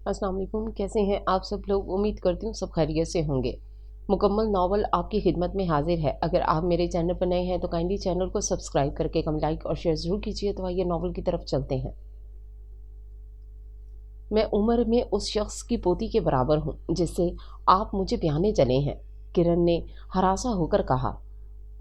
अस्सलाम वालेकुम। कैसे हैं आप सब लोग? उम्मीद करती हूँ सब खैरियत से होंगे। मुकम्मल नावल आपकी खिदमत में हाजिर है। अगर आप मेरे चैनल पर नए हैं तो काइंडली चैनल को सब्सक्राइब करके कम लाइक और शेयर ज़रूर कीजिए। तो आइए नावल की तरफ चलते हैं। मैं उम्र में उस शख्स की पोती के बराबर हूँ जिससे आप मुझे ब्याहने चले हैं, किरण ने हरासा होकर कहा।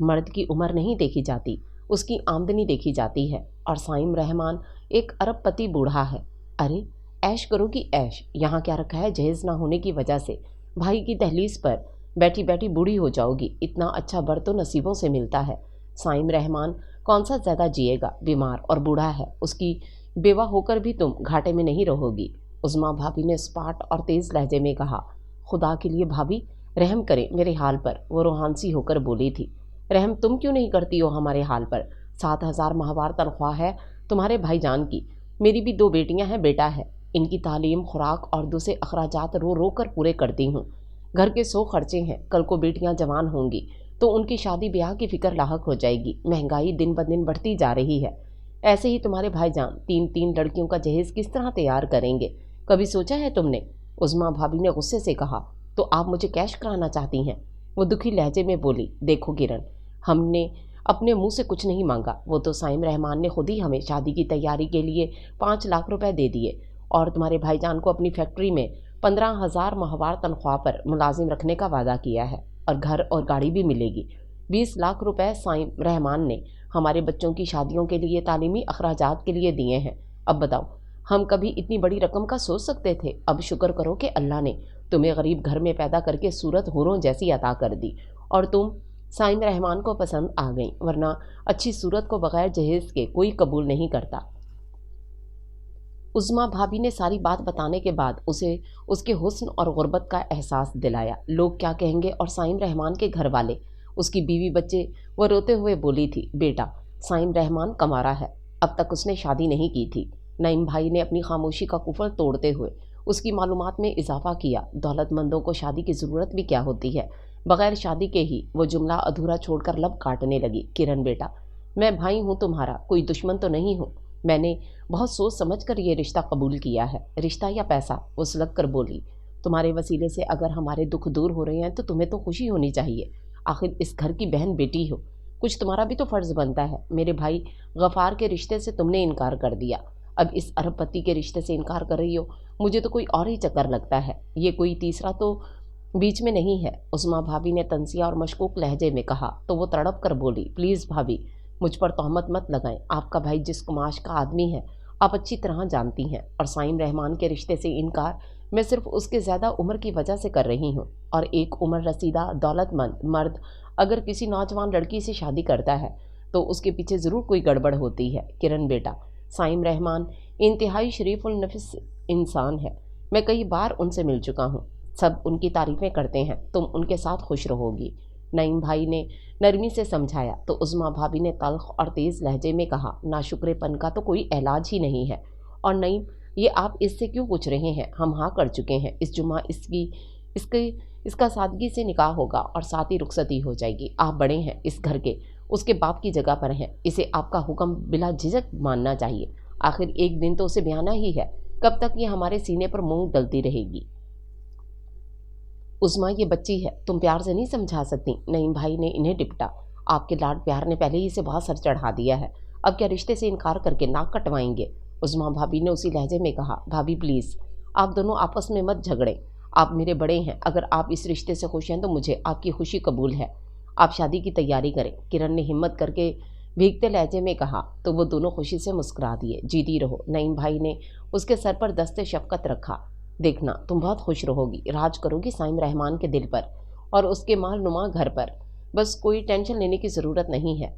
मर्द की उम्र नहीं देखी जाती, उसकी आमदनी देखी जाती है, और साइम रहमान एक अरबपति बूढ़ा है। अरे ऐश करो कि ऐश, यहाँ क्या रखा है? जहेज ना होने की वजह से भाई की दहलीज पर बैठी बैठी बूढ़ी हो जाओगी। इतना अच्छा बर तो नसीबों से मिलता है। साइम रहमान कौन सा ज़्यादा जिएगा, बीमार और बूढ़ा है। उसकी बेवा होकर भी तुम घाटे में नहीं रहोगी। उज़मा भाभी ने स्पाट और तेज़ लहजे में कहा। खुदा के लिए भाभी रहम करें मेरे हाल पर, वो रूहानसी होकर बोली थी। रहम तुम क्यों नहीं करती हो हमारे हाल पर? 7,000 माहवार तनख्वाह है तुम्हारे भाईजान की। मेरी भी 2 बेटियां हैं, बेटा है। इनकी तालीम, खुराक और दूसरे अखराजात रो रो कर पूरे करती हूँ। घर के 100 खर्चे हैं। कल को बेटियां जवान होंगी तो उनकी शादी ब्याह की फिक्र लाहक हो जाएगी। महंगाई दिन ब दिन बढ़ती जा रही है। ऐसे ही तुम्हारे भाईजान 3-3 लड़कियों का जहेज किस तरह तैयार करेंगे? कभी सोचा है तुमने? उज़मा भाभी ने गुस्से से कहा। तो आप मुझे कैश कराना चाहती हैं? वो दुखी लहजे में बोली। देखो किरण, हमने अपने मुंह से कुछ नहीं मांगा। वो तो साइम रहमान ने खुद ही हमें शादी की तैयारी के लिए 5 लाख रुपए दे दिए, और तुम्हारे भाईजान को अपनी फैक्ट्री में 15,000 माहवार तनख्वाह पर मुलाजिम रखने का वादा किया है, और घर और गाड़ी भी मिलेगी। 20 लाख रुपए साइम रहमान ने हमारे बच्चों की शादियों के लिए, तालीमी अखराजात के लिए दिए हैं। अब बताओ, हम कभी इतनी बड़ी रकम का सोच सकते थे? अब शुक्र करो कि अल्लाह ने तुम्हें गरीब घर में पैदा करके सूरत हुरों जैसी अता कर दी, और तुम साइम रहमान को पसंद आ गई, वरना अच्छी सूरत को बगैर जहेज के कोई कबूल नहीं करता। उज़मा भाभी ने सारी बात बताने के बाद उसे उसके हुस्न और गुर्बत का एहसास दिलाया। लोग क्या कहेंगे, और साइम रहमान के घर वाले, उसकी बीवी बच्चे। वो रोते हुए बोली थी, बेटा साइम रहमान कमारा है, अब तक उसने शादी नहीं की थी। नईम भाई ने अपनी खामोशी का कुफल तोड़ते हुए उसकी मालूमात में इजाफा किया। दौलतमंदों को शादी की ज़रूरत भी क्या होती है? बगैर शादी के ही वो जुमला अधूरा छोड़कर लब काटने लगी। किरण बेटा, मैं भाई हूँ तुम्हारा, कोई दुश्मन तो नहीं हूँ। मैंने बहुत सोच समझ कर ये रिश्ता कबूल किया है। रिश्ता या पैसा? वो सुलग कर बोली। तुम्हारे वसीले से अगर हमारे दुख दूर हो रहे हैं तो तुम्हें तो खुशी होनी चाहिए। आखिर इस घर की बहन बेटी हो, कुछ तुम्हारा भी तो फ़र्ज़ बनता है। मेरे भाई गफ़ार के रिश्ते से तुमने इनकार कर दिया, अब इस अरबपति के रिश्ते से इनकार कर रही हो। मुझे तो कोई और ही चक्कर लगता है, ये कोई तीसरा तो बीच में नहीं है। उस्मा भाभी ने तंसिया और मशकूक लहजे में कहा। तो वो तड़प कर बोली, प्लीज़ भाभी, मुझ पर तोहमत मत लगाएं। आपका भाई जिस कुमाश का आदमी है आप अच्छी तरह जानती हैं, और साइम रहमान के रिश्ते से इनकार मैं सिर्फ उसके ज़्यादा उम्र की वजह से कर रही हूँ। और एक उम्र रसीदा दौलतमंद मर्द अगर किसी नौजवान लड़की से शादी करता है तो उसके पीछे ज़रूर कोई गड़बड़ होती है। किरण बेटा, साइम रहमान इंतहाई शरीफुल नफिस इंसान है। मैं कई बार उनसे मिल चुका हूँ, सब उनकी तारीफ़ें करते हैं। तुम उनके साथ खुश रहोगी। नईम भाई ने नरमी से समझाया तो उज़मा भाभी ने तल्ख और तेज़ लहजे में कहा, नाशुक्रेपन का तो कोई इलाज ही नहीं है। और नईम, ये आप इससे क्यों पूछ रहे हैं? हम हाँ कर चुके हैं। इस जुमा इसकी इसका सादगी से निकाह होगा और साथ ही रुखसती हो जाएगी। आप बड़े हैं इस घर के, उसके बाप की जगह पर हैं। इसे आपका हुक्म बिला झिझक मानना चाहिए। आखिर एक दिन तो उसे ब्याहना ही है। कब तक ये हमारे सीने पर मूंग डलती रहेगी? उज़मा, ये बच्ची है, तुम प्यार से नहीं समझा सकती। नईम भाई ने इन्हें डिपटा। आपके लाड प्यार ने पहले ही इसे बहुत सर चढ़ा दिया है, अब क्या रिश्ते से इनकार करके नाक कटवाएंगे? उज़मा भाभी ने उसी लहजे में कहा। भाभी प्लीज़, आप दोनों आपस में मत झगड़ें। आप मेरे बड़े हैं, अगर आप इस रिश्ते से खुश हैं तो मुझे आपकी खुशी कबूल है। आप शादी की तैयारी करें। किरण ने हिम्मत करके भीगते लहजे में कहा। तो वो दोनों खुशी से मुस्कुरा दिए। जीती रहो। नईम भाई ने उसके सर पर दस्ते शफकत रखा। देखना, तुम बहुत खुश रहोगी, राज करोगी साइम रहमान के दिल पर और उसके माल नुमा घर पर। बस कोई टेंशन लेने की ज़रूरत नहीं है,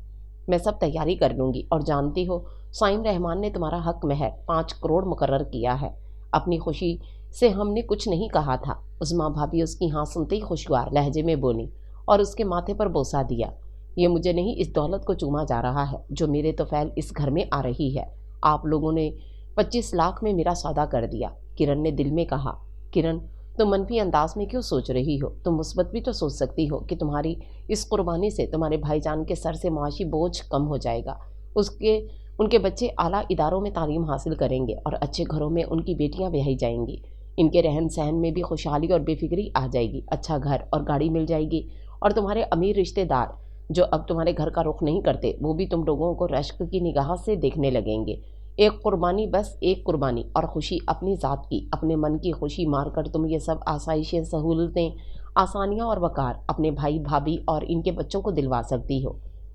मैं सब तैयारी कर लूँगी। और जानती हो, साइम रहमान ने तुम्हारा हक महर 5 करोड़ मुकर्रर किया है। अपनी खुशी से हमने कुछ नहीं कहा था। उज़मा भाभी उसकी हाँ सुनते ही खुशगवार लहजे में बोली और उसके माथे पर बोसा दिया। ये मुझे नहीं, इस दौलत को चूमा जा रहा है जो मेरे तोफैल इस घर में आ रही है। आप लोगों ने 25 लाख में मेरा सौदा कर दिया। किरण ने दिल में कहा। किरण, तुम मनफी अंदाज में क्यों सोच रही हो? तुम मुस्बत भी तो सोच सकती हो कि तुम्हारी इस कुर्बानी से तुम्हारे भाईजान के सर से माशी बोझ कम हो जाएगा। उनके बच्चे आला इदारों में तालीम हासिल करेंगे और अच्छे घरों में उनकी बेटियां ब्याही जाएंगी। ان کے رہن سہن میں بھی خوشحالی اور بے فکری آ جائے گی، اچھا گھر اور گاڑی مل جائے گی، اور تمہارے امیر رشتہ دار جو اب تمہارے گھر کا رخ نہیں کرتے وہ بھی تم لوگوں کو رشک کی نگاہ سے دیکھنے لگیں گے۔ ایک قربانی، بس ایک قربانی، اور خوشی اپنی ذات کی، اپنے من کی خوشی مار کر تم یہ سب آسائشیں، سہولتیں، آسانیاں اور وقار اپنے بھائی بھابھی اور ان کے بچوں کو دلوا سکتی ہو۔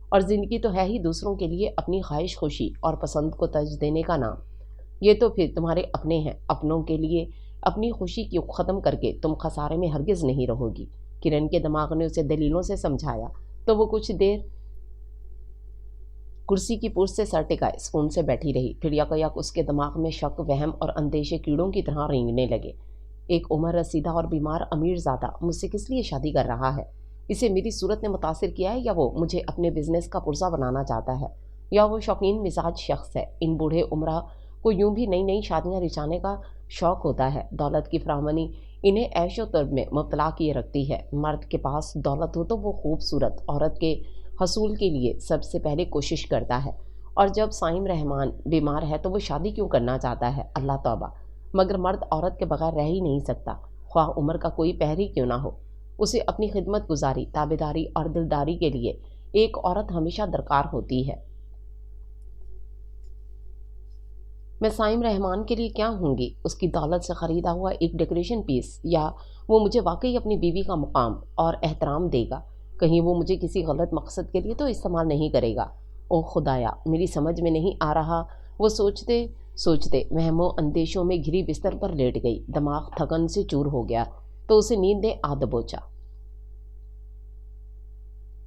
اور زندگی تو ہے ہی دوسروں کے لیے اپنی خواہش خوشی اور پسند کو ترجیح دینے کا نام۔ یہ تو پھر تمہارے اپنے ہیں، اپنوں کے لیے اپنی خوشی کی ختم کر کے تم خسارے میں ہرگز نہیں رہو گی۔ کرن کے دماغ نے اسے دلیلوں سے سمجھایا تو وہ کچھ دیر کرسی کی پوچھ سے سر ٹکائے سکون سے بیٹھی رہی، پھر یک اس کے دماغ میں شک، وہم اور اندیشے کیڑوں کی طرح رینگنے لگے۔ ایک عمر رسیدہ اور بیمار امیر زادہ مجھ سے کس لیے شادی کر رہا ہے؟ اسے میری صورت نے متاثر کیا ہے، یا وہ مجھے اپنے بزنس کا پرزہ بنانا چاہتا ہے، یا وہ شوقین مزاج شخص ہے۔ ان بوڑھے عمرہ کو یوں بھی نئی نئی شادیاں رچانے کا شوق ہوتا ہے۔ دولت کی فراوانی انہیں عیش و طرب میں مبتلا کیے رکھتی ہے۔ مرد کے پاس دولت ہو تو وہ خوبصورت عورت کے حصول کے لیے سب سے پہلے کوشش کرتا ہے، اور جب صائم رحمان بیمار ہے تو وہ شادی کیوں کرنا چاہتا ہے؟ اللہ توبہ! مگر مرد عورت کے بغیر رہ ہی نہیں سکتا، خواہ عمر کا کوئی پہر ہی کیوں نہ ہو۔ اسے اپنی خدمت گزاری، تابعداری اور دلداری کے لیے ایک عورت ہمیشہ درکار ہوتی ہے۔ میں صائم رحمان کے لیے کیا ہوں گی؟ اس کی دولت سے خریدا ہوا ایک ڈیکوریشن پیس، یا وہ مجھے واقعی اپنی بیوی کا مقام اور احترام دے گا؟ کہیں وہ مجھے کسی غلط مقصد کے لیے تو استعمال نہیں کرے گا؟ او خدایا، میری سمجھ میں نہیں آ رہا۔ وہ سوچتے سوچتے وہم و اندیشوں میں گھری بستر پر لیٹ گئی۔ دماغ تھکن سے چور ہو گیا تو اسے نیند نے آ دبوچا۔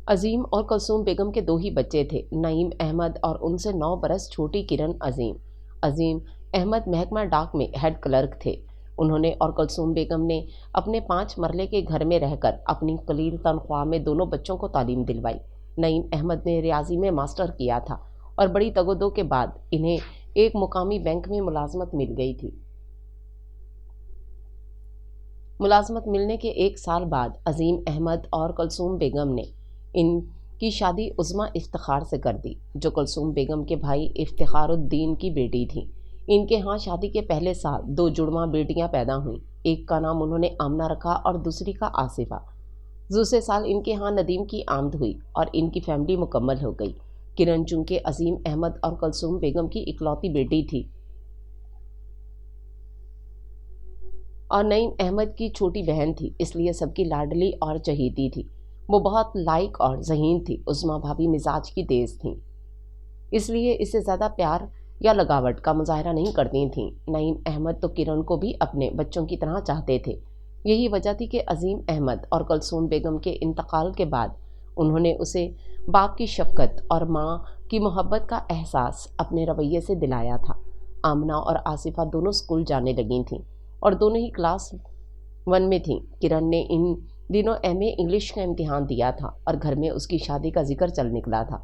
عظیم اور کلثوم بیگم کے دو ہی بچے تھے، نعیم احمد اور ان سے 9 برس چھوٹی کرن عظیم۔ عظیم احمد محکمہ ڈاک میں ہیڈ کلرک تھے۔ انہوں نے اور کلثوم بیگم نے اپنے 5 مرلے کے گھر میں رہ کر اپنی قلیل تنخواہ میں دونوں بچوں کو تعلیم دلوائی۔ نعیم احمد نے ریاضی میں ماسٹر کیا تھا اور بڑی تگ و دو کے بعد انہیں ایک مقامی بینک میں ملازمت مل گئی تھی۔ ملازمت ملنے کے 1 سال بعد عظیم احمد اور کلثوم بیگم نے ان کی شادی عظمی افتخار سے کر دی، جو کلثوم بیگم کے بھائی افتخار الدین کی بیٹی تھیں۔ ان کے ہاں شادی کے پہلے سال 2 جڑواں بیٹیاں پیدا ہوئیں۔ ایک کا نام انہوں نے آمنہ رکھا اور دوسری کا آصفہ۔ دوسرے سال ان کے ہاں ندیم کی آمد ہوئی اور ان کی فیملی مکمل ہو گئی۔ کرن چونکہ عظیم احمد اور کلثوم بیگم کی اکلوتی بیٹی تھی اور نعیم احمد کی چھوٹی بہن تھی، اس لیے سب کی لاڈلی اور چہیتی تھی۔ وہ بہت لائق اور ذہین تھی۔ عظمیٰ بھابھی مزاج کی تیز تھیں، اس لیے اس سے زیادہ پیار یا لگاوٹ کا مظاہرہ نہیں کرتی تھیں۔ نعیم احمد تو کرن کو بھی اپنے بچوں کی طرح چاہتے تھے۔ یہی وجہ تھی کہ عظیم احمد اور کلثوم بیگم کے انتقال کے بعد انہوں نے اسے باپ کی شفقت اور ماں کی محبت کا احساس اپنے رویے سے دلایا تھا۔ آمنہ اور آصفہ دونوں اسکول جانے لگی تھیں اور دونوں ہی کلاس 1 میں تھیں۔ کرن نے ان دنوں ایم اے انگلش کا امتحان دیا تھا اور گھر میں اس کی شادی کا ذکر چل نکلا تھا۔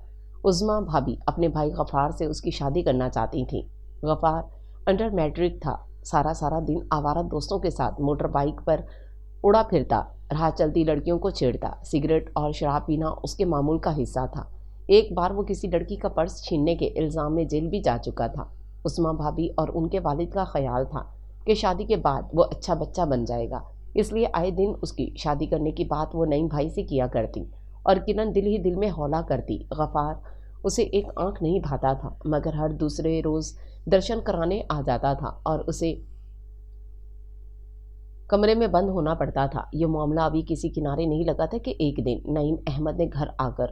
عظمیٰ بھابھی اپنے بھائی غفار سے اس کی شادی کرنا چاہتی تھیں۔ غفار انڈر میٹرک تھا، سارا دن آوارہ دوستوں کے ساتھ موٹر بائیک پر اڑا پھرتا، راہ چلتی لڑکیوں کو چھیڑتا، سگریٹ اور شراب پینا اس کے معمول کا حصہ تھا۔ ایک بار وہ کسی لڑکی کا پرس چھیننے کے الزام میں جیل بھی جا چکا تھا۔ عظمیٰ بھابھی اور ان کے والد کا خیال تھا کہ شادی کے بعد وہ اچھا بچہ بن جائے گا، اس لیے آئے دن اس کی شادی کرنے کی بات وہ نعیم بھائی سے کیا کرتی اور کرن دل ہی دل میں ہولا کرتی۔ غفار اسے ایک آنکھ نہیں بھاتا تھا، مگر ہر دوسرے روز درشن کرانے آ جاتا تھا اور اسے کمرے میں بند ہونا پڑتا تھا۔ یہ معاملہ ابھی کسی کنارے نہیں لگا تھا کہ ایک دن نعیم احمد نے گھر آ کر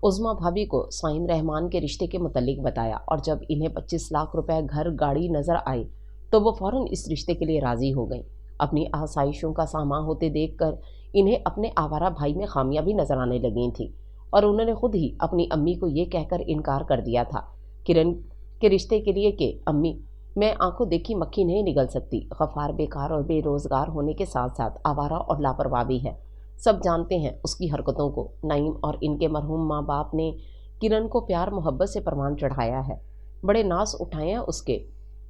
عظمیٰ بھابھی کو صائم رحمان کے رشتے کے متعلق بتایا، اور جب انہیں 25 لاکھ روپے گھر گاڑی نظر آئے تو وہ فوراً اس رشتے کے لیے راضی ہو گئیں۔ اپنی آسائشوں کا سامان ہوتے دیکھ کر انہیں اپنے آوارہ بھائی میں خامیاں بھی نظر آنے لگی تھیں، اور انہوں نے خود ہی اپنی امی کو یہ کہہ کر انکار کر دیا تھا کرن کے رشتے کے لیے کہ امی، میں آنکھوں دیکھی مکھی نہیں نگل سکتی۔ غفار بیکار اور بے روزگار ہونے کے ساتھ ساتھ آوارہ اور لاپرواہ بھی ہے، سب جانتے ہیں اس کی حرکتوں کو۔ نعیم اور ان کے مرحوم ماں باپ نے کرن کو پیار محبت سے پروان چڑھایا ہے، بڑے ناز اٹھائے ہیں اس کے۔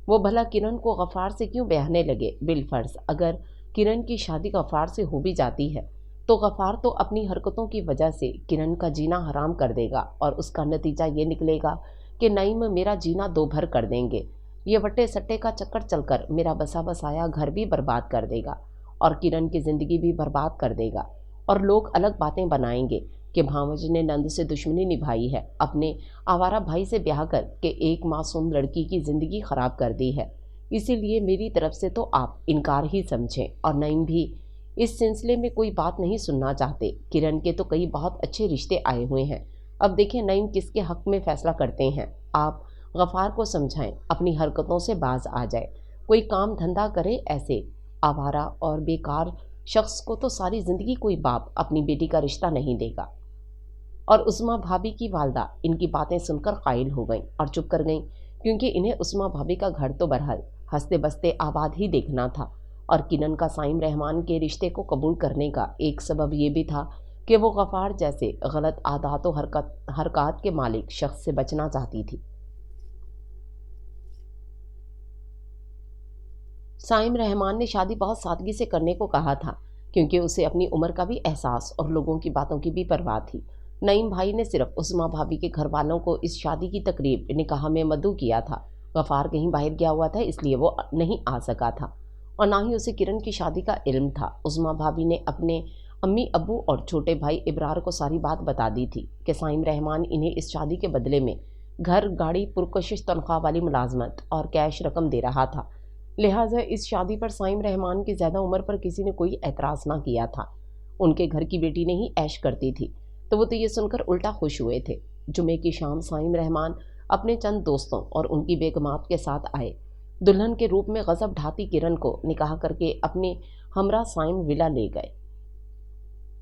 وہ بھلا کرن کو غفار سے کیوں بیاہنے لگے؟ بالفرض اگر کرن کی شادی غفار سے ہو بھی جاتی ہے تو غفار تو اپنی حرکتوں کی وجہ سے کرن کا جینا حرام کر دے گا، اور اس کا نتیجہ یہ نکلے گا کہ نعیم میرا جینا 2 بھر کر دیں گے۔ ये वट्टे सट्टे का चक्कर चलकर मेरा बसा बसाया घर भी बर्बाद कर देगा और किरण की जिंदगी भी बर्बाद कर देगा। और लोग अलग बातें बनाएंगे कि भांवज ने नंद से दुश्मनी निभाई है, अपने आवारा भाई से ब्याह कर के एक मासूम लड़की की जिंदगी खराब कर दी है। इसीलिए मेरी तरफ से तो आप इनकार ही समझें। और नईम भी इस सिलसिले में कोई बात नहीं सुनना चाहते। किरण के तो कई बहुत अच्छे रिश्ते आए हुए हैं। अब देखें नईम किसके हक में फैसला करते हैं। आप गफ़ार को समझाएं, अपनी हरकतों से बाज आ जाए, कोई काम धंधा करे। ऐसे आवारा और बेकार शख्स को तो सारी ज़िंदगी कोई बाप अपनी बेटी का रिश्ता नहीं देगा। और उस्मा भाभी की वालदा इनकी बातें सुनकर कायल हो गईं और चुप कर गईं, क्योंकि इन्हें उस्मा भाभी का घर तो बहरहाल हंसते बसते आबाद ही देखना था। और किरण का साइम रहमान के रिश्ते को कबूल करने का एक सबब ये भी था कि वो गफ़ार जैसे गलत आदत व हरकत के मालिक शख्स से बचना चाहती थी। साइम रहमान ने शादी बहुत सादगी से करने को कहा था, क्योंकि उसे अपनी उम्र का भी एहसास और लोगों की बातों की भी परवाह थी। नईम भाई ने सिर्फ उस्मा भाभी के घर वालों को इस शादी की तकरीब निकाह में मदऊ किया था। गफ़ार कहीं बाहर गया हुआ था, इसलिए वो नहीं आ सका था और ना ही उसे किरण की शादी का इल्म था। उस्मा भाभी ने अपने अम्मी अब्बू और छोटे भाई इब्रार को सारी बात बता दी थी कि साइम रहमान इन्हें इस शादी के बदले में घर, गाड़ी, पुरकशिश तनख्वाह वाली मुलाजमत और कैश रकम दे रहा था। लिहाजा इस शादी पर साइम रहमान की ज़्यादा उम्र पर किसी ने कोई एतराज़ ना किया था। उनके घर की बेटी नहीं ऐश करती थी, तो वो तो ये सुनकर उल्टा खुश हुए थे। जुमे की शाम साइम रहमान अपने चंद दोस्तों और उनकी बेगमात के साथ आए। दुल्हन के रूप में गज़ब ढाती किरण को निकाह करके अपने हमरा साइम विला ले गए।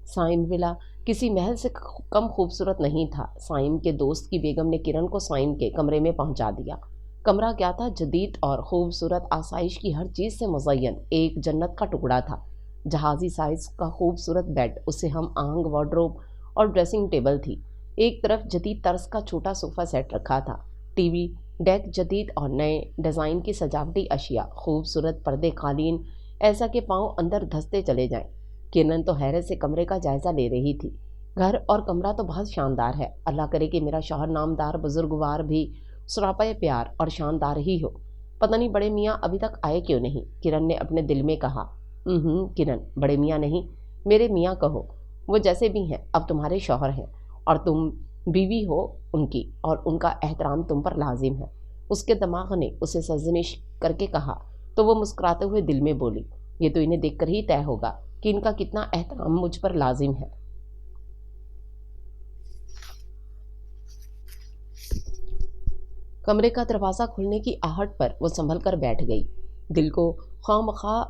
साइम विला किसी महल से कम खूबसूरत नहीं था। साइम के दोस्त की बेगम ने किरण को साइम के कमरे में पहुंचा दिया। कमरा क्या था, जदीद और खूबसूरत आसाइश की हर चीज़ से मुज़य्यन एक जन्नत का टुकड़ा था। जहाज़ी साइज़ का खूबसूरत बेड, उसे हम आंग, वार्डरोब और ड्रेसिंग टेबल थी। एक तरफ जदीद तर्ज का छोटा सोफ़ा सेट रखा था। टीवी, डेक, जदीद और नए डिज़ाइन की सजावटी अशिया, खूबसूरत पर्दे, कालीन, ऐसा कि पाँव अंदर धंसते चले जाएं। किरण तो हैरत से कमरे का जायज़ा ले रही थी। घर और कमरा तो बहुत शानदार है। अल्लाह करे कि मेरा शौहर नामदार बुजुर्गवार भी सरापा प्यार और शानदार ही हो। पता नहीं बड़े मियाँ अभी तक आए क्यों नहीं, किरण ने अपने दिल में कहा। किरण, बड़े मियाँ नहीं, मेरे मियाँ कहो। वो जैसे भी हैं अब तुम्हारे शौहर हैं और तुम बीवी हो उनकी, और उनका एहतराम तुम पर लाजिम है। उसके दिमाग ने उसे सरजनिश करके कहा तो वो मुस्कुराते हुए दिल में बोली, ये तो इन्हें देखकर ही तय होगा कि इनका कितना एहतराम मुझ पर लाजिम है। कमरे का दरवाज़ा खुलने की आहट पर वो संभल कर बैठ गई। दिल को खामखा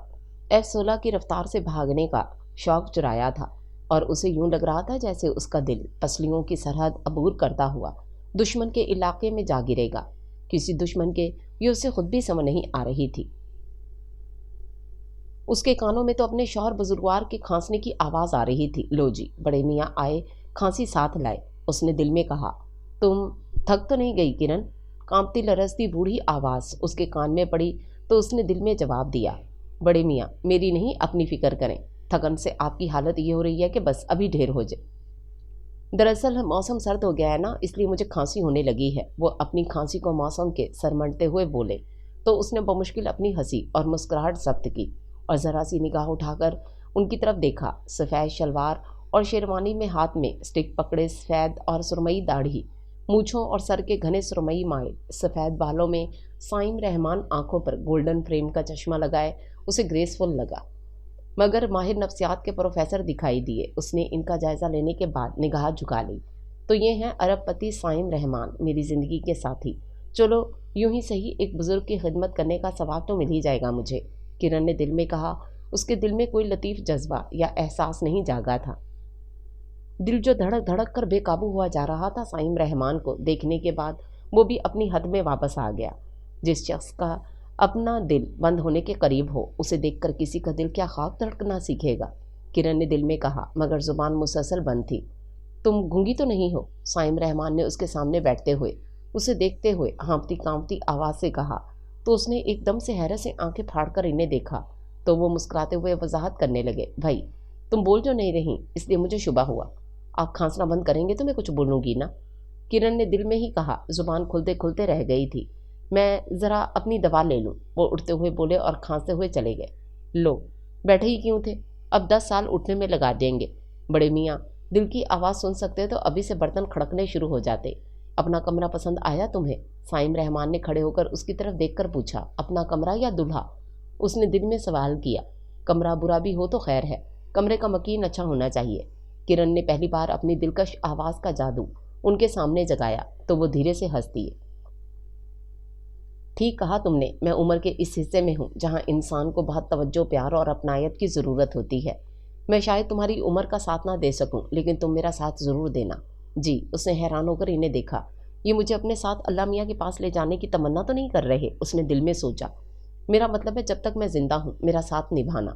F-16 की रफ्तार से भागने का शौक चुराया था और उसे यूं लग रहा था जैसे उसका दिल पसलियों की सरहद अबूर करता हुआ दुश्मन के इलाके में जा गिरेगा। किसी दुश्मन के ये उसे खुद भी समझ नहीं आ रही थी। उसके कानों में तो अपने शौहर बुजुर्गवार के खांसने की आवाज़ आ रही थी। लो जी, बड़े मियाँ आए, खांसी साथ लाए। उसने दिल में कहा, तुम थक तो नहीं गई किरण? कांपती लरसती बूढ़ी आवाज़ उसके कान में पड़ी तो उसने दिल में जवाब दिया, बड़े मियाँ मेरी नहीं, अपनी फ़िक्र करें। थकन से आपकी हालत ये हो रही है कि बस अभी ढेर हो जाए। दरअसल मौसम सर्द हो गया है ना, इसलिए मुझे खांसी होने लगी है। वो अपनी खांसी को मौसम के सरमटते हुए बोले तो उसने बमुश्किल अपनी हंसी और मुस्कुराहट जब्त की और ज़रा सी निगाह उठाकर उनकी तरफ देखा। सफ़ेद शलवार और शेरवानी में हाथ में स्टिक पकड़े, सफ़ेद और सुरमई दाढ़ी, मूँछों और सर के घने सुरमई माइल, सफ़ेद बालों में साइम रहमान आंखों पर गोल्डन फ्रेम का चश्मा लगाए उसे ग्रेसफुल लगा, मगर माहिर नफ्सियात के प्रोफेसर दिखाई दिए। उसने इनका जायज़ा लेने के बाद निगाह झुका ली। तो ये हैं अरबपति साइम रहमान, मेरी ज़िंदगी के साथी। चलो यूं ही सही, एक बुज़ुर्ग की खिदमत करने का सवाब तो मिल ही जाएगा मुझे, किरण ने दिल में कहा। उसके दिल में कोई लतीफ़ जज्बा या एहसास नहीं जागा था। दिल जो धड़क धड़क कर बेकाबू हुआ जा रहा था, साइम रहमान को देखने के बाद वो भी अपनी हद में वापस आ गया। जिस शख्स का अपना दिल बंद होने के करीब हो, उसे देखकर किसी का दिल क्या खाक धड़कना सीखेगा, किरण ने दिल में कहा, मगर ज़ुबान मुसलसल बंद थी। तुम गूंगी तो नहीं हो? साइम रहमान ने उसके सामने बैठते हुए उसे देखते हुए हाँफती कांपती आवाज़ से कहा। तो उसने एकदम से हैरत से आंखें फाड़कर इन्हें देखा तो वो मुस्कुराते हुए वजाहत करने लगे, भाई तुम बोल जो नहीं रही, इसलिए मुझे शुबा हुआ। आप खांसना बंद करेंगे तो मैं कुछ बोलूँगी ना, किरण ने दिल में ही कहा। ज़ुबान खुलते खुलते रह गई थी। میں ذرا اپنی دوا لے لوں، وہ اٹھتے ہوئے بولے اور کھانستے ہوئے چلے گئے۔ لو، بیٹھے ہی کیوں تھے؟ اب 10 سال اٹھنے میں لگا دیں گے۔ بڑے میاں دل کی آواز سن سکتے تو ابھی سے برتن کھڑکنے شروع ہو جاتے۔ اپنا کمرہ پسند آیا تمہیں؟ سائم رحمان نے کھڑے ہو کر اس کی طرف دیکھ کر پوچھا۔ اپنا کمرہ یا دلہا؟ اس نے دل میں سوال کیا۔ کمرہ برا بھی ہو تو خیر ہے، کمرے کا مکین اچھا ہونا چاہیے۔ کرن نے پہلی بار اپنی دلکش آواز کا جادو ان کے سامنے جگایا تو وہ دھیرے سے ہنس دیے۔ ٹھیک کہا تم نے، میں عمر کے اس حصے میں ہوں جہاں انسان کو بہت توجہ، پیار اور اپنائیت کی ضرورت ہوتی ہے۔ میں شاید تمہاری عمر کا ساتھ نہ دے سکوں، لیکن تم میرا ساتھ ضرور دینا۔ جی، اس نے حیران ہو کر انہیں دیکھا۔ یہ مجھے اپنے ساتھ اللہ میاں کے پاس لے جانے کی تمنا تو نہیں کر رہے؟ اس نے دل میں سوچا۔ میرا مطلب ہے جب تک میں زندہ ہوں میرا ساتھ نبھانا۔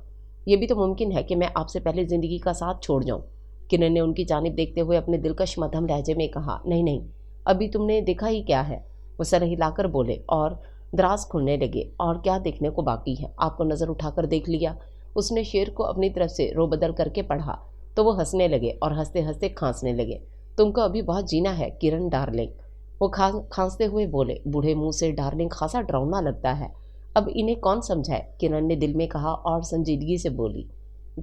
یہ بھی تو ممکن ہے کہ میں آپ سے پہلے زندگی کا ساتھ چھوڑ جاؤں۔ کرن نے ان کی جانب دیکھتے ہوئے اپنے دلکش مدھم لہجے میں کہا۔ نہیں نہیں، ابھی تم نے دیکھا ہی کیا ہے؟ وہ سر ہلا کر بولے اور دراز کھلنے لگے۔ اور کیا دیکھنے کو باقی ہے؟ آپ کو نظر اٹھا کر دیکھ لیا۔ اس نے شعر کو اپنی طرف سے رو بدل کر کے پڑھا تو وہ ہنسنے لگے اور ہنستے ہنستے کھانسنے لگے۔ تم کو ابھی بہت جینا ہے کرن ڈارلنگ، وہ کھانستے ہوئے بولے۔ بوڑھے منہ سے ڈارلنگ خاصا ڈراؤنا لگتا ہے، اب انہیں کون سمجھائے؟ کرن نے دل میں کہا اور سنجیدگی سے بولی۔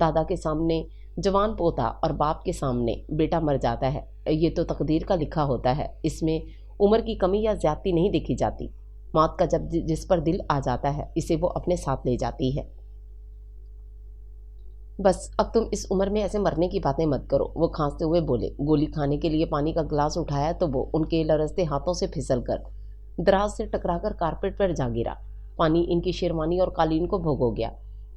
دادا کے سامنے جوان پوتا اور باپ کے سامنے بیٹا مر جاتا ہے، یہ تو تقدیر کا لکھا ہوتا ہے، اس میں عمر کی کمی یا زیادتی نہیں دیکھی جاتی۔ موت کا جب جس پر دل آ جاتا ہے اسے وہ اپنے ساتھ لے جاتی ہے۔ بس اب تم اس عمر میں ایسے مرنے کی باتیں مت کرو، وہ کھانستے ہوئے بولے۔ گولی کھانے کے لیے پانی کا گلاس اٹھایا تو وہ ان کے لرزتے ہاتھوں سے پھسل کر دراز سے ٹکرا کر کارپیٹ پر جا گرا۔ پانی ان کی شیروانی اور قالین کو بھگو گیا۔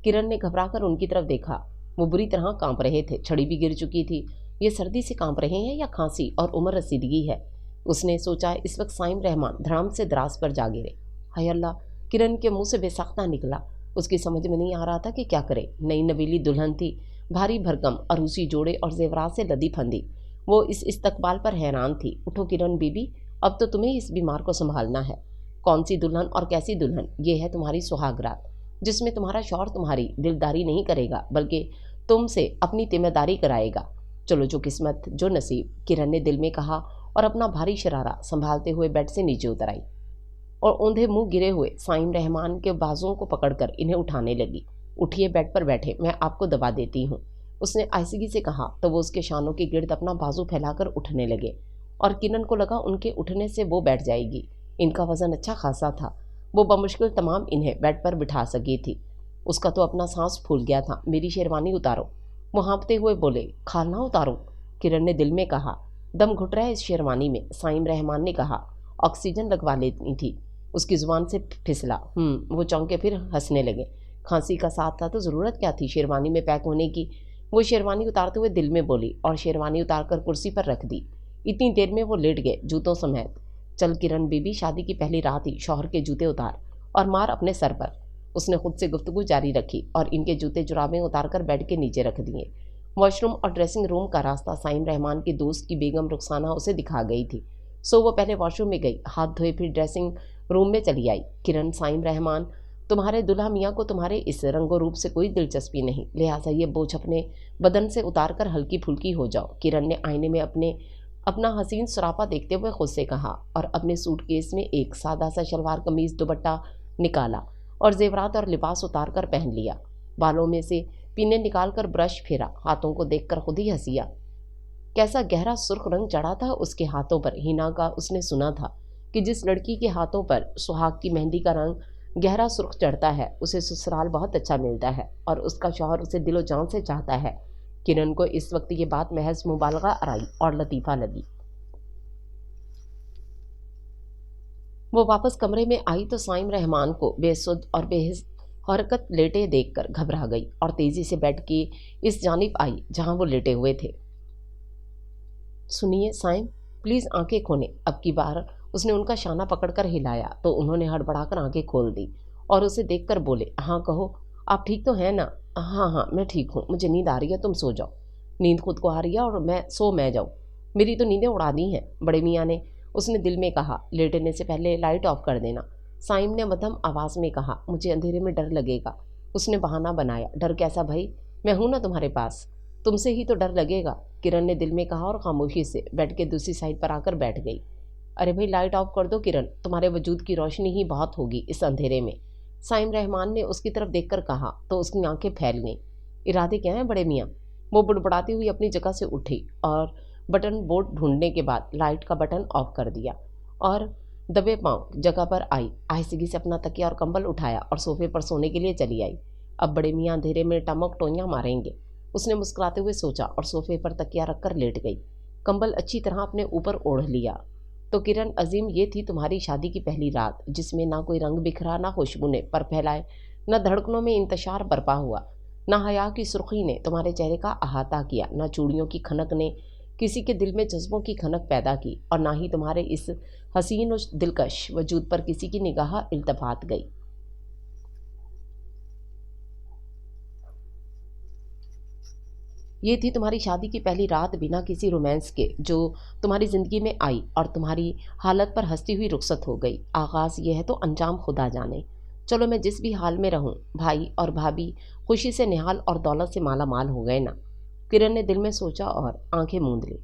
کرن نے گھبرا کر ان کی طرف دیکھا، وہ بری طرح کانپ رہے تھے، چھڑی بھی گر چکی تھی۔ یہ سردی سے کانپ رہے ہیں یا کھانسی اور عمر رسیدگی ہے؟ اس نے سوچا۔ اس وقت سائم رحمان دھڑام سے دراز پر جا گرے۔ ہائے اللہ! کرن کے منہ سے بے ساختہ نکلا۔ اس کی سمجھ میں نہیں آ رہا تھا کہ کیا کرے۔ نئی نویلی دلہن تھی، بھاری بھرکم عروسی جوڑے اور زیورات سے لدی پھندی۔ وہ اس استقبال پر حیران تھی۔ اٹھو کرن بی بی، اب تو تمہیں اس بیمار کو سنبھالنا ہے۔ کون سی دلہن اور کیسی دلہن؟ یہ ہے تمہاری سہاگ رات، جس میں تمہارا شوہر تمہاری دلداری نہیں کرے گا بلکہ تم سے اپنی ذمہ داری کرائے گا۔ چلو جو قسمت جو نصیب، کرن نے دل میں کہا اور اپنا بھاری شرارہ سنبھالتے ہوئے بیڈ سے نیچے اتر آئی اور اوندھے منہ گرے ہوئے سائم رحمان کے بازوؤں کو پکڑ کر انہیں اٹھانے لگی۔ اٹھیے، بیڈ پر بیٹھے، میں آپ کو دوا دیتی ہوں، اس نے آہستگی سے کہا تو وہ اس کے شانوں کے گرد اپنا بازو پھیلا کر اٹھنے لگے اور کرن کو لگا ان کے اٹھنے سے وہ بیٹھ جائے گی۔ ان کا وزن اچھا خاصا تھا، وہ بمشکل تمام انہیں بیڈ پر بٹھا سکی تھی۔ اس کا تو اپنا سانس پھول گیا تھا۔ میری شیروانی اتارو، وہ ہانپتے ہوئے بولے۔ کھال نہ اتاروں، کرن نے دل میں کہا۔ دم گھٹ رہا ہے اس شیروانی میں، سائم رحمان نے کہا۔ آکسیجن لگوا لینی تھی، اس کی زبان سے پھسلا۔ وہ چونکے پھر ہنسنے لگے۔ کھانسی کا ساتھ تھا تو ضرورت کیا تھی شیروانی میں پیک ہونے کی؟ وہ شیروانی اتارتے ہوئے دل میں بولی اور شیروانی اتار کر کرسی پر رکھ دی۔ اتنی دیر میں وہ لیٹ گئے جوتوں سمیت۔ چل کرن بی بی، شادی کی پہلی رات ہی شوہر کے جوتے اتار اور مار اپنے سر پر۔ اس نے خود سے گفتگو جاری رکھی اور ان کے جوتے جرابیں اتار کر بیڈ کے نیچے رکھ دیے۔ واش روم اور ڈریسنگ روم کا راستہ سائم رحمان کی دوست کی بیگم رخسانہ اسے دکھا گئی تھی، سو وہ پہلے واش روم میں گئی، ہاتھ دھوئے، پھر ڈریسنگ روم میں چلی آئی۔ کرن، سائم رحمان، تمہارے دلہا میاں کو تمہارے اس رنگ و روپ سے کوئی دلچسپی نہیں، لہٰذا یہ بوجھ اپنے بدن سے اتار کر ہلکی پھلکی ہو جاؤ۔ کرن نے آئینے میں اپنا حسین سراپا دیکھتے ہوئے خود سے کہا اور اپنے سوٹ کیس میں ایک سادہ سا شلوار قمیض دوپٹہ نکالا اور زیورات اور لباس اتار کر پہن لیا۔ بالوں میں سے پینے نکال کر برش پھیرا، ہاتھوں کو دیکھ کر خود ہی ہنسیا۔ کیسا گہرا سرخ رنگ چڑھا تھا اس کے ہاتھوں پر۔ ہینا کا اس نے سنا تھا کہ جس لڑکی کے ہاتھوں پر سہاگ کی مہندی کا رنگ گہرا سرخ چڑھتا ہے اسے سسرال بہت اچھا ملتا ہے اور اس کا شوہر اسے دل و جان سے چاہتا ہے۔ کرن کو اس وقت یہ بات محض مبالغہ آرائی اور لطیفہ لگی۔ وہ واپس کمرے میں آئی تو سائم رحمان کو بے سد اور بے حرکت لیٹے دیکھ کر گھبرا گئی اور تیزی سے بیڈ کی اس جانب آئی جہاں وہ لیٹے ہوئے تھے۔ سنیے سائم، پلیز آنکھیں کھولیں۔ اب کی بار اس نے ان کا شانہ پکڑ کر ہلایا تو انہوں نے ہڑبڑا کر آنکھیں کھول دی اور اسے دیکھ کر بولے۔ ہاں کہو، آپ ٹھیک تو ہیں نا؟ ہاں میں ٹھیک ہوں، مجھے نیند آ رہی ہے، تم سو جاؤ۔ نیند خود کو آ رہی ہے اور میں جاؤں؟ میری تو نیندیں اڑا دی ہیں بڑے میاں نے، اس نے دل میں کہا۔ لیٹنے سے پہلے لائٹ آف کر دینا، سائم نے مدھم آواز میں کہا۔ مجھے اندھیرے میں ڈر لگے گا، اس نے بہانہ بنایا۔ ڈر کیسا بھائی، میں ہوں نا تمہارے پاس، تم سے ہی تو ڈر لگے گا، کرن نے دل میں کہا اور خاموشی سے بیڈ کے دوسری سائڈ پر آ کر بیٹھ گئی۔ अरे भाई लाइट ऑफ कर दो किरण, तुम्हारे वजूद की रोशनी ही बहुत होगी इस अंधेरे में। साइम रहमान ने उसकी तरफ देखकर कहा तो उसकी आंखें फैल गईं। इरादे क्या हैं बड़े मियाँ? वो बुड़बुड़ाती हुई अपनी जगह से उठी और बटन बोर्ड ढूंढने के बाद लाइट का बटन ऑफ कर दिया और दबे पांव जगह पर आई। आहिस्तगी से अपना तकिया और कंबल उठाया और सोफे पर सोने के लिए चली आई। अब बड़े मियाँ अंधेरे में टमक टोइयां मारेंगे, उसने मुस्कुराते हुए सोचा और सोफे पर तकिया रखकर लेट गई। कंबल अच्छी तरह अपने ऊपर ओढ़ लिया। तो किरण अजीम, ये थी तुम्हारी शादी की पहली रात, जिसमें ना कोई रंग बिखरा, ना खुशबू ने पर फैलाए, न धड़कनों में इंतशार बरपा हुआ, न हया की सुर्खी ने तुम्हारे चेहरे का अहाता किया, न चूड़ियों की खनक ने किसी के दिल में जज्बों की खनक पैदा की, और ना ही तुम्हारे इस हसीन और दिलकश वजूद पर किसी की निगाह इल्तफात गई। ये थी तुम्हारी शादी की पहली रात बिना किसी रोमांस के, जो तुम्हारी ज़िंदगी में आई और तुम्हारी हालत पर हंसती हुई रुखसत हो गई। आगाज़ ये है तो अंजाम खुदा जाने। चलो मैं जिस भी हाल में रहूं, भाई और भाभी खुशी से निहाल और दौलत से माला माल हो गए ना। किरण ने दिल में सोचा और आंखें मूंद ली।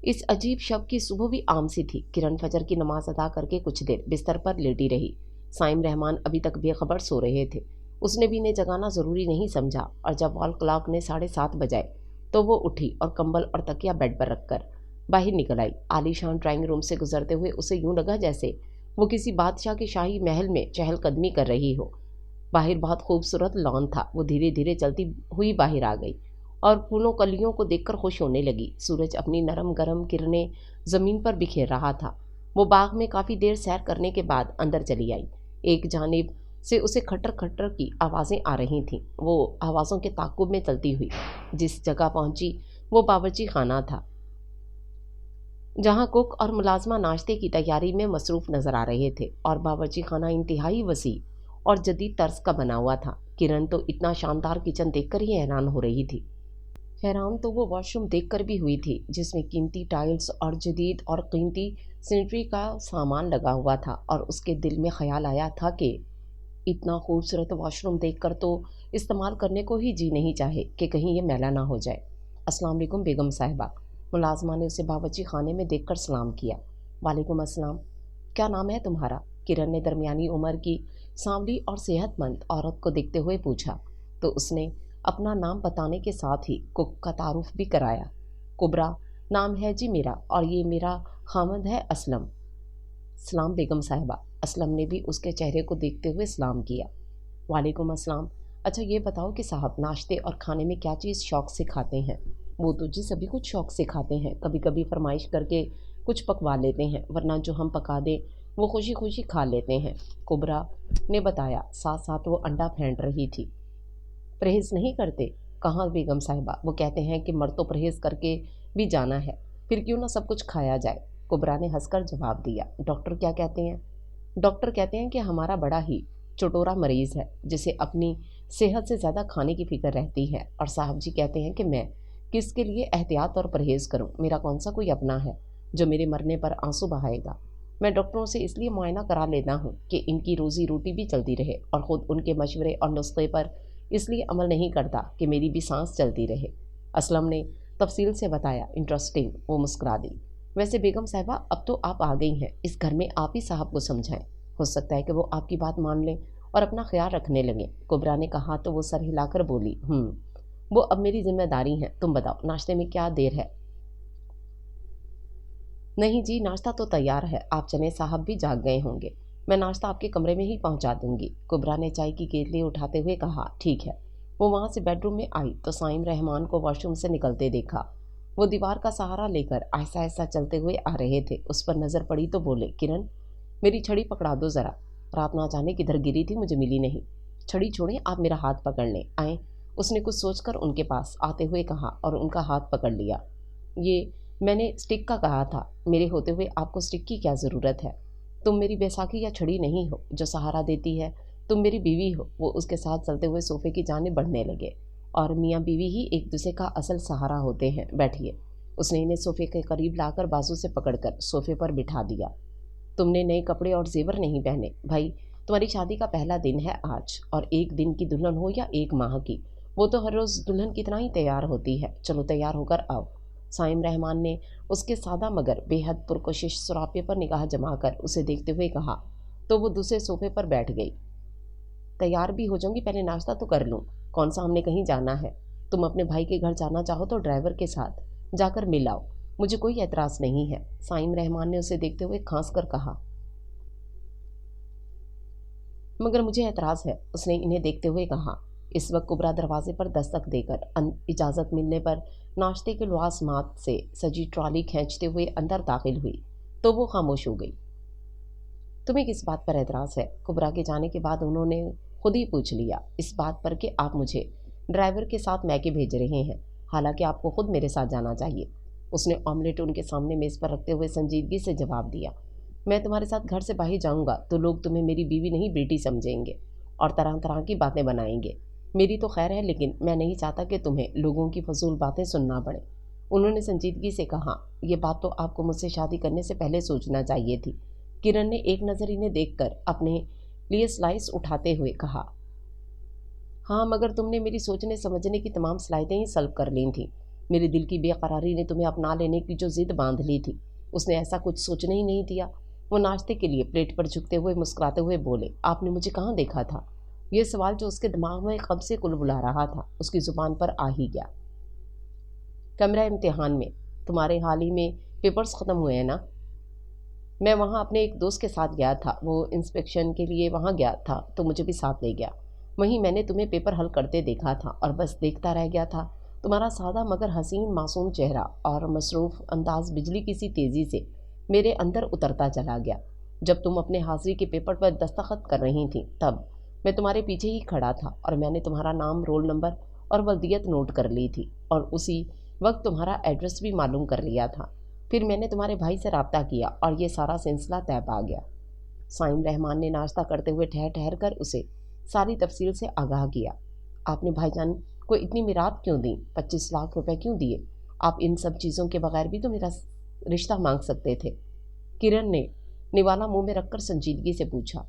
इस अजीब शब की सुबह भी आम सी थी। किरण फजर की नमाज अदा करके कुछ देर बिस्तर पर लेटी रही। साइम रहमान अभी तक बेखबर सो रहे थे। उसने भी इन्हें जगाना ज़रूरी नहीं समझा और जब वॉल क्लॉक ने 7:30 बजाए तो वो उठी और कंबल और तकिया बेड पर रखकर बाहर निकल आई। आलीशान ड्राइंग रूम से गुजरते हुए उसे यूं लगा जैसे वो किसी बादशाह के शाही महल में चहलकदमी कर रही हो। बाहर बहुत खूबसूरत लॉन था। वो धीरे धीरे चलती हुई बाहर आ गई और फूलों कलियों को देखकर खुश होने लगी। सूरज अपनी नरम गरम किरणें ज़मीन पर बिखेर रहा था। वो बाग में काफ़ी देर सैर करने के बाद अंदर चली आई। एक जानिब से उसे खटर खटर की आवाज़ें आ रही थीं। वो आवाज़ों के ताक़ुब में चलती हुई जिस जगह पहुंची वो बावर्ची खाना था, जहां कुक और मुलाजमा नाश्ते की तैयारी में मसरूफ़ नज़र आ रहे थे और बावर्ची खाना इंतहाई वसी और जदीद तर्ज का बना हुआ था। किरण तो इतना शानदार किचन देखकर ही हैरान हो रही थी। हैरान तो वो वॉशरूम देखकर भी हुई थी, जिसमें कीमती टाइल्स और जदीद और कीमती सैनिटरी का सामान लगा हुआ था। और उसके दिल में ख्याल आया था कि इतना खूबसूरत वॉशरूम देखकर तो इस्तेमाल करने को ही जी नहीं चाहे कि कहीं ये मैला ना हो जाए। अस्सलाम वालेकुम बेगम साहिबा। मुलाजमा ने उसे बावर्ची खाने में देखकर सलाम किया। वालेकुम अस्सलाम। क्या नाम है तुम्हारा? किरण ने दरमियानी उम्र की सांवली और सेहतमंद औरत को देखते हुए पूछा तो उसने अपना नाम बताने के साथ ही कुक का तारुफ भी कराया। कुबरा नाम है जी मेरा, और ये मेरा खामद है असलम। सलाम बेगम साहिबा। असलम ने भी उसके चेहरे को देखते हुए सलाम किया। वालेकुम अस्सलाम। अच्छा ये बताओ कि साहब नाश्ते और खाने में क्या चीज़ शौक़ से खाते हैं? वो तो जी सभी कुछ शौक़ से खाते हैं, कभी कभी फरमाइश करके कुछ पकवा लेते हैं, वरना जो हम पका दें वो खुशी खुशी खा लेते हैं, कुबरा ने बताया। साथ साथ वो अंडा फेंट रही थी। परहेज़ नहीं करते? कहाँ बेगम साहिबा, वो कहते हैं कि मर्द तो परहेज़ करके भी जाना है, फिर क्यों ना सब कुछ खाया जाए। कुबरा ने हंसकर जवाब दिया। डॉक्टर क्या कहते हैं? डॉक्टर कहते हैं कि हमारा बड़ा ही चटोरा मरीज़ है, जिसे अपनी सेहत से ज़्यादा खाने की फ़िक्र रहती है, और साहब जी कहते हैं कि मैं किसके लिए एहतियात और परहेज़ करूं। मेरा कौन सा कोई अपना है जो मेरे मरने पर आंसू बहाएगा। मैं डॉक्टरों से इसलिए मुआयना करा लेता हूं कि इनकी रोज़ी रोटी भी चलती रहे, और ख़ुद उनके मशवरे और नुस्खे पर इसलिए अमल नहीं करता कि मेरी भी सांस चलती रहे। असलम ने तफसील से बताया। इंटरेस्टिंग। वो मुस्कुरा दी। वैसे बेगम साहिबा, अब तो आप आ गई हैं, इस घर में आप ही साहब को समझाएं। हो सकता है कि वो आपकी बात मान लें और अपना ख्याल रखने लगें। कुबरा ने कहा तो वो सर हिलाकर बोली, वो अब मेरी जिम्मेदारी है। तुम बताओ नाश्ते में क्या देर है? नहीं जी, नाश्ता तो तैयार है, आप चलें, साहब भी जाग गए होंगे। मैं नाश्ता आपके कमरे में ही पहुंचा दूंगी। कुबरा ने चाय की केतली उठाते हुए कहा। ठीक है। वो वहां से बेडरूम में आई तो साइम रहमान को वॉशरूम से निकलते देखा। वो दीवार का सहारा लेकर आहिस्ता आहिस्ता चलते हुए आ रहे थे। उस पर नज़र पड़ी तो बोले, किरण मेरी छड़ी पकड़ा दो ज़रा, रात ना जाने किधर गिरी थी, मुझे मिली नहीं। छड़ी छोड़ें, आप मेरा हाथ पकड़ लें। आए, उसने कुछ सोचकर उनके पास आते हुए कहा और उनका हाथ पकड़ लिया। ये मैंने स्टिक का कहा था, मेरे होते हुए आपको स्टिक की क्या ज़रूरत है? तुम मेरी बैसाखी या छड़ी नहीं हो जो सहारा देती है, तुम मेरी बीवी हो। वो उसके साथ चलते हुए सोफे की जानिब बढ़ने लगे। और मियाँ बीवी ही एक दूसरे का असल सहारा होते हैं, बैठिए। उसने इन्हें सोफे के करीब लाकर बाजू से पकड़कर सोफे पर बिठा दिया। तुमने नए कपड़े और जेवर नहीं पहने भाई, तुम्हारी शादी का पहला दिन है आज, और एक दिन की दुल्हन हो या एक माह की, वो तो हर रोज़ दुल्हन की तरह ही तैयार होती है। चलो तैयार होकर आओ। साइम रहमान ने उसके सादा मगर बेहद पुरकशिश सुरापे पर निगाह जमा कर उसे देखते हुए कहा, तो वो दूसरे सोफे पर बैठ गई। तैयार भी हो जाऊंगी, पहले नाश्ता तो कर लूँ। कौन सा हमने कहीं जाना है। तुम अपने भाई के घर जाना चाहो तो ड्राइवर के साथ जाकर मिल आओ, मुझे कोई एतराज़ नहीं है। साइम रहमान ने उसे देखते हुए खांस कर कहा। मगर मुझे एतराज़ है, उसने इन्हें देखते हुए कहा। इस वक्त कुबरा दरवाजे पर दस्तक देकर इजाज़त मिलने पर नाश्ते के लवाजमात से सजी ट्रॉली खींचते हुए अंदर दाखिल हुई तो वो खामोश हो गई। तुम्हें किस बात पर एतराज़ है? कुबरा के जाने के बाद उन्होंने खुद ही पूछ लिया। इस बात पर कि आप मुझे ड्राइवर के साथ मैके भेज रहे हैं, हालांकि आपको खुद मेरे साथ जाना चाहिए। उसने ऑमलेट उनके सामने मेज़ पर रखते हुए संजीदगी से जवाब दिया। मैं तुम्हारे साथ घर से बाहर जाऊंगा तो लोग तुम्हें मेरी बीवी नहीं बेटी समझेंगे और तरह तरह की बातें बनाएंगे। मेरी तो खैर है, लेकिन मैं नहीं चाहता कि तुम्हें लोगों की फजूल बातें सुनना पड़े। उन्होंने संजीदगी से कहा। यह बात तो आपको मुझसे शादी करने से पहले सोचना चाहिए थी। किरण ने एक नज़र इन्हें देखकर अपने लिए स्लाइस उठाते हुए कहा। हाँ, मगर तुमने मेरी सोचने समझने की तमाम सलाहियतें ही सल्ब कर ली थी। मेरे दिल की बेकरारी ने तुम्हें अपना लेने की जो जिद बांध ली थी, उसने ऐसा कुछ सोचने ही नहीं दिया। वो नाश्ते के लिए प्लेट पर झुकते हुए मुस्कुराते हुए बोले, आपने मुझे कहाँ देखा था? यह सवाल जो उसके दिमाग में कब से कुलबुला रहा था, उसकी ज़ुबान पर आ ही गया। कमरा इम्तिहान में। तुम्हारे हाल ही में पेपर्स ख़त्म हुए हैं ना? मैं वहाँ अपने एक दोस्त के साथ गया था, वो इंस्पेक्शन के लिए वहाँ गया था तो मुझे भी साथ ले गया। वहीं मैंने तुम्हें पेपर हल करते देखा था और बस देखता रह गया था। तुम्हारा सादा मगर हसीन मासूम चेहरा और मसरूफ़ अंदाज बिजली की सी तेज़ी से मेरे अंदर उतरता चला गया। जब तुम अपने हाजिरी के पेपर पर दस्तखत कर रही थी तब मैं तुम्हारे पीछे ही खड़ा था और मैंने तुम्हारा नाम, रोल नंबर और वल्दियत नोट कर ली थी और उसी वक्त तुम्हारा एड्रेस भी मालूम कर लिया था। फिर मैंने तुम्हारे भाई से रब्ता किया और ये सारा सिलसिला तय पा गया। साइम रहमान ने नाश्ता करते हुए ठहर ठहर कर उसे सारी तफसील से आगाह किया। आपने भाईजान को इतनी मिरात क्यों दी? 25 लाख रुपए क्यों दिए? आप इन सब चीज़ों के बगैर भी तो मेरा रिश्ता मांग सकते थे। किरण ने निवाला मुंह में रखकर संजीदगी से पूछा।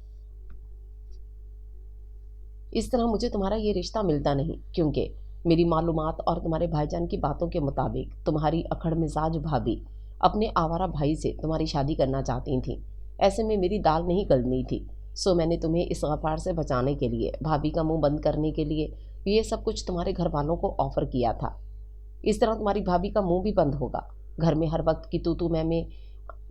इस तरह मुझे तुम्हारा ये रिश्ता मिलता नहीं, क्योंकि मेरी मालूमात और तुम्हारे भाईजान की बातों के मुताबिक तुम्हारी अखड़ मिजाज भाभी अपने आवारा भाई से तुम्हारी शादी करना चाहती थी। ऐसे में मेरी दाल नहीं गलनी थी, सो मैंने तुम्हें इस गफार से बचाने के लिए, भाभी का मुंह बंद करने के लिए ये सब कुछ तुम्हारे घर वालों को ऑफ़र किया था। इस तरह तुम्हारी भाभी का मुंह भी बंद होगा। घर में हर वक्त की तू मैं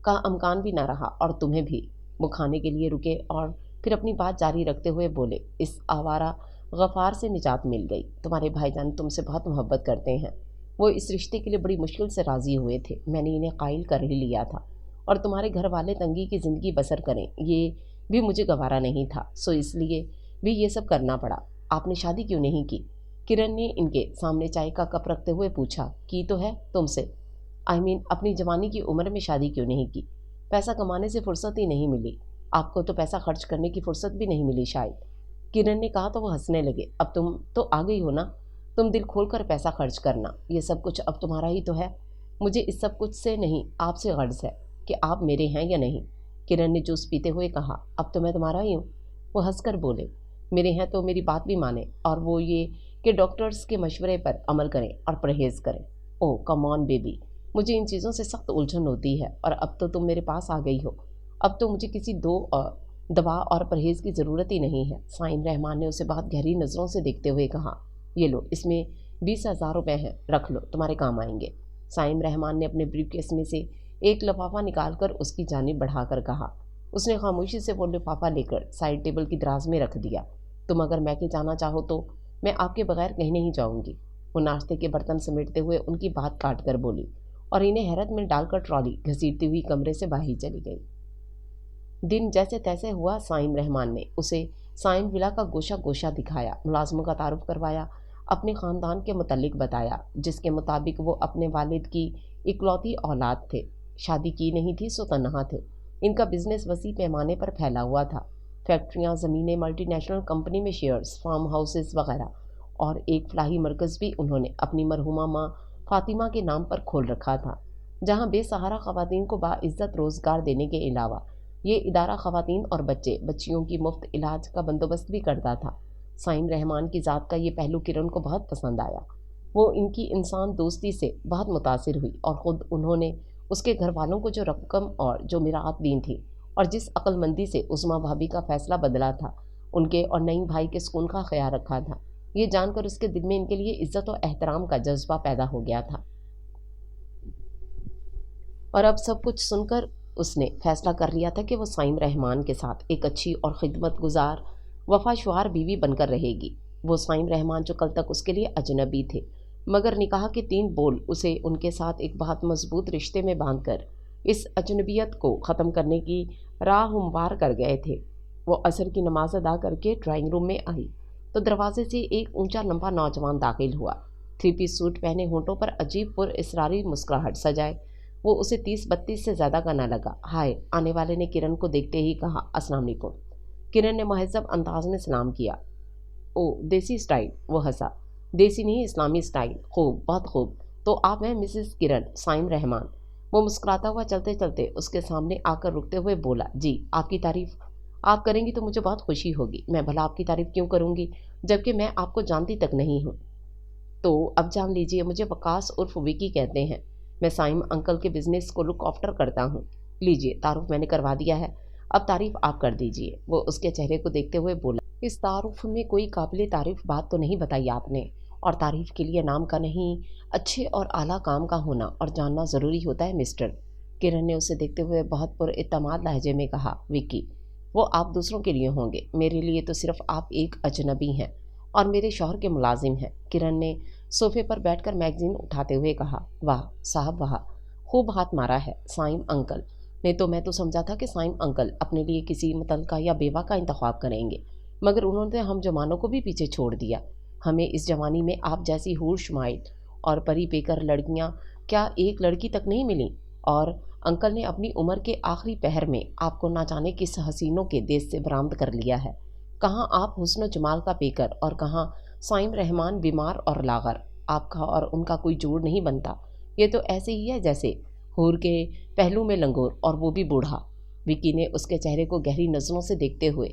का अमकान भी ना रहा और तुम्हें भी। वो खाने के लिए रुके और फिर अपनी बात जारी रखते हुए बोले, इस आवारा गफ़ार से निजात मिल गई। तुम्हारे भाईजान तुमसे बहुत मोहब्बत करते हैं। वो इस रिश्ते के लिए बड़ी मुश्किल से राज़ी हुए थे। मैंने इन्हें कायल कर ही लिया था और तुम्हारे घर वाले तंगी की ज़िंदगी बसर करें ये भी मुझे गवारा नहीं था, सो इसलिए भी ये सब करना पड़ा। आपने शादी क्यों नहीं की? किरण ने इनके सामने चाय का कप रखते हुए पूछा। की तो है तुमसे, अपनी जवानी की उम्र में शादी क्यों नहीं की? पैसा कमाने से फुर्सत ही नहीं मिली। आपको तो पैसा खर्च करने की फुर्सत भी नहीं मिली शायद। किरण ने कहा तो वो हंसने लगे। अब तुम तो आ गई हो ना, तुम दिल खोल कर पैसा खर्च करना। ये सब कुछ अब तुम्हारा ही तो है। मुझे इस सब कुछ से नहीं, आपसे गर्ज है कि आप मेरे हैं या नहीं। किरण ने जूस पीते हुए कहा। अब तो मैं तुम्हारा ही हूँ। वो हंसकर बोले, मेरे हैं तो मेरी बात भी माने, और वो ये कि डॉक्टर्स के मशवरे पर अमल करें और परहेज़ करें। ओह कम ऑन बेबी, मुझे इन चीज़ों से सख्त उलझन होती है और अब तो तुम मेरे पास आ गई हो। अब तो मुझे किसी दवा और परहेज़ की ज़रूरत ही नहीं है। साइम रहमान ने उसे बहुत गहरी नज़रों से देखते हुए कहा। ये लो, इसमें 20,000 रुपये हैं, रख लो, तुम्हारे काम आएंगे। साइम रहमान ने अपने ब्रीफकेस में से एक लिफाफा निकालकर उसकी जानिब बढ़ाकर कहा। उसने खामोशी से वो लिफाफा लेकर साइड टेबल की दराज में रख दिया। तुम अगर मैके जाना चाहो तो मैं आपके बगैर कहीं नहीं जाऊंगी। वो नाश्ते के बर्तन समेटते हुए उनकी बात काट कर बोली और इन्हें हैरत में डालकर ट्रॉली घसीटती हुई कमरे से बाहर चली गई। दिन जैसे तैसे हुआ। साइम रहमान ने उसे साइम विला का गोशा गोशा दिखाया, मुलाजमों का तारुफ करवाया, अपने ख़ानदान के मुतल्लिक बताया, जिसके मुताबिक वो अपने वालिद की इकलौती औलाद थे। शादी की नहीं थी, सो तन्हा थे। इनका बिजनेस वसी पैमाने पर फैला हुआ था। फैक्ट्रियाँ, ज़मीनें, मल्टीनेशनल कंपनी में शेयर्स, फार्म हाउसेस वगैरह, और एक फलाही मरकज़ भी उन्होंने अपनी मरहुमा माँ फातिमा के नाम पर खोल रखा था, जहाँ बेसहारा ख़वातीन को बाइज़्ज़त रोज़गार देने के अलावा ये इदारा ख़वातीन और बच्चियों की मुफ्त इलाज का बंदोबस्त भी करता था। साइम रहमान की ज़ात का ये पहलू किरण को बहुत पसंद आया। وہ ان کی انسان دوستی سے بہت متاثر ہوئی اور خود انہوں نے اس کے گھر والوں کو جو رقم اور جو میراث دی تھی اور جس عقل مندی سے عظمیٰ بھابھی کا فیصلہ بدلا تھا، ان کے اور نعیم بھائی کے سکون کا خیال رکھا تھا، یہ جان کر اس کے دل میں ان کے لیے عزت و احترام کا جذبہ پیدا ہو گیا تھا۔ اور اب سب کچھ سن کر اس نے فیصلہ کر لیا تھا کہ وہ سائم رحمان کے ساتھ ایک اچھی اور خدمت گزار وفا شعار بیوی بن کر رہے گی۔ وہ سائم رحمان جو کل تک اس کے لیے اجنبی تھے، مگر نکاح کے 3 بول اسے ان کے ساتھ ایک بہت مضبوط رشتے میں باندھ کر اس اجنبیت کو ختم کرنے کی راہ ہموار کر گئے تھے۔ وہ عصر کی نماز ادا کر کے ڈرائنگ روم میں آئی تو دروازے سے ایک اونچا لمبا نوجوان داخل ہوا، 3 پیس سوٹ پہنے، ہونٹوں پر عجیب پر اصراری مسکراہٹ سجائے۔ وہ اسے 30-32 سے زیادہ کا نہ لگا۔ ہائے! آنے والے نے کرن کو دیکھتے ہی کہا، السلام علیکم۔ کرن نے مہذب انداز میں سلام کیا۔ او دیسی اسٹائل؟ وہ ہنسا۔ دیسی نہیں، اسلامی اسٹائل۔ خوب، بہت خوب۔ تو آپ ہیں مسز کرن، سائم رحمان؟ وہ مسکراتا ہوا چلتے چلتے اس کے سامنے آ کر رکتے ہوئے بولا، جی، آپ کی تعریف آپ کریں گی تو مجھے بہت خوشی ہوگی۔ میں بھلا آپ کی تعریف کیوں کروں گی جبکہ میں آپ کو جانتی تک نہیں ہوں؟ تو اب جان لیجئے، مجھے وقاص عرف وکی کہتے ہیں۔ میں سائم انکل کے بزنس کو لک آفٹر کرتا ہوں۔ لیجئے، تعارف میں نے کروا دیا ہے، اب تعریف آپ کر دیجئے۔ وہ اس کے چہرے کو دیکھتے ہوئے بولا، اس تعارف میں کوئی قابل تعریف بات تو نہیں بتائی آپ نے، اور تعریف کے لیے نام کا نہیں، اچھے اور اعلیٰ کام کا ہونا اور جاننا ضروری ہوتا ہے مسٹر۔ کرن نے اسے دیکھتے ہوئے بہت پر اعتماد لہجے میں کہا، وکی، وہ آپ دوسروں کے لیے ہوں گے، میرے لیے تو صرف آپ ایک اجنبی ہیں اور میرے شوہر کے ملازم ہیں۔ کرن نے صوفے پر بیٹھ کر میگزین اٹھاتے ہوئے کہا، واہ صاحب واہ، خوب ہاتھ مارا ہے سائم انکل نے۔ تو میں تو سمجھا تھا کہ سائم انکل اپنے لیے کسی متعلقہ یا بیوہ کا انتخاب کریں گے، مگر انہوں نے ہم جوانوں کو بھی پیچھے چھوڑ دیا۔ ہمیں اس جوانی میں آپ جیسی حور شمائل اور پری پیکر لڑکیاں کیا ایک لڑکی تک نہیں ملیں، اور انکل نے اپنی عمر کے آخری پہر میں آپ کو نہ جانے کس حسینوں کے دیس سے برآمد کر لیا ہے۔ کہاں آپ حسن و جمال کا پیکر اور کہاں سائم رحمان بیمار اور لاغر۔ آپ کا اور ان کا کوئی جوڑ نہیں بنتا۔ یہ تو ایسے ہی ہے جیسے حور کے پہلو میں لنگور، اور وہ بھی بوڑھا۔ وکی نے اس کے چہرے کو گہری نظروں سے دیکھتے ہوئے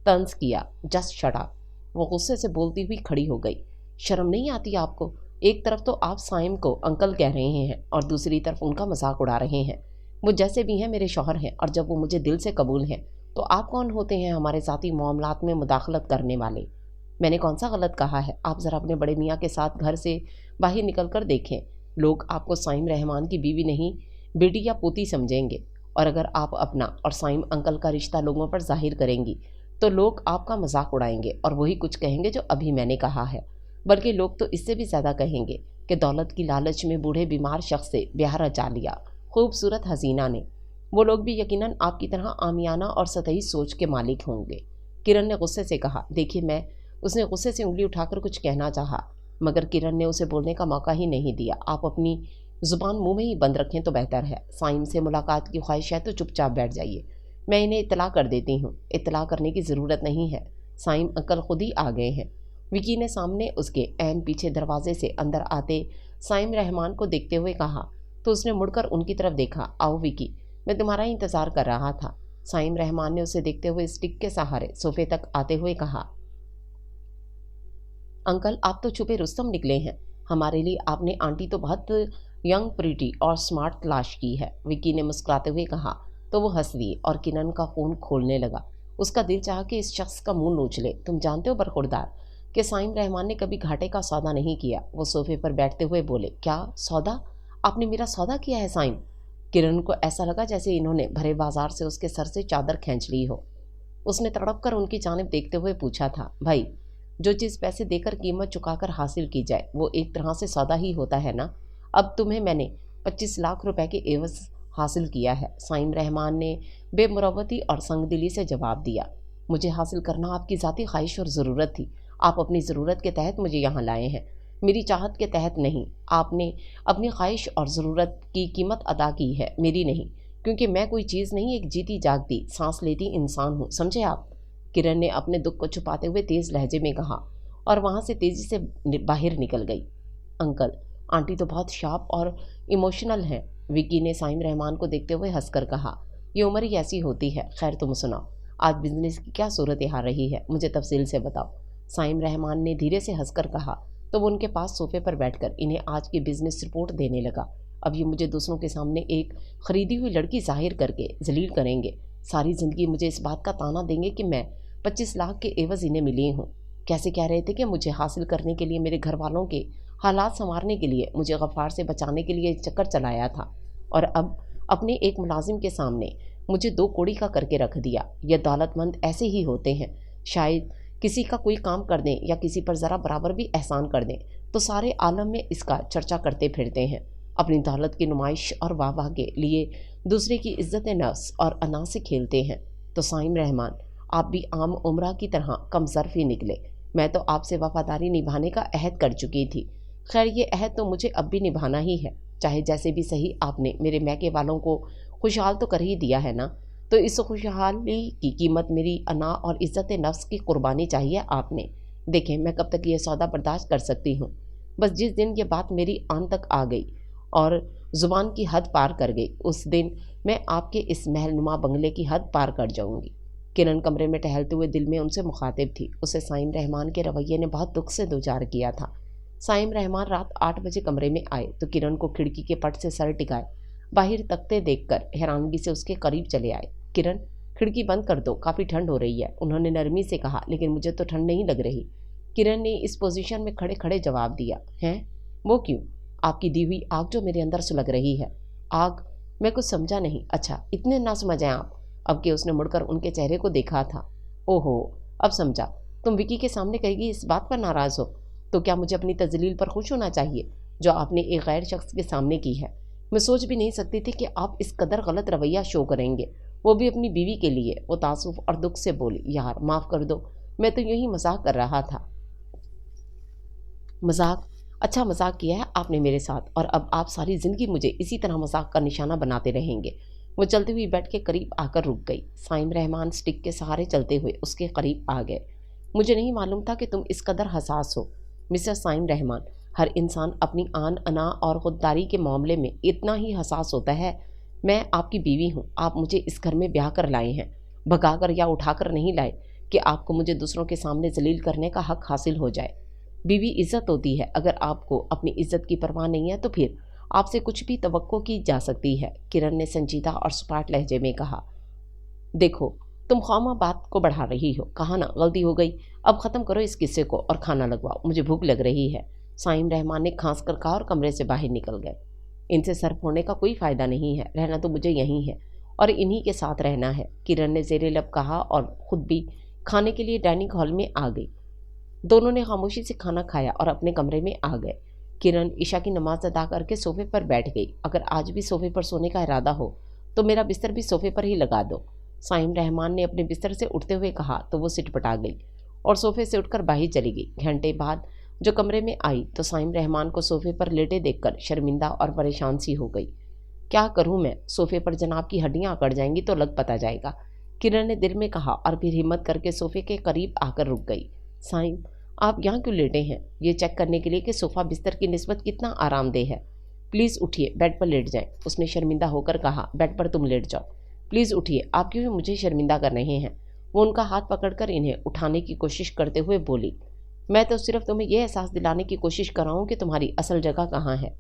طنز کیا، جسٹ شٹ اپ۔ وہ غصے سے بولتی ہوئی کھڑی ہو گئی۔ شرم نہیں آتی آپ کو؟ ایک طرف تو آپ سائم کو انکل کہہ رہے ہیں اور دوسری طرف ان کا مذاق اڑا رہے ہیں۔ وہ جیسے بھی ہیں میرے شوہر ہیں، اور جب وہ مجھے دل سے قبول ہیں تو آپ کون ہوتے ہیں ہمارے ذاتی معاملات میں مداخلت کرنے والے؟ میں نے کون سا غلط کہا ہے؟ آپ ذرا اپنے بڑے میاں کے ساتھ گھر سے باہر نکل کر دیکھیں، لوگ آپ کو سائم رحمان کی بیوی نہیں، بیٹی یا پوتی سمجھیں گے، اور اگر آپ اپنا اور سائم انکل کا رشتہ لوگوں پر ظاہر کریں گی تو لوگ آپ کا مذاق اڑائیں گے اور وہی کچھ کہیں گے جو ابھی میں نے کہا ہے، بلکہ لوگ تو اس سے بھی زیادہ کہیں گے کہ دولت کی لالچ میں بوڑھے بیمار شخص سے بیاہ رچا لیا خوبصورت حسینہ نے۔ وہ لوگ بھی یقیناً آپ کی طرح عامیانہ اور سطحی سوچ کے مالک ہوں گے۔ کرن نے غصے سے کہا، دیکھیے اس نے غصے سے انگلی اٹھا کر کچھ کہنا چاہا، مگر کرن نے اسے بولنے کا موقع ہی نہیں دیا۔ آپ اپنی زبان منہ میں ہی بند رکھیں تو بہتر ہے۔ سائم سے ملاقات کی خواہش ہے تو چپ چاپ بیٹھ جائیے، میں انہیں اطلاع کر دیتی ہوں۔ اطلاع کرنے کی ضرورت نہیں ہے، سائم انکل خود ہی آ گئے ہیں۔ وکی نے سامنے اس کے عین پیچھے دروازے سے اندر آتے سائم رحمان کو دیکھتے ہوئے کہا تو اس نے مڑ کر ان کی طرف دیکھا، آؤ وکی، میں تمہارا انتظار کر رہا تھا۔ سائم رحمان نے اسے دیکھتے ہوئے اسٹک کے سہارے صوفے تک آتے ہوئے کہا، انکل آپ تو چھپے رستم نکلے ہیں، ہمارے لیے آپ نے آنٹی تو بہت ینگ پریٹی اور سمارٹ تلاش کی ہے۔ وکی نے مسکراتے ہوئے کہا تو وہ ہنس دیے اور کنن کا خون کھولنے لگا۔ اس کا دل چاہا کہ اس شخص کا منہ نوچ لے۔ تم جانتے ہو برخوردار کہ سائم رحمان نے کبھی گھاٹے کا سودا نہیں کیا۔ وہ صوفے پر بیٹھتے ہوئے بولے، کیا سودا؟ آپ نے میرا سودا کیا ہے سائم؟ کرن کو ایسا لگا جیسے انہوں نے بھرے بازار سے اس کے سر سے چادر کھینچ لی ہو۔ اس نے تڑپ کر ان کی جانب دیکھتے ہوئے پوچھا تھا، بھائی، جو چیز پیسے دے کر قیمت چکا کر حاصل کی جائے وہ ایک طرح سے سودا ہی ہوتا ہے نا؟ اب تمہیں میں نے 25 لاکھ روپے کے عوض حاصل کیا ہے۔ سائم رحمان نے بے مروتی اور سنگ دلی سے جواب دیا، مجھے حاصل کرنا آپ کی ذاتی خواہش اور ضرورت تھی۔ آپ اپنی ضرورت کے تحت مجھے یہاں لائے ہیں، میری چاہت کے تحت نہیں۔ آپ نے اپنی خواہش اور ضرورت کی قیمت ادا کی ہے، میری نہیں، کیونکہ میں کوئی چیز نہیں، ایک جیتی جاگتی سانس لیتی انسان ہوں، سمجھے آپ؟ کرن نے اپنے دکھ کو چھپاتے ہوئے تیز لہجے میں کہا اور وہاں سے تیزی سے باہر نکل گئی۔ انکل، آنٹی تو بہت شارپ اور ایموشنل ہیں۔ وکی نے سائم رحمان کو دیکھتے ہوئے ہنس کر کہا، یہ عمر ہی ایسی ہوتی ہے۔ خیر تم سناؤ، آج بزنس کی کیا صورتحال رہی ہے، مجھے تفصیل سے بتاؤ۔ سائم رحمان نے دھیرے سے ہنس کر کہا، तो वो उनके पास सोफे पर बैठकर इन्हें आज की बिजनेस रिपोर्ट देने लगा। अब ये मुझे दूसरों के सामने एक खरीदी हुई लड़की जाहिर करके जलील करेंगे। सारी ज़िंदगी मुझे इस बात का ताना देंगे कि मैं 25 लाख के एवज़ इन्हें मिली हूँ। कैसे कह रहे थे कि मुझे हासिल करने के लिए, मेरे घर वालों के हालात संवारने के लिए, मुझे गफ़ार से बचाने के लिए चक्कर चलाया था, और अब अपने एक मुलाजिम के सामने मुझे 2 कौड़ी का करके रख दिया। ये दौलतमंद ऐसे ही होते हैं। शायद किसी का कोई काम कर दें या किसी पर ज़रा बराबर भी एहसान कर दें तो सारे आलम में इसका चर्चा करते फिरते हैं। अपनी दौलत की नुमाइश और वाह के लिए दूसरे की इज्जत नफ्स और अना से खेलते हैं। तो साइम रहमान, आप भी आम उम्रा की तरह कम ज़र्फ़ ही निकले। मैं तो आपसे वफ़ादारी निभाने का अहद कर चुकी थी। खैर, ये अहद तो मुझे अब भी निभाना ही है, चाहे जैसे भी सही। आपने मेरे मैके वालों को खुशहाल तो कर ही दिया है ना, तो इस खुशहाली की कीमत मेरी अना और इज़्ज़त नफ्स की कुर्बानी चाहिए आपने। देखें, मैं कब तक ये सौदा बर्दाश्त कर सकती हूँ। बस जिस दिन ये बात मेरी आन तक आ गई और ज़ुबान की हद पार कर गई, उस दिन मैं आपके इस महलनुमा बंगले की हद पार कर जाऊँगी। किरण कमरे में टहलते हुए दिल में उनसे मुखातिब थी। उसे साइम रहमान के रवैये ने बहुत दुख से दो चार किया था। साइम रहमान रात 8 बजे कमरे में आए तो किरण को खिड़की के पट से सर टिकाए बाहर तकते देखकर हैरानगी से उसके करीब चले आए। किरण, खिड़की बंद कर दो, काफ़ी ठंड हो रही है, उन्होंने नरमी से कहा। लेकिन मुझे तो ठंड नहीं लग रही, किरण ने इस पोजीशन में खड़े खड़े जवाब दिया। हैं? वो क्यों? आपकी दी हुई आग जो मेरे अंदर सुलग रही है। आग? मैं कुछ समझा नहीं। अच्छा, इतने ना समझें आप? अब कि उसने मुड़कर उनके चेहरे को देखा था। ओहो, अब समझा। तुम विकी के सामने कहेगी इस बात पर नाराज़ हो, तो क्या मुझे अपनी तजलील पर खुश होना चाहिए जो आपने एक गैर शख्स के सामने की है? मैं सोच भी नहीं सकती थी कि आप इस कदर गलत रवैया शो करेंगे, वो भी अपनी बीवी के लिए। वो तासुफ और दुख से बोली, यार माफ़ कर दो, मैं तो यूं ही मजाक कर रहा था। मजाक? अच्छा मजाक किया है आपने मेरे साथ, और अब आप सारी ज़िंदगी मुझे इसी तरह मजाक का निशाना बनाते रहेंगे। वो चलती हुई बेड के करीब आकर रुक गई। साइम रहमान स्टिक के सहारे चलते हुए उसके करीब आ गए। मुझे नहीं मालूम था कि तुम इस कदर हसास हो मिस्टर साइम रहमान। हर इंसान अपनी आन अना और खुददारी के मामले में इतना ही हसास होता है। मैं आपकी बीवी हूँ, आप मुझे इस घर में ब्याह कर लाए हैं, भगाकर या उठाकर नहीं लाए कि आपको मुझे दूसरों के सामने जलील करने का हक हासिल हो जाए। बीवी इज्जत होती है। अगर आपको अपनी इज्जत की परवाह नहीं है तो फिर आपसे कुछ भी तवक्को की जा सकती है, किरण ने संजीदा और सपाट लहजे में कहा। देखो, तुम खौमा बात को बढ़ा रही हो। कहा ना गलती हो गई, अब ख़त्म करो इस किस्से को और खाना लगवाओ, मुझे भूख लग रही है। साइम रहमान ने खांस कर कहा और कमरे से बाहर निकल गए। इनसे सर फोड़ने का कोई फ़ायदा नहीं है, रहना तो मुझे यहीं है और इन्हीं के साथ रहना है, किरण ने ज़ेरे लब कहा और ख़ुद भी खाने के लिए डाइनिंग हॉल में आ गई। दोनों ने खामोशी से खाना खाया और अपने कमरे में आ गए। किरण ईशा की नमाज अदा करके सोफे पर बैठ गई। अगर आज भी सोफे पर सोने का इरादा हो तो मेरा बिस्तर भी सोफे पर ही लगा दो, साइम रहमान ने अपने बिस्तर से उठते हुए कहा तो वो सिटपटा गई और सोफे से उठकर बाहर चली गई। घंटे बाद जो कमरे में आई तो साइम रहमान को सोफे पर लेटे देखकर शर्मिंदा और परेशान सी हो गई। क्या करूं मैं, सोफे पर जनाब की हड्डियां अकड़ जाएंगी तो लग पता जाएगा, किरण ने दिल में कहा और फिर हिम्मत करके सोफे के करीब आकर रुक गई। साइम, आप यहाँ क्यों लेटे हैं? ये चेक करने के लिए कि सोफ़ा बिस्तर की निस्बत कितना आरामदेह है। प्लीज़ उठिए, बेड पर लेट जाएं, उसने शर्मिंदा होकर कहा। बेड पर तुम लेट जाओ, प्लीज़ उठिए, आप क्यों मुझे शर्मिंदा कर रहे हैं? वो उनका हाथ पकड़कर इन्हें उठाने की कोशिश करते हुए बोली। मैं तो सिर्फ तुम्हें यह एहसास दिलाने की कोशिश कर रहा हूँ कि तुम्हारी असल जगह कहाँ है।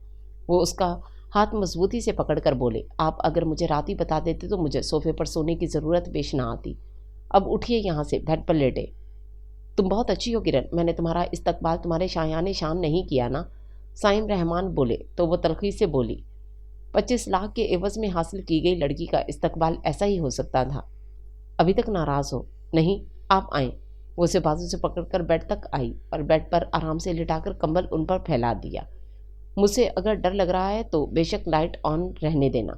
वो उसका हाथ मजबूती से पकड़कर बोले, आप अगर मुझे रात ही बता देते तो मुझे सोफे पर सोने की ज़रूरत पेश ना आती। अब उठिए यहाँ से, बेड पर लेटे। तुम बहुत अच्छी हो किरण, मैंने तुम्हारा इस्तकबाल तुम्हारे शायाने शान नहीं किया ना, साइम रहमान बोले तो वो तलखी से बोली। 25 लाख के एवज में हासिल की गई लड़की का इस्तकबाल ऐसा ही हो सकता था। अभी तक नाराज़ हो? नहीं, आप आएँ। वो उसे बाजू से पकड़कर बेड तक आई और बेड पर आराम से लिटाकर कंबल उन पर फैला दिया। मुझसे अगर डर लग रहा है तो बेशक लाइट ऑन रहने देना,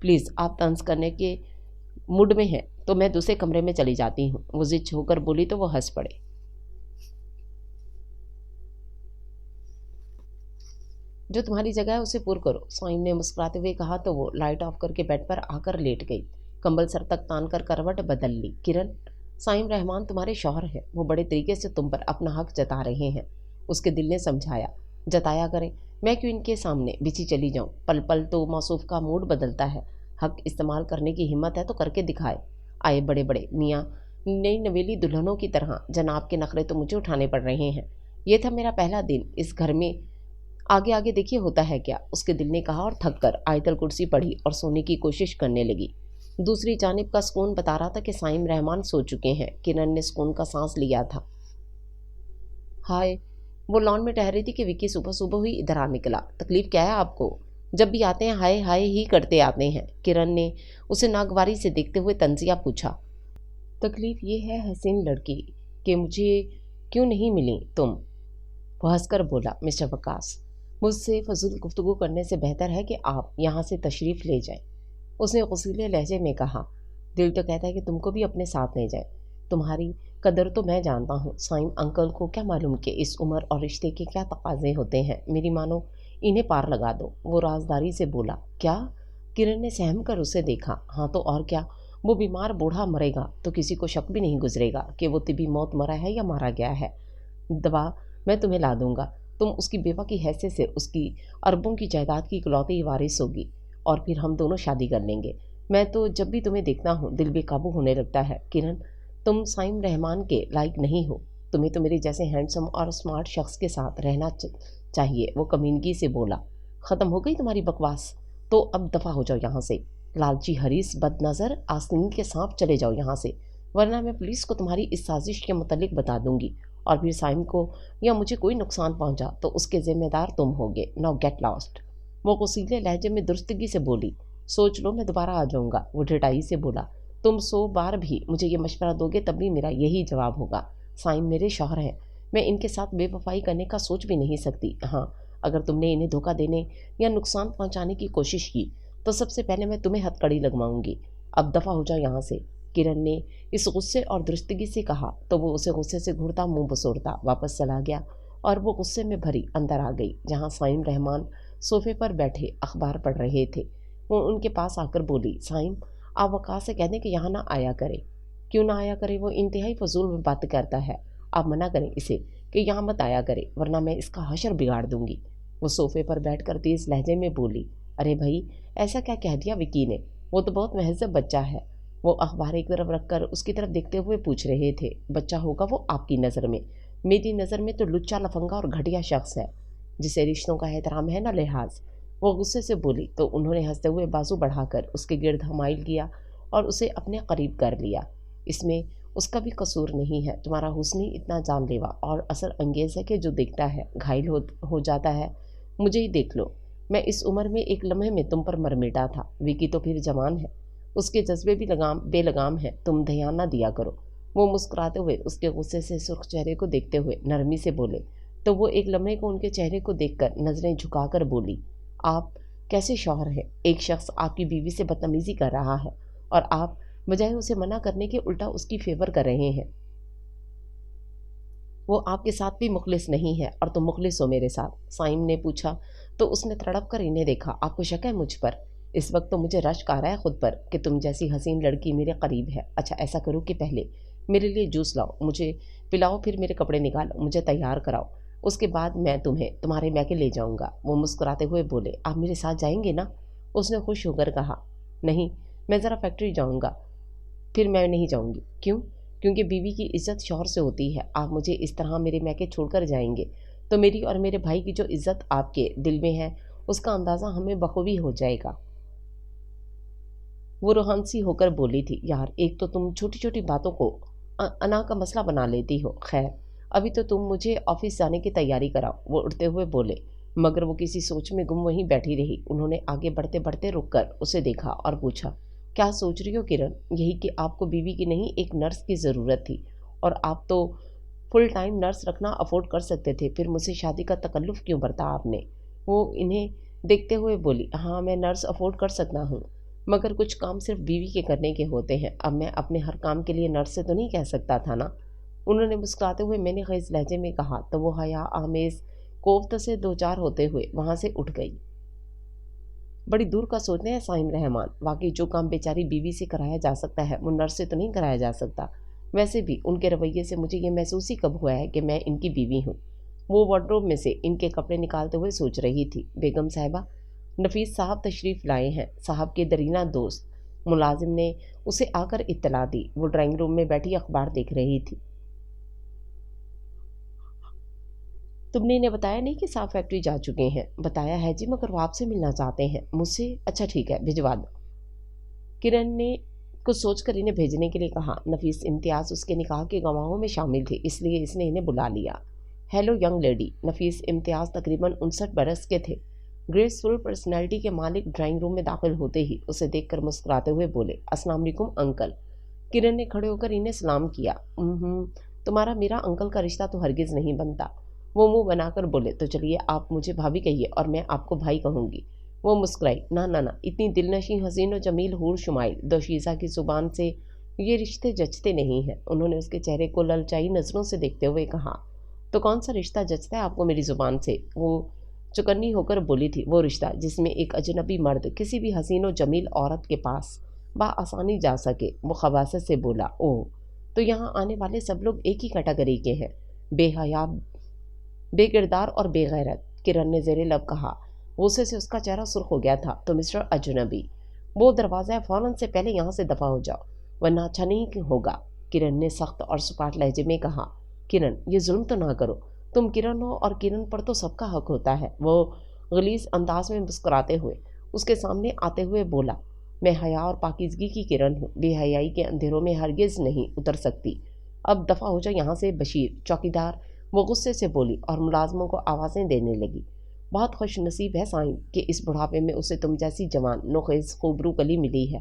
प्लीज़। आप तंज करने के मूड में हैं तो मैं दूसरे कमरे में चली जाती हूँ, वो जिद होकर बोली तो वो हंस पड़े। जो तुम्हारी जगह है उसे पूर करो, साइम ने मुस्कुराते हुए कहा तो वो लाइट ऑफ करके बेड पर आकर लेट गई। कंबल सर तक तान कर करवट बदल ली। किरण, साइम रहमान तुम्हारे शौहर है, वो बड़े तरीके से तुम पर अपना हक जता रहे हैं, उसके दिल ने समझाया। जताया करें, मैं क्यों इनके सामने बिछी चली जाऊं? पल पल तो मौसूफ का मूड बदलता है, हक इस्तेमाल करने की हिम्मत है तो करके दिखाए। आए बड़े बड़े मियाँ नई नवेली दुल्हनों की तरह जनाब के नखरे तो मुझे उठाने पड़ रहे हैं। یہ تھا میرا پہلا دن اس گھر میں، آگے آگے دیکھیے ہوتا ہے کیا، اس کے دل نے کہا اور تھک کر آیت الکرسی پڑھی اور سونے کی کوشش کرنے لگی۔ دوسری جانب کا سکون بتا رہا تھا کہ سائم رحمان سو چکے ہیں۔ کرن نے سکون کا سانس لیا تھا۔ ہائے، وہ لان میں ٹہر رہی تھی کہ وکی صبح صبح ہی ادھر آ نکلا۔ تکلیف کیا ہے آپ کو؟ جب بھی آتے ہیں ہائے ہائے ہی کرتے آتے ہیں۔ کرن نے اسے ناگواری سے دیکھتے ہوئے طنزیہ پوچھا۔ تکلیف یہ ہے حسین لڑکی کہ مجھے کیوں نہیں ملی تم؟ وہ ہنس کر بولا، مسٹر وکاس، مجھ سے فضول گفتگو کرنے سے بہتر ہے کہ آپ یہاں سے تشریف لے جائیں۔ اس نے غصیلے لہجے میں کہا، دل تو کہتا ہے کہ تم کو بھی اپنے ساتھ لے جائیں۔ تمہاری قدر تو میں جانتا ہوں، سائم انکل کو کیا معلوم کہ اس عمر اور رشتے کے کیا تقاضے ہوتے ہیں۔ میری مانو انہیں پار لگا دو۔ وہ رازداری سے بولا۔ کیا؟ کرن نے سہم کر اسے دیکھا۔ ہاں تو اور کیا، وہ بیمار بوڑھا مرے گا تو کسی کو شک بھی نہیں گزرے گا کہ وہ طبی موت مرا ہے یا مارا گیا ہے۔ دوا میں تمہیں لا دوں گا، تم اس کی بیوہ کی حیثیت سے اس کی اربوں کی جائیداد کی اکلوتی وارث ہوگی، اور پھر ہم دونوں شادی کر لیں گے۔ میں تو جب بھی تمہیں دیکھتا ہوں دل بے قابو ہونے لگتا ہے۔ کرن، تم سائم رحمان کے لائق نہیں ہو، تمہیں تو میرے جیسے ہینڈسم اور اسمارٹ شخص کے ساتھ رہنا چاہیے۔ وہ کمینگی سے بولا۔ ختم ہو گئی تمہاری بکواس؟ تو اب دفع ہو جاؤ یہاں سے، لالچی حریص بد نظر آستین کے سانپ، چلے جاؤ یہاں سے، ورنہ میں پولیس کو تمہاری اس سازش کے متعلق بتا دوں گی، اور پھر سائم کو یا مجھے کوئی نقصان پہنچا تو اس کے ذمہ دار تم ہوگے۔ Now get lost. وہ غصیلے لہجے میں درستگی سے بولی۔ سوچ لو، میں دوبارہ آ جاؤں گا۔ وہ ڈھٹائی سے بولا۔ تم 100 بار بھی مجھے یہ مشورہ دو گے تب بھی میرا یہی جواب ہوگا۔ سائم میرے شوہر ہیں، میں ان کے ساتھ بے وفائی کرنے کا سوچ بھی نہیں سکتی۔ ہاں، اگر تم نے انہیں دھوکہ دینے یا نقصان پہنچانے کی کوشش کی تو سب سے پہلے میں تمہیں ہتھکڑی لگواؤں گی۔ اب دفع ہو جاؤ یہاں سے۔ کرن نے اس غصے اور درستگی سے کہا تو وہ اسے غصے سے گھورتا منہ بسورتا واپس چلا گیا، اور وہ غصے میں بھری اندر آ گئی جہاں سائم رحمان صوفے پر بیٹھے اخبار پڑھ رہے تھے۔ وہ ان کے پاس آ کر بولی، سائم، آپ وقاص سے کہہ دیں کہ یہاں نہ آیا کرے۔ کیوں نہ آیا کرے؟ وہ انتہائی فضول میں بات کرتا ہے۔ آپ منع کریں اسے کہ یہاں مت آیا کرے، ورنہ میں اس کا حشر بگاڑ دوں گی۔ وہ صوفے پر بیٹھ کر تیز لہجے میں بولی۔ ارے بھائی، ایسا کیا کہہ دیا وکی نے؟ وہ تو بہت مہذب بچہ ہے۔ وہ اخبار ایک طرف رکھ کر اس کی طرف دیکھتے ہوئے پوچھ رہے تھے۔ بچہ ہوگا وہ آپ کی نظر میں، میری نظر میں تو لچا لفنگا اور گھٹیا شخص ہے جسے رشتوں کا احترام ہے نہ لحاظ۔ وہ غصے سے بولی تو انہوں نے ہنستے ہوئے بازو بڑھا کر اس کے گرد حمائل کیا اور اسے اپنے قریب کر لیا۔ اس میں اس کا بھی قصور نہیں ہے، تمہارا حسن ہی اتنا جان لیوا اور اثر انگیز ہے کہ جو دیکھتا ہے گھائل ہو جاتا ہے۔ مجھے ہی دیکھ لو، میں اس عمر میں ایک لمحے میں تم پر مر مٹا تھا۔ وکی تو پھر جوان ہے، اس کے جذبے بھی بے لگام ہیں، تم دھیان نہ دیا کرو۔ وہ مسکراتے ہوئے اس کے غصے سے سرخ چہرے کو دیکھتے ہوئے نرمی سے بولے تو وہ ایک لمحے کو ان کے چہرے کو دیکھ کر نظریں جھکا کر بولی، آپ کیسے شوہر ہیں؟ ایک شخص آپ کی بیوی سے بدتمیزی کر رہا ہے اور آپ بجائے اسے منع کرنے کے الٹا اس کی فیور کر رہے ہیں۔ وہ آپ کے ساتھ بھی مخلص نہیں ہے اور تم مخلص ہو میرے ساتھ۔ سائم نے پوچھا تو اس نے تڑپ کر انہیں دیکھا۔ آپ کو شک ہے مجھ پر؟ اس وقت تو مجھے رشک آ رہا ہے خود پر کہ تم جیسی حسین لڑکی میرے قریب ہے۔ اچھا ایسا کرو کہ پہلے میرے لیے جوس لاؤ، مجھے پلاؤ، پھر میرے کپڑے نکالو، مجھے تیار کراؤ، اس کے بعد میں تمہیں تمہارے میکے لے جاؤں گا۔ وہ مسکراتے ہوئے بولے، آپ میرے ساتھ جائیں گے نا؟ اس نے خوش ہو کر کہا، نہیں، میں ذرا فیکٹری جاؤں گا، پھر میں نہیں جاؤں گی۔ کیوں؟ کیونکہ بیوی کی عزت شوہر سے ہوتی ہے۔ آپ مجھے اس طرح میرے میکے چھوڑ کر جائیں گے تو میری اور میرے بھائی کی جو عزت آپ کے دل میں ہے اس کا اندازہ ہمیں بخوبی ہو جائے گا۔ وہ روحانسی ہو کر بولی تھی، یار ایک تو تم چھوٹی چھوٹی باتوں کو انا کا مسئلہ بنا لیتی ہو۔ خیر، ابھی تو تم مجھے آفس جانے کی تیاری کراؤ۔ وہ اٹھتے ہوئے بولے، مگر وہ کسی سوچ میں گم وہیں بیٹھی رہی۔ انہوں نے آگے بڑھتے بڑھتے رک کر اسے دیکھا اور پوچھا، کیا سوچ رہی ہو کرن؟ یہی کہ آپ کو بیوی کی نہیں ایک نرس کی ضرورت تھی، اور آپ تو فل ٹائم نرس رکھنا افورڈ کر سکتے تھے، پھر مجھ سے شادی کا تکلف کیوں برتا آپ نے؟ وہ انہیں دیکھتے ہوئے بولی، ہاں میں نرس افورڈ کر سکتا ہوں، مگر کچھ کام صرف بیوی کے کرنے کے ہوتے ہیں۔ اب میں اپنے ہر کام کے لیے نرس سے تو نہیں کہہ سکتا تھا نا؟ انہوں نے مسکراتے ہوئے میں نے خیز لہجے میں کہا تو وہ حیا آمیز کوفت سے دو چار ہوتے ہوئے وہاں سے اٹھ گئی۔ بڑی دور کا سوچتے ہیں سائم رحمان، واقعی جو کام بیچاری بیوی سے کرایا جا سکتا ہے وہ نرس سے تو نہیں کرایا جا سکتا۔ ویسے بھی ان کے رویے سے مجھے یہ محسوس ہی کب ہوا ہے کہ میں ان کی بیوی ہوں۔ وہ وارڈروب میں سے ان کے کپڑے نکالتے ہوئے سوچ رہی تھی، بیگم صاحبہ، نفیس صاحب تشریف لائے ہیں۔ صاحب کے درینہ دوست ملازم نے اسے آ کر اطلاع دی۔ وہ ڈرائنگ روم میں بیٹھی اخبار دیکھ رہی تھی۔ تم نے انہیں بتایا نہیں کہ صاحب فیکٹری جا چکے ہیں؟ بتایا ہے جی، مگر وہ آپ سے ملنا چاہتے ہیں مجھ سے۔ اچھا ٹھیک ہے، بھجوا دو۔ کرن نے کچھ سوچ کر انہیں بھیجنے کے لیے کہا۔ نفیس امتیاز اس کے نکاح کے گواہوں میں شامل تھی، اس لیے اس نے انہیں بلا لیا۔ Hello young lady. نفیس امتیاز تقریباً 59 برس کے تھے۔ گریسفل پرسنالٹی کے مالک ڈرائنگ روم میں داخل ہوتے ہی اسے دیکھ کر مسکراتے ہوئے بولے، السلام علیکم انکل۔ کرن نے کھڑے ہو کر انہیں سلام کیا۔ تمہارا میرا انکل کا رشتہ تو ہرگز نہیں بنتا۔ وہ منہ بنا کر بولے، تو چلیے آپ مجھے بھابھی کہیے اور میں آپ کو بھائی کہوں گی۔ وہ مسکرائی، نہ اتنی دلنشیں حسین و جمیل حور شمائل دوشیزہ کی زبان سے یہ رشتے جچتے نہیں ہیں۔ انہوں نے اس کے چہرے کو للچائی نظروں سے دیکھتے ہوئے کہا، تو کون سا رشتہ جچتا ہے آپ کو میری زبان سے؟ وہ چکنی ہو کر بولی تھی، وہ رشتہ جس میں ایک اجنبی مرد کسی بھی حسین و جمیل عورت کے پاس بآسانی جا سکے۔ وہ خباثت سے بولا، اوہ، تو یہاں آنے والے سب لوگ ایک ہی کیٹیگری کے ہیں، بے حیا، بے کردار اور بے غیرت۔ کرن نے زیر لب کہا۔ غصے سے اس کا چہرہ سرخ ہو گیا تھا۔ تو مسٹر اجنبی، وہ دروازہ ہے، فوراً سے پہلے یہاں سے دفع ہو جاؤ ورنہ اچھا نہیں ہوگا، کرن نے سخت اور سپاٹ لہجے میں کہا۔ کرن، یہ ظلم تو نہ کرو، تم کرن ہو اور کرن پر تو سب کا حق ہوتا ہے۔ وہ غلیظ انداز میں مسکراتے ہوئے اس کے سامنے آتے ہوئے بولا، میں حیا اور پاکیزگی کی کرن ہوں، بے حیائی کے اندھیروں میں ہرگز نہیں اتر سکتی۔ اب دفع ہو جاؤ یہاں سے بشیر چوکیدار، وہ غصے سے بولی اور ملازموں کو آوازیں دینے لگی۔ بہت خوش نصیب ہے سائن کہ اس بڑھاپے میں اسے تم جیسی جوان نوخیز خوبرو کلی ملی ہے۔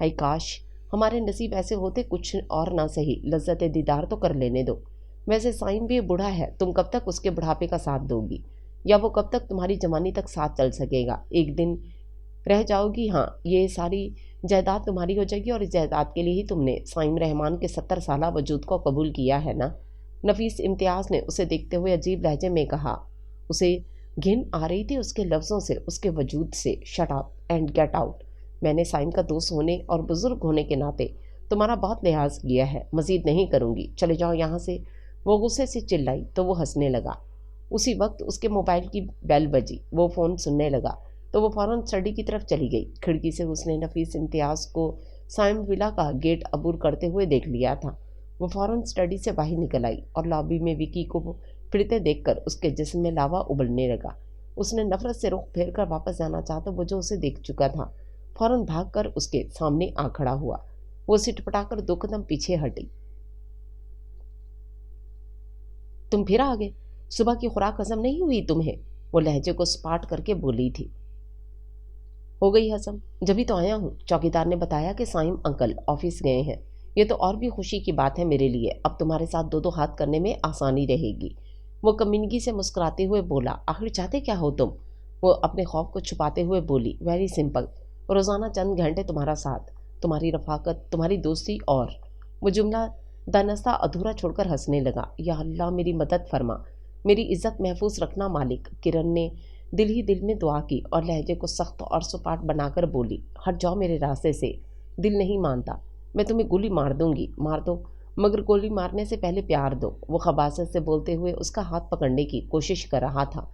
ہائی کاش ہمارے نصیب ایسے ہوتے، کچھ اور نہ سہی لذت دیدار تو کر لینے دو۔ ویسے سائن بھی بوڑھا ہے، تم کب تک اس کے بڑھاپے کا ساتھ دو گی؟ یا وہ کب تک تمہاری جوانی تک ساتھ چل سکے گا؟ ایک دن رہ جاؤ گی، ہاں، یہ ساری جائیداد تمہاری ہو جائے گی، اور اس جائیداد کے لیے ہی تم نے سائن رحمان کے 70 سالہ وجود کو قبول کیا ہے نا؟ نفیس امتیاز نے اسے دیکھتے ہوئے عجیب لہجے میں کہا۔ اسے گھن آ رہی تھی اس کے لفظوں سے، اس کے وجود سے۔ Shut up and get out. میں نے سائن کا دوست ہونے اور بزرگ ہونے کے ناطے تمہارا بہت لحاظ کیا ہے، مزید نہیں کروں گی، چلے جاؤ یہاں سے۔ وہ غصے سے چلائی تو وہ ہنسنے لگا۔ اسی وقت اس کے موبائل کی بیل بجی، وہ فون سننے لگا تو وہ فوراً اسٹڈی کی طرف چلی گئی۔ کھڑکی سے اس نے نفیس امتیاز کو سائم ولا کا گیٹ عبور کرتے ہوئے دیکھ لیا تھا۔ وہ فوراً اسٹڈی سے باہر نکل آئی اور لابی میں وکی کو پھرتے دیکھ کر اس کے جسم میں لاوا ابلنے لگا۔ اس نے نفرت سے رخ پھیر کر واپس جانا چاہا تو وہ جو اسے دیکھ چکا تھا فوراً بھاگ کر اس کے سامنے آ کھڑا ہوا۔ وہ سٹپٹا کر 2 قدم پیچھے ہٹی۔ تم پھر آ گئے؟ صبح کی خوراک ہضم نہیں ہوئی تمہیں؟ وہ لہجے کو سپاٹ کر کے بولی تھی۔ ہو گئی ہضم، جبھی تو آیا ہوں۔ چوکیدار نے بتایا کہ سائم انکل آفس گئے ہیں۔ یہ تو اور بھی خوشی کی بات ہے میرے لیے، اب تمہارے ساتھ 2 ہاتھ کرنے میں آسانی رہے گی۔ وہ کمینگی سے مسکراتے ہوئے بولا، آخر چاہتے کیا ہو تم؟ وہ اپنے خوف کو چھپاتے ہوئے بولی، ویری سمپل، روزانہ چند گھنٹے تمہارا ساتھ، تمہاری رفاقت، تمہاری دوستی، اور وہ جملہ دانستہ ادھورا چھوڑ کر ہنسنے لگا۔ یا اللہ میری مدد فرما، میری عزت محفوظ رکھنا مالک۔ کرن نے دل ہی دل میں دعا کی اور لہجے کو سخت اور سپاٹ بنا کر بولی، ہٹ جاؤ میرے راستے سے، دل نہیں مانتا، میں تمہیں گولی مار دوں گی۔ مار دو، مگر گولی مارنے سے پہلے پیار دو۔ وہ خباثت سے بولتے ہوئے اس کا ہاتھ پکڑنے کی کوشش کر رہا تھا۔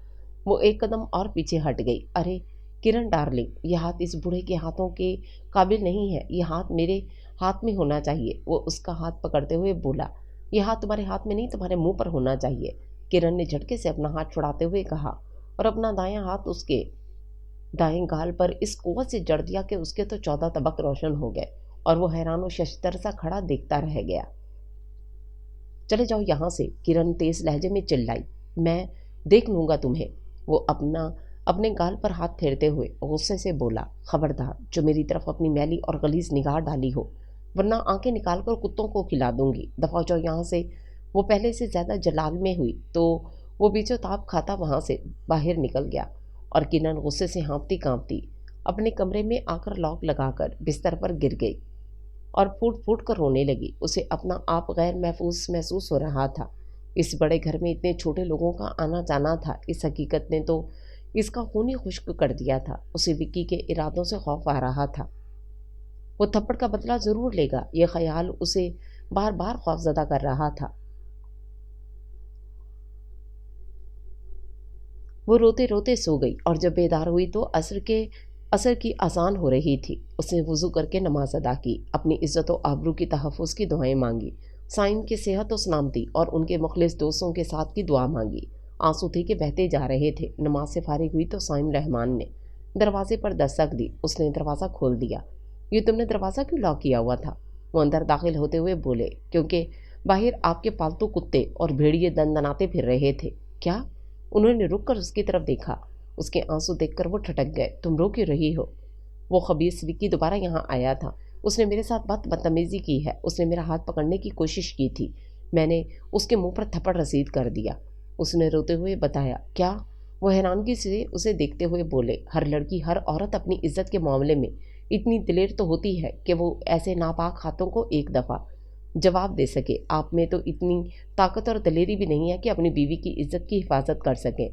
وہ ایک قدم اور پیچھے ہٹ گئی۔ ارے کرن ڈارلنگ، یہ ہاتھ اس بوڑھے کے ہاتھوں کے قابل نہیں ہے، یہ ہاتھ میرے ہاتھ میں ہونا چاہیے۔ وہ اس کا ہاتھ پکڑتے ہوئے بولا، یہ ہاتھ تمہارے ہاتھ میں نہیں، تمہارے منہ پر ہونا چاہیے۔ کرن نے جھٹکے سے اپنا ہاتھ چھڑاتے ہوئے کہا اور اپنا دایاں ہاتھ اس کے دائیں گال پر اس قوت سے جڑ دیا کہ اس کے تو 14 طبق روشن ہو گئے اور وہ حیران و ششدر سا کھڑا دیکھتا رہ گیا۔ چلے جاؤ یہاں سے، کرن تیز لہجے میں چلائی، میں دیکھ لوں گا تمہیں۔ وہ اپنے گال پر ہاتھ پھیرتے ہوئے غصے سے بولا، خبردار جو میری طرف اپنی میلی اور غلیظ نگاہ ڈالی ہو، ورنہ آنکھیں نکال کر کتوں کو کھلا دوں گی۔ دفع ہو جاؤ یہاں سے۔ وہ پہلے سے زیادہ جلال میں ہوئی تو وہ بیچو تاب کھاتا وہاں سے باہر نکل گیا، اور کرن غصے سے ہانپتی کانپتی اپنے کمرے میں آ کر لاک لگا کر بستر پر گر گئی اور پھوٹ پھوٹ کر رونے لگی۔ اسے اپنا آپ غیر محفوظ محسوس ہو رہا تھا۔ اس بڑے گھر میں اتنے چھوٹے لوگوں کا آنا جانا تھا، اس حقیقت نے تو اس کا خون ہی خشک کر دیا تھا۔ اسے وکی کے ارادوں سے خوف آ رہا تھا، وہ تھپڑ کا بدلہ ضرور لے گا، یہ خیال اسے بار بار خوفزدہ کر رہا تھا۔ وہ روتے روتے سو گئی اور جب بیدار ہوئی تو عصر کی اذان ہو رہی تھی۔ اس نے وضو کر کے نماز ادا کی، اپنی عزت و آبرو کی تحفظ کی دعائیں مانگی، سائن کی صحت و سلامتی اور ان کے مخلص دوستوں کے ساتھ کی دعا مانگی، आंसू थे कि बहते जा रहे थे। नमाज से फारिग हुई तो साइम रहमान ने दरवाजे पर दस्तक दी। उसने दरवाज़ा खोल दिया। ये तुमने दरवाज़ा क्यों लॉक किया हुआ था? वो अंदर दाखिल होते हुए बोले। क्योंकि बाहर आपके पालतू कुत्ते और भेड़िए दनदनाते फिर रहे थे। क्या? उन्होंने रुक कर उसकी तरफ देखा। उसके आंसू देखकर वो ठटक गए। तुम रो क्यों रही हो? वो खबीस विक्की दोबारा यहाँ आया था। उसने मेरे साथ बहुत बदतमीजी की है। उसने मेरा हाथ पकड़ने की कोशिश की थी। मैंने उसके मुंह पर थप्पड़ रसीद कर दिया, उसने रोते हुए बताया। क्या? वो हैरानगी से उसे देखते हुए बोले। हर लड़की, हर औरत अपनी इज्जत के मामले में इतनी दिलेर तो होती है कि वो ऐसे नापाक हाथों को एक दफ़ा जवाब दे सके। आप में तो इतनी ताकत और दलेरी भी नहीं है कि अपनी बीवी की इज्जत की हिफाजत कर सकें।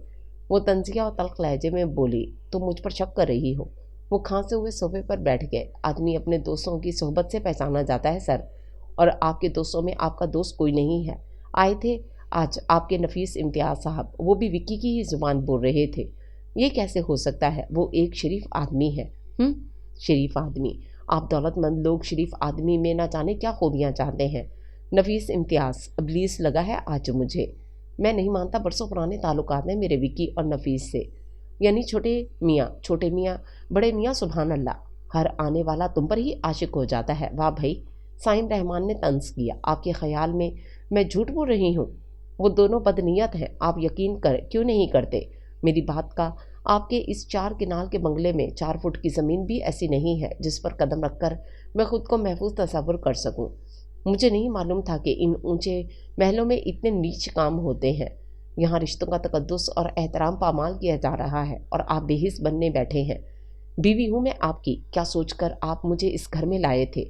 वो तंजिया और तल्ख लहजे में बोली। तुम मुझ पर शक कर रही हो? वो खांसते हुए सोफे पर बैठ गए। आदमी अपने दोस्तों की सोहबत से पहचाना जाता है सर, और आपके दोस्तों में आपका दोस्त कोई नहीं है। आए थे आज आपके नफीस इम्तियाज़ साहब, वो भी विक्की की ही ज़ुबान बोल रहे थे। ये कैसे हो सकता है? वो एक शरीफ आदमी है। शरीफ आदमी? आप दौलतमंद लोग शरीफ आदमी में ना जाने क्या खूबियाँ चाहते हैं। नफीस इम्तियाज़, इब्लीस लगा है आज मुझे। मैं नहीं मानता, बरसों पुराने ताल्लुकात हैं मेरे विक्की और नफीस से। यानी छोटे मियाँ, बड़े मियाँ, सुभान अल्लाह। हर आने वाला तुम पर ही आशिक हो जाता है। वाह भाई, साइम रहमान ने तंज किया। आपके ख्याल में मैं झूठ बोल रही हूँ? वो दोनों बदनीयत हैं। आप यकीन क्यों नहीं करते मेरी बात का? आपके इस 4 किनाल के बंगले में 4 फुट की ज़मीन भी ऐसी नहीं है जिस पर कदम रखकर मैं खुद को महफूज तस्वुर कर सकूं। मुझे नहीं मालूम था कि इन ऊंचे महलों में इतने नीच काम होते हैं। यहाँ रिश्तों का तकद्दुस और एहतराम पामाल किया जा रहा है और आप बेहिस बनने बैठे हैं। बीवी हूँ मैं आपकी, क्या सोचकर आप मुझे इस घर में लाए थे?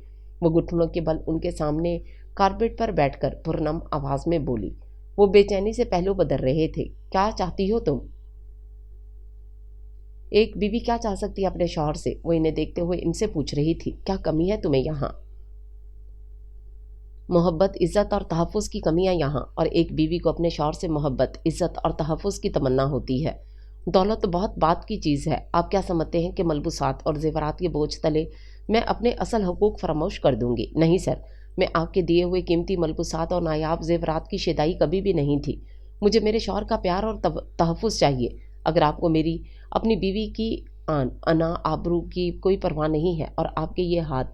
वो घुटनों के बल उनके सामने कारपेट पर बैठकर पुरनम आवाज़ में बोली। वो बेचैनी से पहलू बदल रहे थे। क्या चाहती हो तुम? एक बीवी क्या चाह सकती है अपने शौहर से? वो इन्हें देखते हुए इनसे पूछ रही थी। क्या कमी है तुम्हें यहाँ? मोहब्बत, इज़्ज़त और तहफ़्फ़ुज़ की कमी है यहाँ, और एक बीवी को अपने शौहर से मोहब्बत, इज़्ज़त और तहफ़्फ़ुज़ की तमन्ना होती है। दौलत तो बहुत बात की चीज़ है। आप क्या समझते हैं कि मलबूसात और ज़ेवरात के बोझ तले मैं अपने असल हकूक़ फरामोश कर दूँगी? नहीं सर, मैं आपके दिए हुए कीमती मलबूसात और नायाब ज़ेवरात की शिदाई कभी भी नहीं थी। मुझे मेरे शौहर का प्यार और तहफ़्फ़ुज़ चाहिए। अगर आपको मेरी अपनी बीवी की अना आबरू की कोई परवाह नहीं है, और आपके ये हाथ,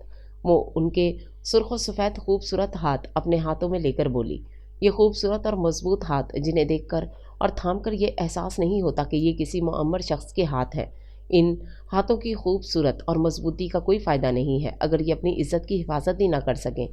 वो उनके सुर्ख व सफ़ेद खूबसूरत हाथ अपने हाथों में लेकर बोली। ये खूबसूरत और मजबूत हाथ जिन्हें देखकर और थामकर ये एहसास नहीं होता कि ये किसी मुअम्मर शख्स के हाथ हैं। इन हाथों की खूबसूरत और मजबूती का कोई फ़ायदा नहीं है अगर ये अपनी इज़्ज़त की हिफाजत ही ना कर सकें।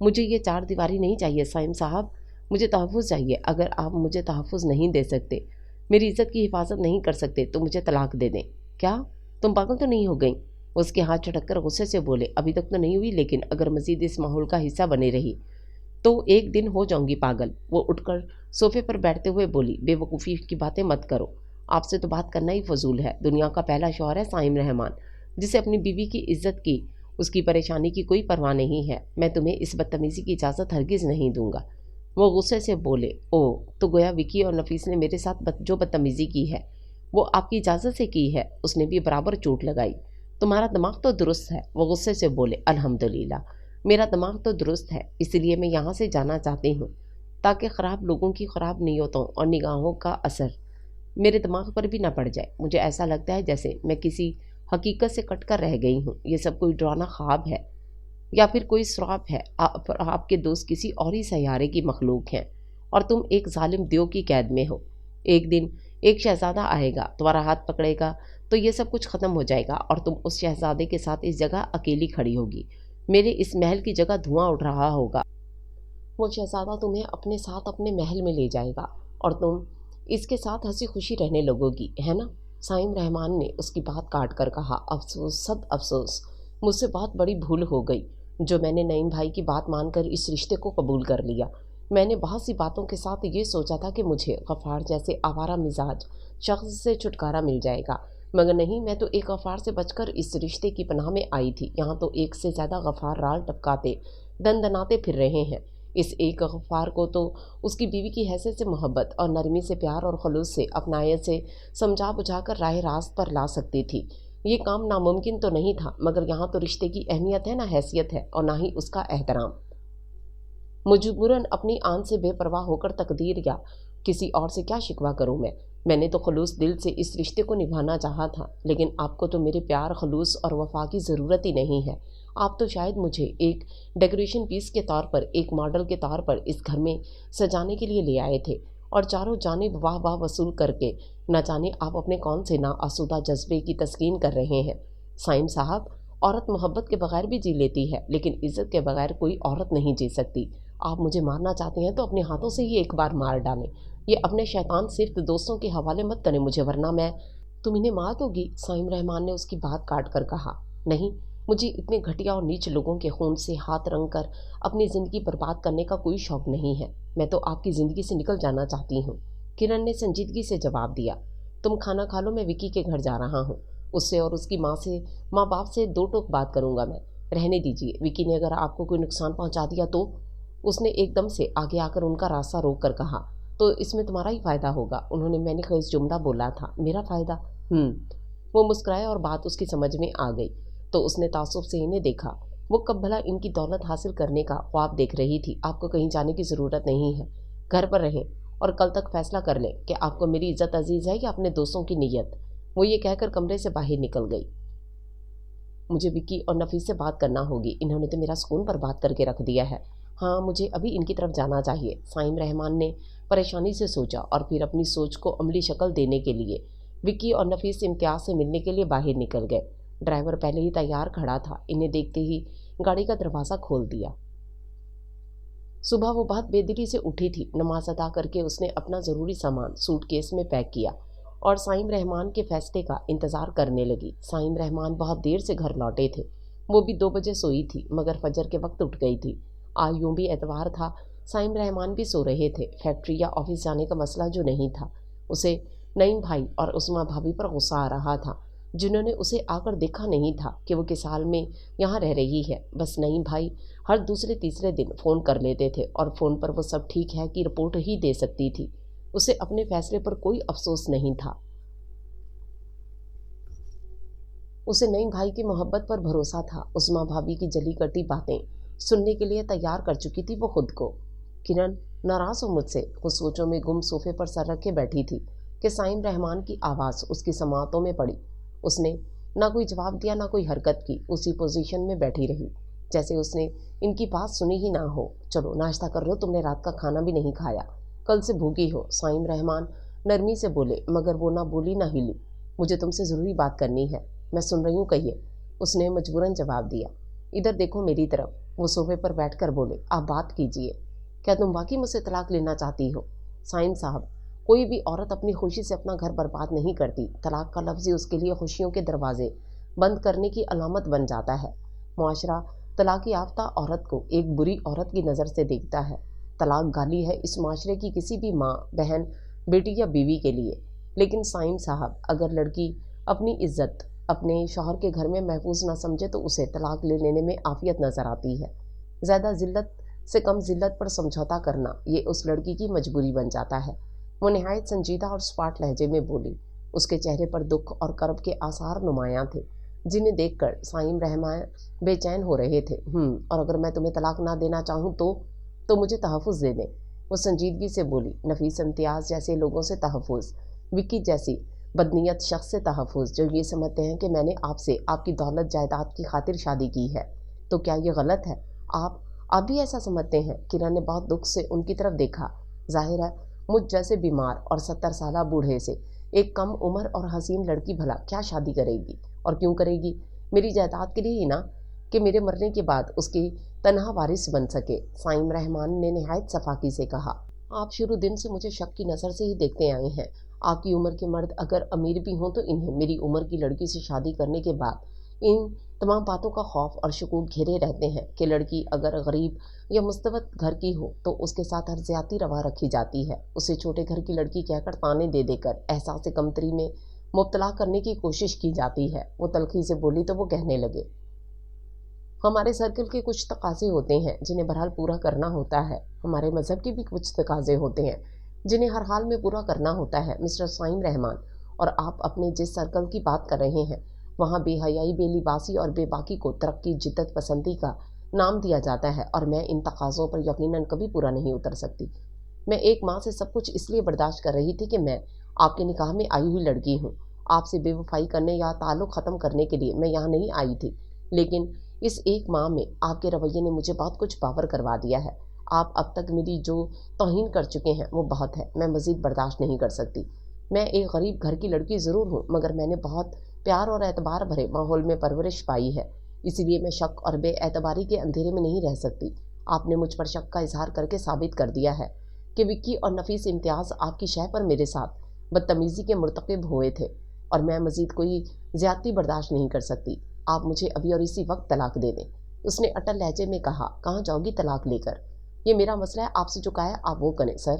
मुझे ये 4 दीवारी नहीं चाहिए साइम साहब, मुझे तहफ़्फ़ुज़ चाहिए। अगर आप मुझे तहफ़्फ़ुज़ नहीं दे सकते, मेरी इज़्ज़त की हिफाजत नहीं कर सकते, तो मुझे तलाक दे दें। क्या? तुम पागल तो नहीं हो गई? उसके हाथ झटककर गुस्से से बोले। अभी तक तो नहीं हुई, लेकिन अगर मज़ीद इस माहौल का हिस्सा बनी रही तो एक दिन हो जाऊंगी पागल। वो उठकर सोफे पर बैठते हुए बोली। बेवकूफ़ी की बातें मत करो, आपसे तो बात करना ही फजूल है। दुनिया का पहला शौहर है साइम रहमान, जिसे अपनी बीवी की इज्जत की, उसकी परेशानी की कोई परवाह नहीं है। मैं तुम्हें इस बदतमीज़ी की इजाज़त हरगिज़ नहीं दूंगा। वो गुस्से से बोले। ओ, तो गोया विकी और नफीस ने मेरे साथ जो बदतमीज़ी की है वो आपकी इजाज़त से की है। उसने भी बराबर चोट लगाई। तुम्हारा दिमाग तो दुरुस्त है। वो गुस्से से बोले। अल्हम्दुलिल्लाह, मेरा दिमाग तो दुरुस्त है, इसलिए मैं यहाँ से जाना चाहती हूँ, ताकि ख़राब लोगों की ख़राब नीयतों और निगाहों का असर मेरे दिमाग पर भी ना पड़ जाए। मुझे ऐसा लगता है जैसे मैं किसी हकीकत से कट कर रह गई हूँ। ये सब कोई डरावना ख्वाब है या फिर कोई श्राप है। आपके दोस्त किसी और ही सैयारे की मखलूक हैं और तुम एक जालिम देव की कैद में हो। एक दिन एक शहज़ादा आएगा, तुम्हारा हाथ पकड़ेगा, तो ये सब कुछ ख़त्म हो जाएगा और तुम उस शहज़ादे के साथ इस जगह अकेली खड़ी होगी। मेरे इस महल की जगह धुआं उठ रहा होगा। वो शहज़ादा तुम्हें अपने साथ अपने महल में ले जाएगा और तुम इसके साथ हंसी खुशी रहने लगोगी, है ना? साइम रहमान ने उसकी बात काट कर कहा। अफसोस, सद अफसोस, मुझसे बहुत बड़ी भूल हो गई जो मैंने नईम भाई की बात मानकर इस रिश्ते को कबूल कर लिया। मैंने बहुत सी बातों के साथ ये सोचा था कि मुझे गफ़ार जैसे आवारा मिजाज शख्स से छुटकारा मिल जाएगा, मगर नहीं। मैं तो एक गफ़ार से बचकर इस रिश्ते की पनाह में आई थी। यहाँ तो एक से ज़्यादा गफ़ार राल टपकाते दनदनाते फिर रहे हैं। इस एक गफ़ार को तो उसकी बीवी की हैसियत से मोहब्बत और नरमी से प्यार और खलूस से अपनायत से समझा बुझा कर राह रास्त पर ला सकती थी। ये काम नामुमकिन तो नहीं था, मगर यहाँ तो रिश्ते की अहमियत है ना हैसियत है, और ना ही उसका एहतराम। मजबूरन अपनी आन से बेपरवाह होकर तकदीर या किसी और से क्या शिकवा करूं मैंने तो खलूस दिल से इस रिश्ते को निभाना चाहा था, लेकिन आपको तो मेरे प्यार, खलूस और वफा की ज़रूरत ही नहीं है। आप तो शायद मुझे एक डेकोरेशन पीस के तौर पर, एक मॉडल के तौर पर इस घर में सजाने के लिए ले आए थे, और चारों जानिब वाह वाह वसूल करके न जाने आप अपने कौन से नाआसूदा जज्बे की तस्कीन कर रहे हैं। साइम साहब, औरत मोहब्बत के बगैर भी जी लेती है, लेकिन इज़्ज़त के बगैर कोई औरत नहीं जी सकती। आप मुझे मारना चाहते हैं तो अपने हाथों से ही एक बार मार डालें। ये अपने शैतान सिर्फ दोस्तों के हवाले मत करें मुझे, वरना मैं। तुम इन्हें मार दोगी? साइम रहमान ने उसकी बात काट कर कहा। नहीं, मुझे इतने घटिया और नीच लोगों के खून से हाथ रंग कर अपनी ज़िंदगी बर्बाद करने का कोई शौक नहीं है। मैं तो आपकी ज़िंदगी से निकल जाना चाहती हूँ। किरण ने संजीदगी से जवाब दिया। तुम खाना खा लो, मैं विकी के घर जा रहा हूँ। उससे और उसकी माँ बाप से दो टोक बात करूँगा मैं। रहने दीजिए, विकी ने अगर आपको कोई नुकसान पहुँचा दिया तो। उसने एकदम से आगे आकर उनका रास्ता रोक कर कहा। तो इसमें तुम्हारा ही फ़ायदा होगा। उन्होंने मैंने खैस जुमला बोला था। मेरा फ़ायदा? वो मुस्कुराया और बात उसकी समझ में आ गई तो उसने तासुब से इन्हें देखा। वो कब भला इनकी दौलत हासिल करने का ख्वाब देख रही थी। आपको कहीं जाने की ज़रूरत नहीं है, घर पर रहें और कल तक फैसला कर लें कि आपको मेरी इज़्ज़त अजीज़ है या अपने दोस्तों की नीयत। वो ये कहकर कमरे से बाहर निकल गई। मुझे विक्की और नफीस से बात करना होगी, इन्होंने तो मेरा सुकून बर्बाद करके रख दिया है। हाँ, मुझे अभी इनकी तरफ जाना चाहिए। साइम रहमान ने परेशानी से सोचा और फिर अपनी सोच को अमली शक्ल देने के लिए विक्की और नफीस इम्तियाज़ से मिलने के लिए बाहर निकल गए। ड्राइवर पहले ही तैयार खड़ा था। इन्हें देखते ही गाड़ी का दरवाज़ा खोल दिया। सुबह वो बहुत बेदिली से उठी थी। नमाज अदा करके उसने अपना ज़रूरी सामान सूटकेस में पैक किया और साइम रहमान के फैसले का इंतज़ार करने लगी। साइम रहमान बहुत देर से घर लौटे थे। वो भी 2 बजे सोई थी, मगर फजर के वक्त उठ गई थी। आज यूँ भी एतवार था, साइम रहमान भी सो रहे थे। फैक्ट्री या ऑफिस जाने का मसला जो नहीं था। उसे नईम भाई और उस्मा भाभी पर गुस्सा आ रहा था, जिन्होंने उसे आकर देखा नहीं था कि वो किस हाल में यहाँ रह रही है। बस नईम भाई हर दूसरे तीसरे दिन फ़ोन कर लेते थे और फ़ोन पर वो सब ठीक है की रिपोर्ट ही दे सकती थी। उसे अपने फैसले पर कोई अफसोस नहीं था। उसे नईम भाई की मोहब्बत पर भरोसा था। उस्मा भाभी की जली कटी बातें सुनने के लिए तैयार कर चुकी थी वो खुद को। किरण, नाराज़ हो मुझसे? वो सोचों में गुम सोफे पर सर रखे बैठी थी कि साइम रहमान की आवाज़ उसकी समातों में पड़ी। उसने ना कोई जवाब दिया, ना कोई हरकत की। उसी पोजीशन में बैठी रही जैसे उसने इनकी बात सुनी ही ना हो। चलो नाश्ता कर लो, तुमने रात का खाना भी नहीं खाया, कल से भूखी हो। साइम रहमान नरमी से बोले, मगर वो ना बोली ना हिली। मुझे तुमसे ज़रूरी बात करनी है। मैं सुन रही हूँ, कहिए, उसने मजबूरन जवाब दिया। इधर देखो मेरी तरफ। वो सोफे पर बैठकर बोले, आप बात कीजिए। क्या तुम वाकई मुझसे तलाक लेना चाहती हो? साइम साहब, कोई भी औरत अपनी खुशी से अपना घर बर्बाद नहीं करती। तलाक का लफ्ज़ ही उसके लिए खुशियों के दरवाजे बंद करने की अलामत बन जाता है। मुआशरा तलाक याफ्ता औरत को एक बुरी औरत की नज़र से देखता है। तलाक गाली है इस माशरे की किसी भी माँ, बहन, बेटी या बीवी के लिए। लेकिन साइम साहब, अगर लड़की अपनी इज्जत अपने शौहर के घर में महफूज ना समझे तो उसे तलाक ले लेने में आफियत नज़र आती है। ज़्यादा ज़िल्लत से कम ज़िल्लत पर समझौता करना ये उस लड़की की मजबूरी बन जाता है। वो नहायत संजीदा और स्पाट लहजे में बोली। उसके चेहरे पर दुख और कर्ब के आसार नुमायां थे, जिन्हें देखकर साइम रहमान बेचैन हो रहे थे। और अगर मैं तुम्हें तलाक ना देना चाहूँ तो मुझे तहफ़्फ़ुज़ दे दें। वो संजीदगी से बोली। नफीस इम्तियाज़ जैसे लोगों से तहफ़्फ़ुज़, विक्की जैसी बदनीयत शख्स से तहफ़्फ़ुज़ जो ये समझते हैं कि मैंने आपसे आपकी दौलत जायदाद की खातिर शादी की है, तो क्या ये गलत है? आप भी ऐसा समझते हैं? किरण ने बहुत दुख से उनकी तरफ देखा। जाहिर है मुझ जैसे बीमार और 70 साला बूढ़े से एक कम उम्र और हसीन लड़की भला क्या शादी करेगी? और क्यों करेगी? मेरी जायदाद के लिए ही ना, कि मेरे मरने के बाद उसकी तनहा वारिस बन सके। साइम रहमान ने नहायत सफाकी से कहा। आप शुरू दिन से मुझे शक की नज़र से ही देखते आए हैं। आपकी उम्र के मर्द अगर अमीर भी हों तो इन्हें मेरी उम्र की लड़की से शादी करने के बाद इन तमाम बातों का खौफ और शकूक घेरे रहते हैं कि लड़की अगर गरीब या मुस्तबत घर की हो तो उसके साथ हर ज़्यादती रवा रखी जाती है। उसे छोटे घर की लड़की कहकर ताने दे देकर एहसास कमतरी में मुब्तला करने की कोशिश की जाती है। वो तलखी से बोली तो वो कहने लगे, हमारे सर्कल के कुछ तकाज़े होते हैं जिन्हें बहरहाल पूरा करना होता है। हमारे मज़हब के भी कुछ तकाज़े होते हैं जिन्हें हर हाल में पूरा करना होता है मिस्टर साइम रहमान। और आप अपने जिस सर्कल की बात कर रहे हैं वहाँ बेहयाई, बेलिबासी और बेबाकी को तरक्की, जिद्दत पसंदी का नाम दिया जाता है, और मैं इन तकाज़ों पर यकीनन कभी पूरा नहीं उतर सकती। मैं 1 माह से सब कुछ इसलिए बर्दाश्त कर रही थी कि मैं आपके निकाह में आई हुई लड़की हूँ। आपसे बेवफाई करने या ताल्लुक़ ख़त्म करने के लिए मैं यहाँ नहीं आई थी। लेकिन इस 1 माह में आपके रवैये ने मुझे बहुत कुछ बावर करवा दिया है। आप अब तक मेरी जो तौहीन कर चुके हैं वो बहुत है। मैं मज़ीद बर्दाश्त नहीं कर सकती। मैं एक गरीब घर की लड़की ज़रूर हूँ, मगर मैंने बहुत प्यार और एतबार भरे माहौल में परवरिश पाई है। इसीलिए मैं शक और बेएतबारी के अंधेरे में नहीं रह सकती। आपने मुझ पर शक का इजहार करके साबित कर दिया है कि विक्की और नफीस इम्तियाज़ आपकी शय पर मेरे साथ बदतमीज़ी के मुर्तकिब हुए थे, और मैं मज़ीद कोई ज़्यादती बर्दाश्त नहीं कर सकती। आप मुझे अभी और इसी वक्त तलाक दे दें। उसने अटल लहजे में कहा। कहाँ जाओगी तलाक लेकर? ये मेरा मसला है, आपसे जो कहा है आप वो करें। सर,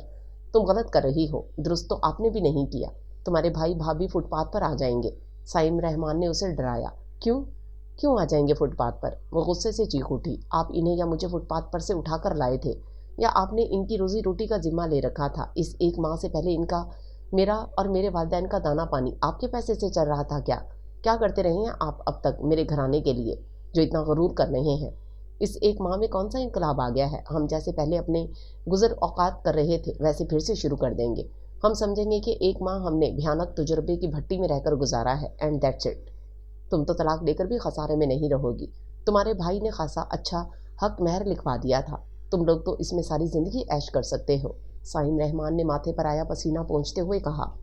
तुम गलत कर रही हो। दुरुस्त तो आपने भी नहीं किया। तुम्हारे भाई भाभी फुटपाथ पर आ जाएंगे। साइम रहमान ने उसे डराया। क्यों क्यों आ जाएंगे फुटपाथ पर? वो गुस्से से चीख उठी। आप इन्हें या मुझे फुटपाथ पर से उठा कर लाए थे, या आपने इनकी रोजी रोटी का जिम्मा ले रखा था? इस 1 माह से पहले इनका, मेरा और मेरे वालिदैन का दाना पानी आपके पैसे से चल रहा था क्या? क्या करते रहे हैं आप अब तक मेरे घराने के लिए, जो इतना गरूर कर रहे हैं? इस 1 माह में कौन सा इनकलाब आ गया है? हम जैसे पहले अपने गुजर औकात कर रहे थे वैसे फिर से शुरू कर देंगे। हम समझेंगे कि 1 माह हमने भयानक तजुर्बे की भट्टी में रहकर गुजारा है, एंड दैट्स इट। तुम तो तलाक लेकर भी खसारे में नहीं रहोगी। तुम्हारे भाई ने खासा अच्छा हक महर लिखवा दिया था। तुम लोग तो इसमें सारी ज़िंदगी ऐश कर सकते हो। साइम रहमान ने माथे पर आया पसीना पोंछते हुए कहा।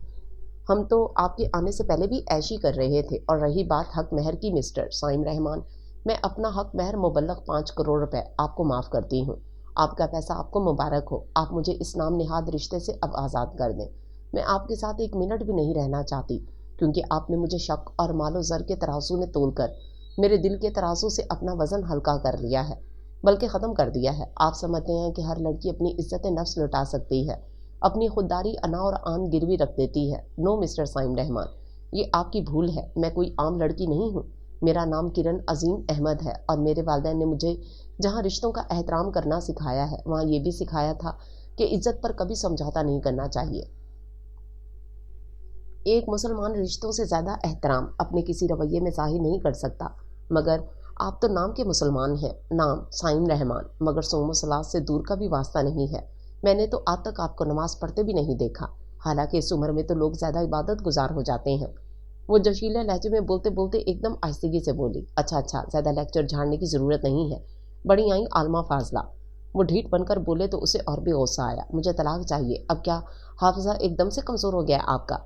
हम तो आपके आने से पहले भी ऐश ही कर रहे थे। और रही बात हक महर की, मिस्टर साइम रहमान, मैं अपना हक महर मुबल्लग 5 करोड़ रुपए आपको माफ़ करती हूँ। आपका पैसा आपको मुबारक हो। आप मुझे इस नाम निहाद रिश्ते से अब आज़ाद कर दें। मैं आपके साथ 1 मिनट भी नहीं रहना चाहती, क्योंकि आपने मुझे शक और मालो ज़र के तराजू में तोल कर मेरे दिल के तराजू से अपना वज़न हल्का कर लिया है, बल्कि ख़त्म कर दिया है। आप समझते हैं कि हर लड़की अपनी इज़्ज़त नफ्स लुटा सकती है, अपनी खुददारी अना और आन गिरवी रख देती है। नो मिस्टर साइम रहमान, ये आपकी भूल है। मैं कोई आम लड़की नहीं हूँ। मेरा नाम किरण अजीम अहमद है, और मेरे वालिदैन ने मुझे जहाँ रिश्तों का एहतराम करना सिखाया है, वहाँ ये भी सिखाया था कि इज़्ज़त पर कभी समझौता नहीं करना चाहिए। एक मुसलमान रिश्तों से ज़्यादा एहतराम अपने किसी रवैये में ज़ाहिर नहीं कर सकता। मगर आप तो नाम के मुसलमान हैं, नाम साइम रहमान, मगर सोमो सलात से दूर का भी वास्ता नहीं है। मैंने तो आज तक आपको नमाज पढ़ते भी नहीं देखा। हालांकि इस उम्र में तो लोग ज़्यादा इबादत गुजार हो जाते हैं। वो जोशीले लहजे में बोलते बोलते एकदम आहिस्तगी से बोली। अच्छा अच्छा, ज़्यादा लेक्चर झाड़ने की ज़रूरत नहीं है। बड़ी आई आलमा फाजला। वो ढीठ बनकर बोले तो उसे और भी गुस्सा आया। मुझे तलाक चाहिए। अब क्या हाफिज़ा एकदम से कमज़ोर हो गया आपका,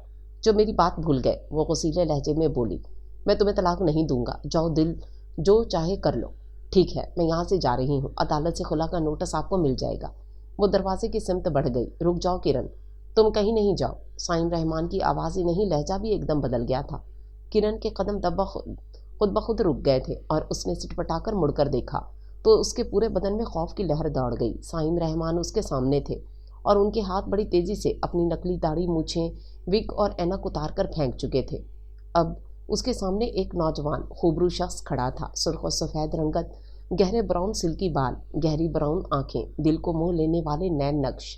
जो मेरी बात भूल गए? वो गुस्सीले लहजे में बोली। मैं तुम्हें तलाक नहीं दूंगा। जाओ, दिल जो चाहे कर लो। ठीक है, मैं यहाँ से जा रही हूँ। अदालत से खुला का नोटिस आपको मिल जाएगा। वो दरवाजे की सिमत बढ़ गई। रुक जाओ किरण, तुम कहीं नहीं जाओ। साइम रहमान की आवाज़ ही नहीं, लहजा भी एकदम बदल गया था। किरण के कदम खुद ब खुद रुक गए थे, और उसने सिटपटाकर मुड़कर देखा तो उसके पूरे बदन में खौफ की लहर दौड़ गई। साइम रहमान उसके सामने थे, और उनके हाथ बड़ी तेज़ी से अपनी नकली दाढ़ी, मूछें, विग और ऐनक उतार कर फेंक चुके थे। अब उसके सामने एक नौजवान खूबरू शख्स खड़ा था। सुर्ख और सफ़ेद रंगत, गहरे ब्राउन सिल्की बाल, गहरी ब्राउन आंखें, दिल को मोह लेने वाले नैन नक्श,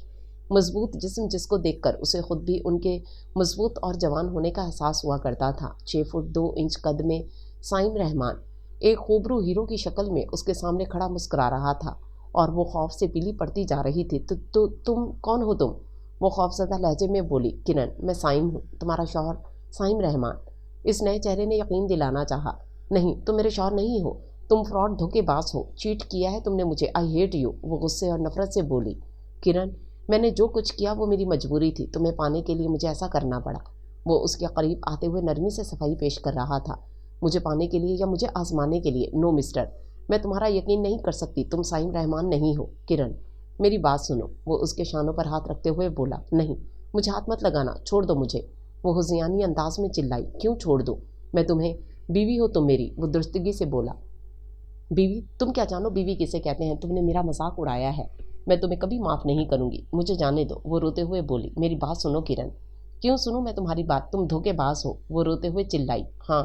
मजबूत जिस्म, जिसको देखकर उसे खुद भी उनके मजबूत और जवान होने का एहसास हुआ करता था। 6 फुट 2 इंच कद में साइम रहमान एक खूबरू हीरो की शक्ल में उसके सामने खड़ा मुस्कुरा रहा था, और वो खौफ से पीली पड़ती जा रही थी। तुम कौन हो तुम? वो खौफजदा लहजे में बोली। किरण, मैं साइम हूँ, तुम्हारा शौहर साइम रहमान। इस नए चेहरे ने यकीन दिलाना चाहा। नहीं, तुम मेरे शौहर नहीं हो। तुम फ्रॉड, धोखेबाज हो। चीट किया है तुमने मुझे। I hate you. वो गुस्से और नफरत से बोली। किरण, मैंने जो कुछ किया वो मेरी मजबूरी थी। तुम्हें पाने के लिए मुझे ऐसा करना पड़ा। वो उसके करीब आते हुए नरमी से सफाई पेश कर रहा था। मुझे पाने के लिए या मुझे आजमाने के लिए? नो मिस्टर, मैं तुम्हारा यकीन नहीं कर सकती। तुम साइम रहमान नहीं हो। किरण, मेरी बात सुनो। वो उसके शानों पर हाथ रखते हुए बोला। नहीं, मुझे हाथ मत लगाना, छोड़ दो मुझे। वो हुज़ियानी अंदाज में चिल्लाई। क्यों छोड़ दो? मैं तुम्हें, बीवी हो तुम मेरी। वो दुरुस्तगी से बोला। बीवी? तुम क्या जानो बीवी किसे कहते हैं? तुमने मेरा मजाक उड़ाया है। मैं तुम्हें कभी माफ़ नहीं करूँगी। मुझे जाने दो। वो रोते हुए बोली। मेरी बात सुनो किरण। क्यों सुनो मैं तुम्हारी बात? तुम धोखेबाज हो। वो रोते हुए चिल्लाई। हाँ,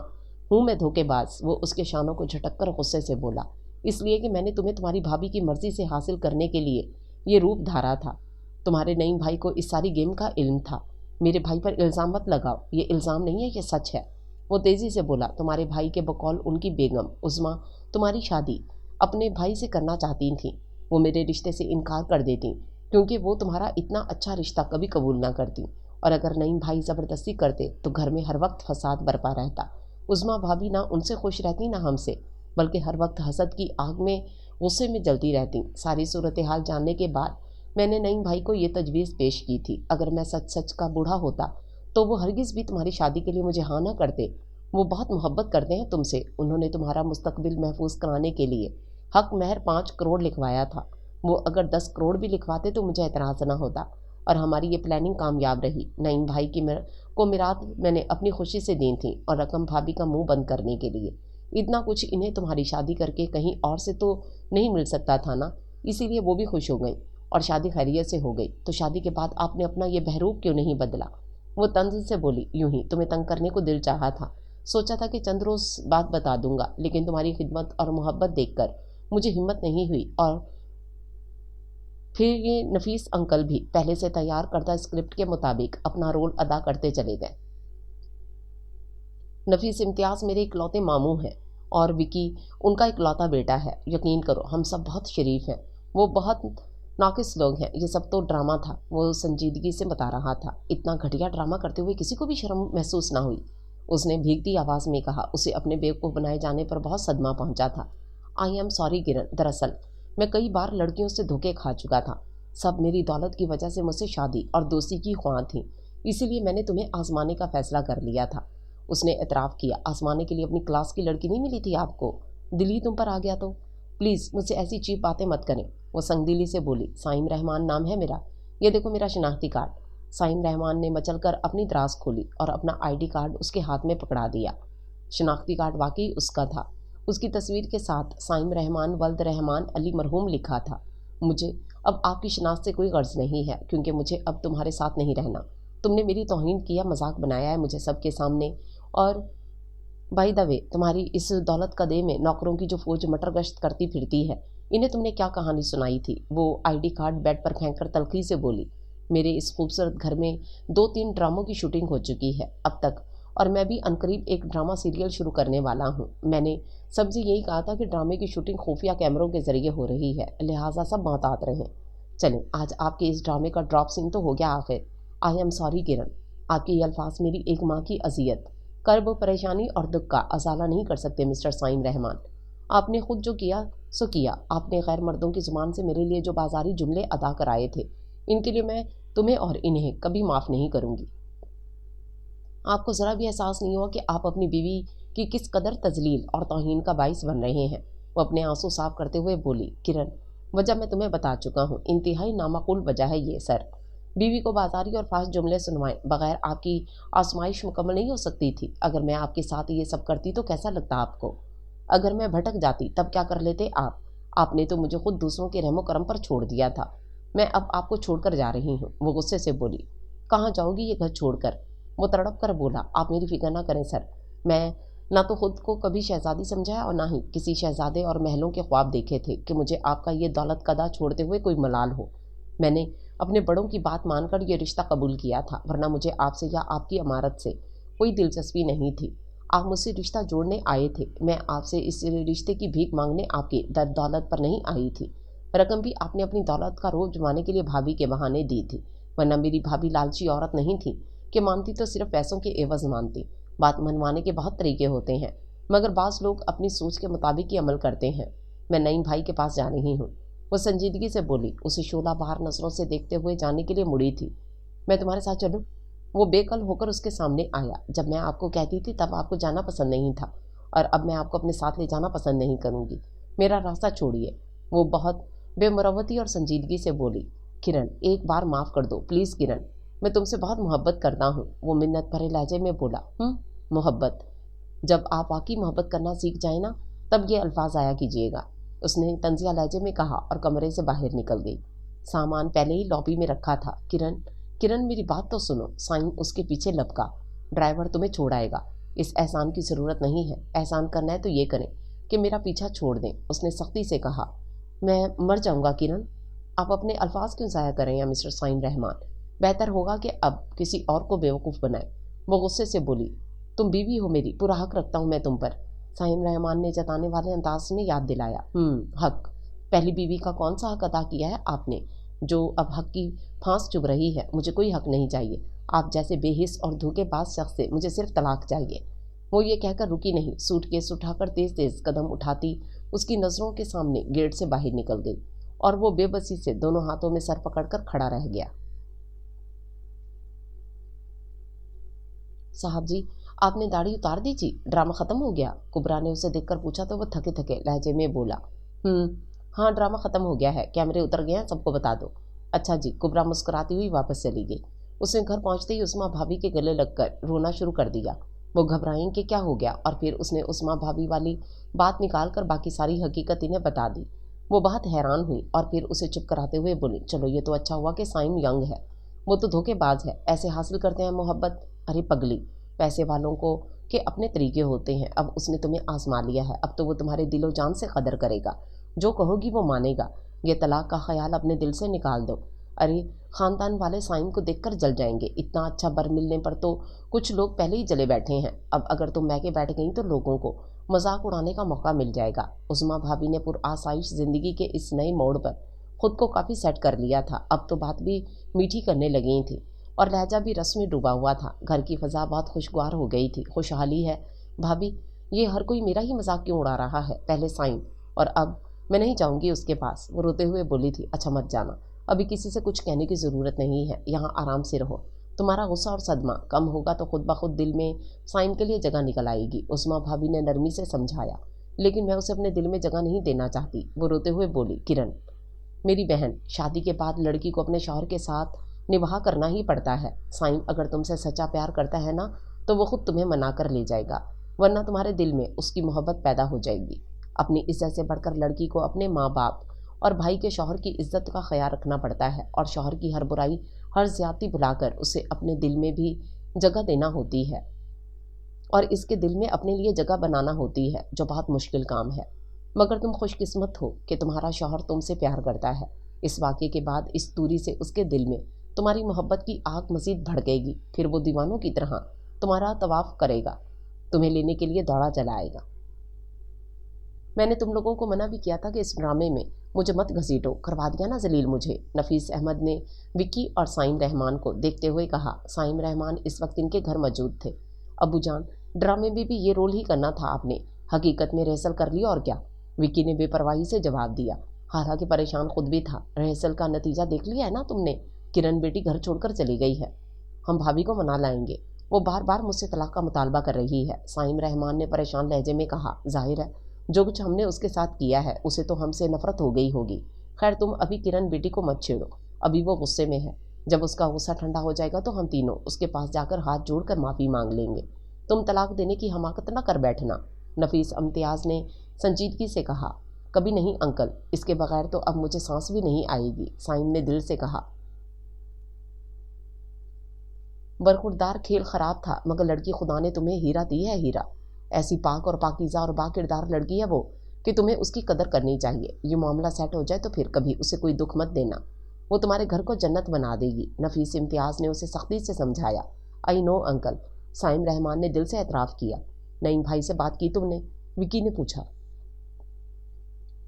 हूँ मैं धोखेबाज। वो उसके शानों को झटक कर गुस्से से बोला। इसलिए कि मैंने तुम्हें तुम्हारी भाभी की मर्जी से हासिल करने के लिए ये रूप धारा था। तुम्हारे नईम भाई को इस सारी गेम का इल्म था। मेरे भाई पर इल्ज़ाम मत लगाओ। ये इल्ज़ाम नहीं है, ये सच है। वो तेज़ी से बोला। तुम्हारे भाई के बकौल उनकी बेगम उज़्मा तुम्हारी शादी अपने भाई से करना चाहती थी। वो मेरे रिश्ते से इनकार कर देती, क्योंकि वो तुम्हारा इतना अच्छा रिश्ता कभी कबूल ना करती, और अगर नईम भाई ज़बरदस्ती करते तो घर में हर वक्त फसाद बरपा रहता। उज़मा भाभी ना उनसे खुश रहती ना हमसे, बल्कि हर वक्त हसद की आग में गुस्से में जलती रहती। सारी सूरत हाल जानने के बाद मैंने नईम भाई को ये तजवीज़ पेश की थी, अगर मैं सच सच का बूढ़ा होता तो वो हरगिज़ भी तुम्हारी शादी के लिए मुझे हाँ ना करते। वो बहुत मोहब्बत करते हैं तुमसे। उन्होंने तुम्हारा मुस्तकबिल महफूज कराने के लिए हक महर 5 करोड़ लिखवाया था। वो अगर 10 करोड़ भी लिखवाते तो मुझे एतराज़ ना होता, और हमारी ये प्लानिंग कामयाब रही। नईम भाई की को मिराद मैंने अपनी खुशी से दी थी, और रकम भाभी का मुंह बंद करने के लिए। इतना कुछ इन्हें तुम्हारी शादी करके कहीं और से तो नहीं मिल सकता था ना, इसीलिए वो भी खुश हो गई और शादी खैरियत से हो गई। तो शादी के बाद आपने अपना ये बहरूप क्यों नहीं बदला? वो तंज से बोली, यूं ही तुम्हें तंग करने को दिल चाहा था। सोचा था कि चंद रोज़ बात बता दूंगा, लेकिन तुम्हारी खिदमत और मोहब्बत देखकर मुझे हिम्मत नहीं हुई। और फिर ये नफीस अंकल भी पहले से तैयार करदा स्क्रिप्ट के मुताबिक अपना रोल अदा करते चले गए। नफीस इम्तियाज़ मेरे इकलौते मामू हैं, और विकी उनका इकलौता बेटा है। यकीन करो हम सब बहुत शरीफ हैं, वो बहुत नाकिस लोग हैं। ये सब तो ड्रामा था, वो संजीदगी से बता रहा था। इतना घटिया ड्रामा करते हुए किसी को भी शर्म महसूस ना हुई। उसने भीगती आवाज़ में कहा। उसे अपने बेवकूफ़ बनाए जाने पर बहुत सदमा पहुंचा था। आई एम सॉरी किरण, दरअसल मैं कई बार लड़कियों से धोखे खा चुका था। सब मेरी दौलत की वजह से मुझसे शादी और दोस्ती की ख्वाह थी, इसीलिए मैंने तुम्हें आजमाने का फैसला कर लिया था। उसने एतराफ़ किया। आजमाने के लिए अपनी क्लास की लड़की नहीं मिली थी आपको? दिल ही तुम पर आ गया तो? प्लीज़ मुझसे ऐसी चीप बातें मत करें। वो संगदिली से बोली। साइम रहमान नाम है मेरा, ये देखो मेरा शनाख्ती कार्ड। साइम रहमान ने मचलकर अपनी दराज खोली और अपना आईडी कार्ड उसके हाथ में पकड़ा दिया। शनाख्ती कार्ड वाकई उसका था। उसकी तस्वीर के साथ साइम रहमान वल्द रहमान अली मरहूम लिखा था। मुझे अब आपकी शनाख्त से कोई गर्ज नहीं है, क्योंकि मुझे अब तुम्हारे साथ नहीं रहना। तुमने मेरी तौहीन किया, मजाक बनाया है मुझे सबके सामने। और बाय द वे, तुम्हारी इस दौलत का दे में नौकरों की जो फौज मटर गश्त करती फिरती है, इन्हें तुमने क्या कहानी सुनाई थी? वो आईडी कार्ड बेड पर फेंक कर तल्खी से बोली। मेरे इस खूबसूरत घर में 2-3 ड्रामों की शूटिंग हो चुकी है अब तक, और मैं भी अनकरीब एक ड्रामा सीरियल शुरू करने वाला हूँ। मैंने सबसे यही कहा था कि ड्रामे की शूटिंग खुफिया कैमरों के जरिए हो रही है, लिहाजा सब मोहतात रहें। चलें, आज आपके इस ड्रामे का ड्रॉप सीन तो हो गया आखिर। आई एम सॉरी किरण, आपके ये अल्फाज मेरी एक माँ की अजियत, कर्ब, परेशानी और दुख का अजाला नहीं कर सकते मिस्टर साइम रहमान। आपने खुद जो किया सो किया। आपने गैर मर्दों की ज़ुबान से मेरे लिए जो बाजारी जुमले अदा कराए थे, इनके लिए मैं तुम्हें और इन्हें कभी माफ़ नहीं करूँगी। आपको ज़रा भी एहसास नहीं हुआ कि आप अपनी बीवी की किस कदर तजलील और तौहीन का बाइस बन रहे हैं। वो अपने आंसू साफ करते हुए बोली। किरण, वजह मैं तुम्हें बता चुका हूँ, इंतहाई नामाकूल वजह है ये सर। बीवी को बाजारी और फास्ट जुमले सुनवाएं बगैर आपकी आजमाइश मुकम्मल नहीं हो सकती थी। अगर मैं आपके साथ ये सब करती तो कैसा लगता आपको? अगर मैं भटक जाती तब क्या कर लेते आप? आपने तो मुझे खुद दूसरों के रहमो करम पर छोड़ दिया था। मैं अब आपको छोड़कर जा रही हूँ। वो गुस्से से बोली। कहाँ जाओगी ये घर छोड़कर? वो तड़प कर बोला। आप मेरी फिक्र ना करें सर, मैं ना तो खुद को कभी शहजादी समझा है और ना ही किसी शहजादे और महलों के ख्वाब देखे थे कि मुझे आपका ये दौलत कदा छोड़ते हुए कोई मलाल हो। मैंने अपने बड़ों की बात मानकर ये रिश्ता कबूल किया था, वरना मुझे आपसे या आपकी अमारत से कोई दिलचस्पी नहीं थी। आप मुझसे रिश्ता जोड़ने आए थे, मैं आपसे इस रिश्ते की भीख मांगने आपकी दर दौलत पर नहीं आई थी। रकम भी आपने अपनी दौलत का रोब जमाने के लिए भाभी के बहाने दी थी, वरना मेरी भाभी लालची औरत नहीं थी कि मानती तो सिर्फ पैसों के एवज मानती। बात मनवाने के बहुत तरीके होते हैं, मगर बाज़ लोग अपनी सोच के मुताबिक ही अमल करते हैं। मैं नईम भाई के पास जा रही हूँ। वो संजीदगी से बोली। उसे शोला बाहर नजरों से देखते हुए जाने के लिए मुड़ी थी। मैं तुम्हारे साथ चलूं? वो बेकल होकर उसके सामने आया। जब मैं आपको कहती थी तब आपको जाना पसंद नहीं था, और अब मैं आपको अपने साथ ले जाना पसंद नहीं करूँगी। मेरा रास्ता छोड़िए। वो बहुत बेमुरवती और संजीदगी से बोली। किरण, एक बार माफ़ कर दो प्लीज़ किरण, मैं तुमसे बहुत मोहब्बत करता हूँ। वो मिन्नत भरे लहजे में बोला। मोहब्बत? जब आप वाकई मोहब्बत करना सीख जाए ना, तब ये अल्फाज आया कीजिएगा, उसने तंजिया लहजे में कहा और कमरे से बाहर निकल गई। सामान पहले ही लॉबी में रखा था। किरण, किरण मेरी बात तो सुनो। साइम उसके पीछे लपका। ड्राइवर तुम्हें छोड़ाएगा, इस एहसान की ज़रूरत नहीं है। एहसान करना है तो ये करें कि मेरा पीछा छोड़ दें, उसने सख्ती से कहा। मैं मर जाऊँगा किरण, आप अपने अल्फाज क्यों ज़ाया करें या मिस्टर साइम रहमान? बेहतर होगा कि अब किसी और को बेवकूफ़ बनाए। वो गुस्से से बोली। तुम बीवी हो मेरी, पूरा हक रखता हूँ मैं तुम पर, साइम रहमान ने जताने वाले अंदाज में याद दिलाया। हक? पहली बीवी का कौन सा हक अदा किया है आपने? जो अब हक की फांस चुभ रही है। मुझे कोई हक नहीं चाहिए। आप जैसे बेहिस और धोखेबाज शख्स से मुझे सिर्फ तलाक चाहिए। वो ये कहकर रुकी नहीं, सूटकेस उठाकर तेज तेज कदम उठाती उसकी नज़रों के सामने गेट से बाहर निकल गई और वो बेबसी से दोनों हाथों में सर पकड़कर खड़ा रह गया। साहब जी, आपने दाढ़ी उतार दी जी, ड्रामा खत्म हो गया? कुबरा ने उसे देखकर पूछा तो वो थके थके लहजे में बोला, हाँ ड्रामा खत्म हो गया है, कैमरे उतर गए हैं, सबको बता दो। अच्छा जी। कुबरा मुस्कुराती हुई वापस चली गई। उसने घर पहुंचते ही उस्मा भाभी के गले लगकर रोना शुरू कर दिया। वो घबराई कि क्या हो गया और फिर उसने उस्मा भाभी वाली बात निकाल कर बाकी सारी हकीकत इन्हें बता दी। वो बहुत हैरान हुई और फिर उसे चुप कराते हुए बोली, चलो ये तो अच्छा हुआ कि साइम यंग है, वो तो धोखेबाज है, ऐसे हासिल करते हैं मोहब्बत। अरे पगली, पैसे वालों को के अपने तरीके होते हैं। अब उसने तुम्हें आजमा लिया है, अब तो वो तुम्हारे दिलो जान से कदर करेगा, जो कहोगी वो मानेगा। ये तलाक का ख्याल अपने दिल से निकाल दो। अरे ख़ानदान वाले साइम को देखकर जल जाएंगे। इतना अच्छा बर मिलने पर तो कुछ लोग पहले ही जले बैठे हैं। अब अगर तुम मैके बैठ गई तो लोगों को मजाक उड़ाने का मौका मिल जाएगा। उस्मा भाभी ने पुरआसाइश ज़िंदगी के इस नए मोड़ पर ख़ुद को काफ़ी सेट कर लिया था। अब तो बात भी मीठी करने लगी थी और लहजा भी रस्म में डूबा हुआ था। घर की फ़ज़ा बहुत खुशगवार हो गई थी। खुशहाली है भाभी, ये हर कोई मेरा ही मजाक क्यों उड़ा रहा है? पहले साइम और अब मैं नहीं जाऊंगी उसके पास। वो रोते हुए बोली थी, अच्छा मत जाना, अभी किसी से कुछ कहने की ज़रूरत नहीं है, यहाँ आराम से रहो। तुम्हारा गुस्सा और सदमा कम होगा तो खुद ब खुद दिल में साइम के लिए जगह निकल आएगी। उस्मा भाभी ने नरमी से समझाया, लेकिन मैं उसे अपने दिल में जगह नहीं देना चाहती। वो रोते हुए बोली, किरण मेरी बहन, शादी के बाद लड़की को अपने शौहर के साथ निभाह करना ही पड़ता है। साइम अगर तुमसे सच्चा प्यार करता है ना तो वो खुद तुम्हें मना कर ले जाएगा, वरना तुम्हारे दिल में उसकी मोहब्बत पैदा हो जाएगी। अपनी इज्जत से बढ़कर लड़की को अपने माँ बाप और भाई के शौहर की इज्जत का ख्याल रखना पड़ता है और शौहर की हर बुराई, हर ज्यादती भुलाकर उसे अपने दिल में भी जगह देना होती है और इसके दिल में अपने लिए जगह बनाना होती है, जो बहुत मुश्किल काम है। मगर तुम खुशकिस्मत हो कि तुम्हारा शौहर तुमसे प्यार करता है। इस वाक़े के बाद इस दूरी से उसके दिल में तुम्हारी मोहब्बत की आग मज़ीद भड़केगी। फिर वो दीवानों की तरह तुम्हारा तवाफ़ करेगा, तुम्हें लेने के लिए दौड़ा चलाएगा। मैंने तुम लोगों को मना भी किया था कि इस ड्रामे में मुझे मत घसीटो, करवा दिया ना जलील मुझे। नफीस अहमद ने विक्की और साइम रहमान को देखते हुए कहा। साइम रहमान इस वक्त इनके घर मौजूद थे। अबू जान, ड्रामे में भी ये रोल ही करना था आपने, हकीकत में रिहर्सल कर लिया और क्या? विक्की ने बेपरवाही से जवाब दिया। हालांकि परेशान खुद भी था। रिहर्सल का नतीजा देख लिया है ना तुमने? किरण बेटी घर छोड़कर चली गई है। हम भाभी को मना लाएंगे, वो बार बार मुझसे तलाक का मुतालबा कर रही है। साइम रहमान ने परेशान लहजे में कहा। जाहिर है जो कुछ हमने उसके साथ किया है उसे तो हमसे नफरत हो गई होगी। खैर तुम अभी किरण बेटी को मत छेड़ो, अभी वो गुस्से में है। जब उसका गुस्सा ठंडा हो जाएगा तो हम तीनों उसके पास जाकर हाथ जोड़कर माफ़ी मांग लेंगे। तुम तलाक देने की हमाकत न कर बैठना। नफीस इम्तियाज़ ने संजीदगी से कहा। कभी नहीं अंकल, इसके बगैर तो अब मुझे सांस भी नहीं आएगी। साइम ने दिल से कहा। बरखुरदार खेल खराब था, मगर लड़की खुदा ने तुम्हें हीरा दी है। हीरा ऐसी पाक और पाकीज़ा और बाकिरदार लड़की है वो कि तुम्हें उसकी कदर करनी चाहिए। ये मामला सेट हो जाए तो फिर कभी उसे कोई दुख मत देना, वो तुम्हारे घर को जन्नत बना देगी। नफीस इम्तियाज़ ने उसे सख्ती से समझाया। I know uncle, Saim Rahman ने दिल से एतराफ़ किया। नईम भाई से बात की तुमने? विकी ने पूछा।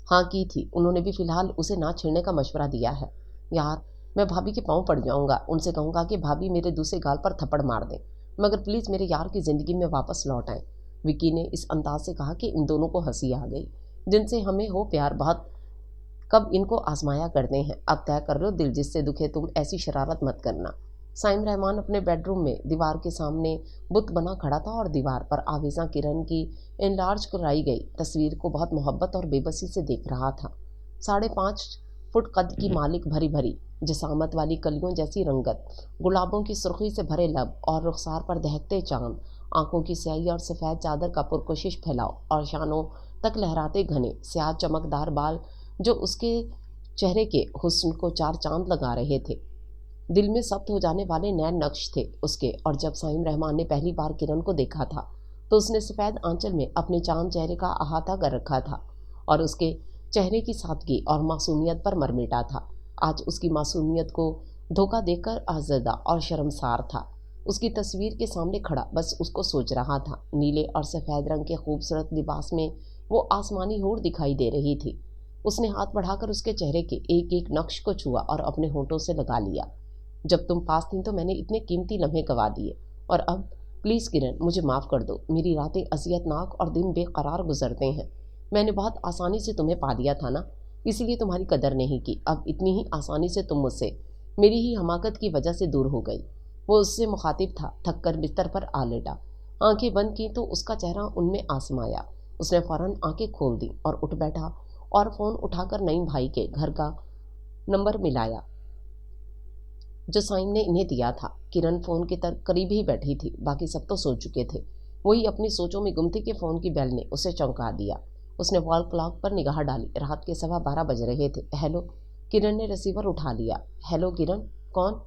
हाँ की थी, उन्होंने भी फ़िलहाल उसे ना छेड़ने का मशवरा दिया है। यार मैं भाभी के पाँव पड़ जाऊँगा, उनसे कहूँगा कि भाभी मेरे दूसरे गाल पर थप्पड़ मार दें, मगर प्लीज़ मेरे यार की ज़िंदगी में वापस लौट आएँ। विकी ने इस अंदाज से कहा कि इन दोनों को हंसी आ गई। जिनसे हमें हो प्यार बहुत कब इनको आजमाया करते हैं। अब तय कर लो दिल, जिससे दुखे तुम ऐसी शरारत मत करना। साइम रहमान अपने बेडरूम में दीवार के सामने बुत बना खड़ा था और दीवार पर आवेज़ा किरण की इनलार्ज कराई गई तस्वीर को बहुत मोहब्बत और बेबसी से देख रहा था। 5.5 फुट कद की मालिक, भरी भरी जिसामत वाली कलियों जैसी रंगत, गुलाबों की सुर्खी से भरे लब और रुखसार पर दहकते चांद, आंखों की स्याही और सफ़ेद चादर का पुरकशिश फैलाव और शानों तक लहराते घने स्याह चमकदार बाल जो उसके चेहरे के हुस्न को 4 चांद लगा रहे थे। दिल में सख्त हो जाने वाले नए नक्श थे उसके। और जब साइम रहमान ने पहली बार किरण को देखा था तो उसने सफ़ेद आंचल में अपने चांद चेहरे का अहाता कर रखा था और उसके चेहरे की सादगी और मासूमियत पर मरमिटा था। आज उसकी मासूमियत को धोखा देकर आज़दा और शर्मसार था। उसकी तस्वीर के सामने खड़ा बस उसको सोच रहा था। नीले और सफ़ेद रंग के खूबसूरत लिबास में वो आसमानी हूर दिखाई दे रही थी। उसने हाथ बढ़ाकर उसके चेहरे के एक एक नक्श को छुआ और अपने होंठों से लगा लिया। जब तुम पास थी तो मैंने इतने कीमती लम्हे गंवा दिए, और अब प्लीज़ किरण, मुझे माफ़ कर दो। मेरी रातें अज़ियतनाक और दिन बेकरार गुजरते हैं। मैंने बहुत आसानी से तुम्हें पा लिया था ना, इसीलिए तुम्हारी कदर नहीं की। अब इतनी ही आसानी से तुम मुझसे मेरी ही हमाकत की वजह से दूर हो गई। वो उससे मुखातिब था, थक कर बिस्तर पर आ लेटा। आंखें बंद की तो उसका चेहरा उनमें आसमाया। उसने फ़ौरन आंखें खोल दी और उठ बैठा और फ़ोन उठाकर नईम भाई के घर का नंबर मिलाया जो साइम ने इन्हें दिया था। किरण फ़ोन के करीब ही बैठी थी, बाकी सब तो सो चुके थे। वही अपनी सोचों में गुम थी कि फ़ोन की बेल ने उसे चौंका दिया। उसने वॉल क्लॉक पर निगाह डाली। रात के 12:15 बज रहे थे। हेलो। किरण ने रिसीवर उठा लिया। हेलो किरण। कौन?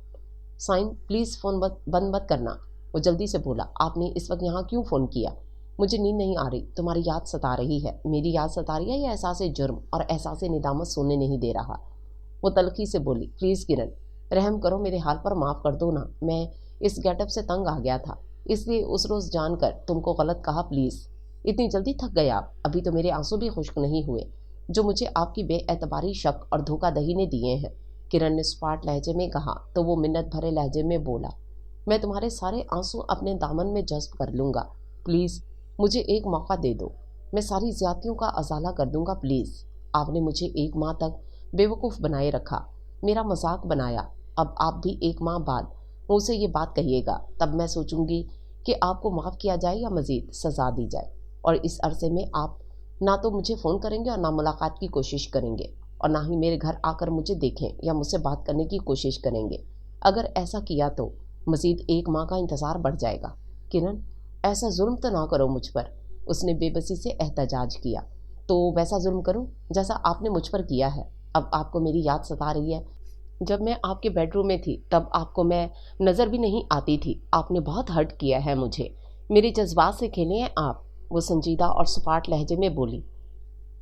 साइम, प्लीज़ फ़ोन बंद मत करना। वो जल्दी से बोला। आपने इस वक्त यहाँ क्यों फ़ोन किया? मुझे नींद नहीं आ रही, तुम्हारी याद सता रही है। मेरी याद सता रही है या एहसास जुर्म और एहसास निदामत सोने नहीं दे रहा? वो तल्खी से बोली। प्लीज़ किरण, रहम करो, मेरे हाल पर माफ़ कर दो ना। मैं इस गेटअप से तंग आ गया था, इसलिए उस रोज़ जानकर तुमको गलत कहा। प्लीज़। इतनी जल्दी थक गए आप? अभी तो मेरे आंसू भी खुश्क नहीं हुए जो मुझे आपकी बेएतबारी, शक और धोखाधड़ी ने दिए हैं। किरण ने सपाट लहजे में कहा तो वो मिन्नत भरे लहजे में बोला। मैं तुम्हारे सारे आंसू अपने दामन में जज्ब कर लूँगा। प्लीज़ मुझे एक मौका दे दो, मैं सारी ज़्यादतियों का अजाला कर दूँगा। प्लीज़। आपने मुझे 1 माह तक बेवकूफ़ बनाए रखा, मेरा मजाक बनाया। अब आप भी 1 माह बाद मुझसे ये बात कहिएगा, तब मैं सोचूंगी कि आपको माफ़ किया जाए या मज़ीद सज़ा दी जाए। और इस अरसे में आप ना तो मुझे फ़ोन करेंगे और ना मुलाकात की कोशिश करेंगे, और ना ही मेरे घर आकर मुझे देखें या मुझसे बात करने की कोशिश करेंगे। अगर ऐसा किया तो मज़ीद 1 माह का इंतज़ार बढ़ जाएगा। किरण, ऐसा जुल्म तो ना करो मुझ पर। उसने बेबसी से एहतजाज किया। तो वैसा जुल्म करूं जैसा आपने मुझ पर किया है। अब आपको मेरी याद सता रही है। जब मैं आपके बेडरूम में थी तब आपको मैं नज़र भी नहीं आती थी। आपने बहुत हर्ट किया है मुझे, मेरे जज्बात से खेले हैं आप। वो संजीदा और सपाट लहजे में बोली।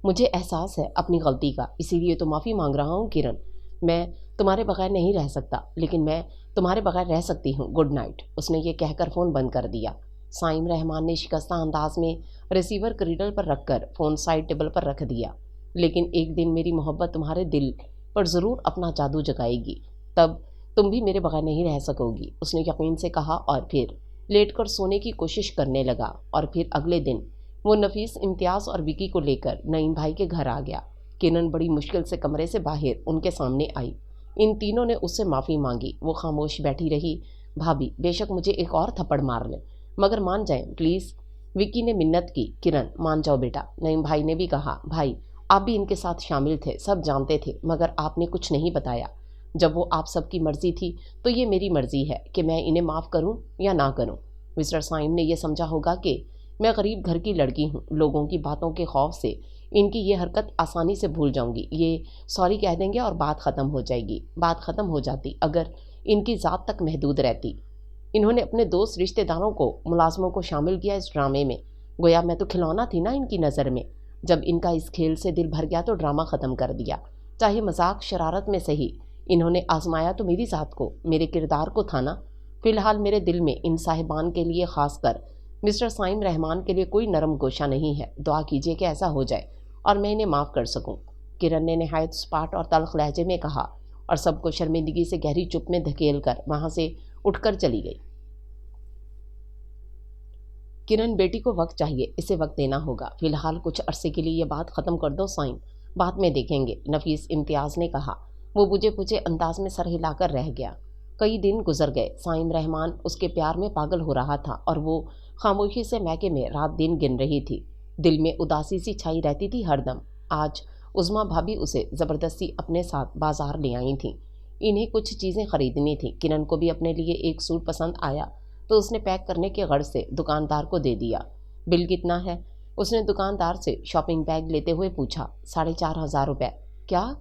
मुझे एहसास है अपनी गलती का, इसीलिए तो माफ़ी मांग रहा हूँ किरण। मैं तुम्हारे बगैर नहीं रह सकता, लेकिन मैं तुम्हारे बगैर रह सकती हूँ। Good night. उसने ये कहकर फ़ोन बंद कर दिया। साइम रहमान ने शिकस्ता अंदाज में रिसीवर क्रीडल पर रखकर फ़ोन साइड टेबल पर रख दिया। लेकिन एक दिन मेरी मोहब्बत तुम्हारे दिल पर ज़रूर अपना जादू जगाएगी, तब तुम भी मेरे बगैर नहीं रह सकोगी, उसने यकीन से कहा और फिर लेटकर सोने की कोशिश करने लगा। और फिर अगले दिन वो नफीस, इम्तियाज़ और विकी को लेकर नईम भाई के घर आ गया। किरण बड़ी मुश्किल से कमरे से बाहर उनके सामने आई। इन तीनों ने उससे माफ़ी मांगी। वो खामोश बैठी रही। भाभी, बेशक मुझे एक और थप्पड़ मार ले, मगर मान जाएं प्लीज़। विकी ने मिन्नत की। किरण, मान जाओ बेटा। नईम भाई ने भी कहा। भाई, आप भी इनके साथ शामिल थे, सब जानते थे, मगर आपने कुछ नहीं बताया। जब वो आप सबकी मर्ज़ी थी तो ये मेरी मर्ज़ी है कि मैं इन्हें माफ़ करूं या ना करूं। मिस्टर साइम ने यह समझा होगा कि मैं गरीब घर की लड़की हूँ, लोगों की बातों के खौफ से इनकी ये हरकत आसानी से भूल जाऊंगी। ये सॉरी कह देंगे और बात ख़त्म हो जाएगी। बात ख़त्म हो जाती अगर इनकी ज़ात तक महदूद रहती। इन्होंने अपने दोस्त रिश्तेदारों को, मुलाजमों को शामिल किया इस ड्रामे में। गोया मैं तो खिलौना थी ना इनकी नज़र में। जब इनका इस खेल से दिल भर गया तो ड्रामा ख़त्म कर दिया। चाहे मजाक शरारत में सही, इन्होंने आजमाया तो मेरी ज़ात को, मेरे किरदार को था ना। फ़िलहाल मेरे दिल में इन साहिबान के लिए, ख़ासकर मिस्टर साइम रहमान के लिए कोई नरम गोशा नहीं है। दुआ कीजिए कि ऐसा हो जाए और मैं इन्हें माफ़ कर सकूं। किरण ने नहायत सपाट और तल्ख लहजे में कहा और सबको शर्मिंदगी से गहरी चुप में धकेल कर वहाँ से उठकर चली गई। किरण, बेटी को वक्त चाहिए, इसे वक्त देना होगा। फिलहाल कुछ अरसे के लिए ये बात ख़त्म कर दो साइम, बाद में देखेंगे, नफीस इम्तियाज़ ने कहा। वो बुझे बुझे अंदाज में सर हिलाकर रह गया। कई दिन गुजर गए। साइम रहमान उसके प्यार में पागल हो रहा था और वो खामोशी से मैके में रात दिन गिन रही थी। दिल में उदासी सी छाई रहती थी हरदम। आज उज़मा भाभी उसे ज़बरदस्ती अपने साथ बाजार ले आई थी। इन्हें कुछ चीज़ें खरीदनी थी। किरण को भी अपने लिए एक सूट पसंद आया तो उसने पैक करने के गर्ज से दुकानदार को दे दिया। बिल कितना है? उसने दुकानदार से शॉपिंग बैग लेते हुए पूछा। 4,500 रुपये। क्या?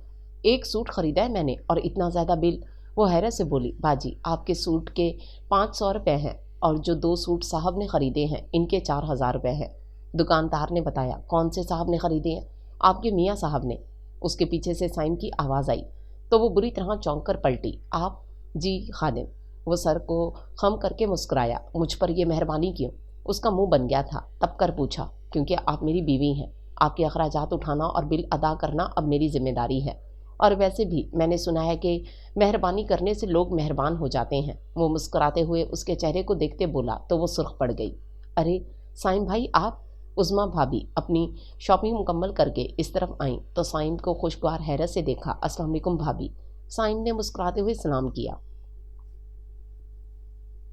एक सूट खरीदा है मैंने और इतना ज़्यादा बिल? वो हैरत से बोली। बाजी, आपके सूट के 500 रुपये हैं और जो 2 सूट साहब ने ख़रीदे हैं इनके 4,000 रुपये हैं। दुकानदार ने बताया। कौन से साहब ने ख़रीदे हैं? आपके मियाँ साहब ने। उसके पीछे से साइम की आवाज़ आई तो वो बुरी तरह चौंक कर पलटी। आप? जी खादिम। वो सर को खम करके मुस्कुराया। मुझ पर यह मेहरबानी क्यों? उसका मुंह बन गया था। तब कर पूछा। क्योंकि आप मेरी बीवी हैं। آپ کے अखराजात उठाना और बिल अदा करना अब मेरी जिम्मेदारी है। और वैसे भी मैंने सुना है कि मेहरबानी करने से लोग मेहरबान हो जाते हैं। वो मुस्कुराते हुए उसके चेहरे को देखते बोला तो वो सुर्ख पड़ गई। अरे साइम भाई आप? उज़्मा भाभी अपनी शॉपिंग मुकम्मल करके इस तरफ आईं तो साइम को खुशगवार हैरत से देखा। अस्सलाम वालेकुम भाभी। साइम ने मुस्कुराते हुए सलाम किया।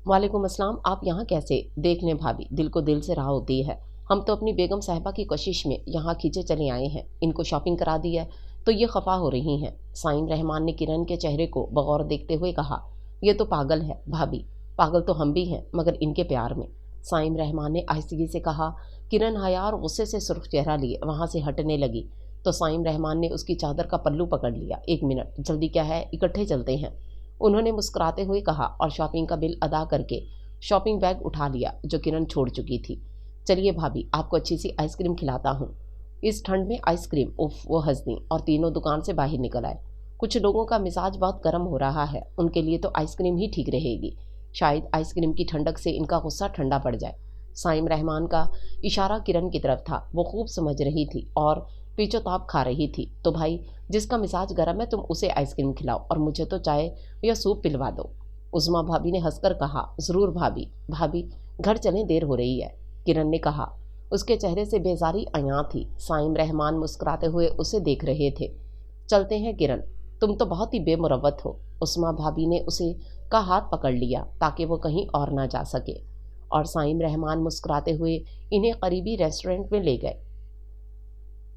वालेकुम अस्सलाम, आप यहाँ कैसे? देख लें भाभी, दिल को दिल से राह होती है। हम तो अपनी बेगम साहिबा की कोशिश में यहाँ खींचे चले आए हैं। इनको शॉपिंग करा दी है तो ये खफा हो रही हैं। साइम रहमान ने किरण के चेहरे को बगौर देखते हुए कहा, ये तो पागल है भाभी। पागल तो हम भी हैं मगर इनके प्यार में। साइम रहमान ने आहिस्तगी से कहा। किरण हया और गुस्से से सुर्ख चेहरा लिए वहाँ से हटने लगी तो साइम रहमान ने उसकी चादर का पल्लू पकड़ लिया। एक मिनट, जल्दी क्या है, इकट्ठे चलते हैं, उन्होंने मुस्कुराते हुए कहा और शॉपिंग का बिल अदा करके शॉपिंग बैग उठा लिया जो किरण छोड़ चुकी थी। चलिए भाभी, आपको अच्छी सी आइसक्रीम खिलाता हूँ। इस ठंड में आइसक्रीम, उफ, वो हंस दी और तीनों दुकान से बाहर निकल आए। कुछ लोगों का मिजाज बहुत गर्म हो रहा है, उनके लिए तो आइसक्रीम ही ठीक रहेगी। शायद आइसक्रीम की ठंडक से इनका गुस्सा ठंडा पड़ जाए। साइम रहमान का इशारा किरण की तरफ था। वो खूब समझ रही थी और पीछोताप खा रही थी। तो भाई, जिसका मिजाज गर्म है तुम उसे आइसक्रीम खिलाओ और मुझे तो चाय या सूप पिलवा दो। उज़्मा भाभी ने हंसकर कहा। ज़रूर भाभी। भाभी घर चलें, देर हो रही है, किरण ने कहा। उसके चेहरे से बेजारी अयां थी। साइम रहमान मुस्कुराते हुए उसे देख रहे थे। चलते हैं किरण, तुम तो बहुत ही बेमुरव्वत हो। उस्मा भाभी ने उसे का हाथ पकड़ लिया ताकि वो कहीं और ना जा सके और साइम रहमान मुस्कुराते हुए इन्हें करीबी रेस्टोरेंट में ले गए।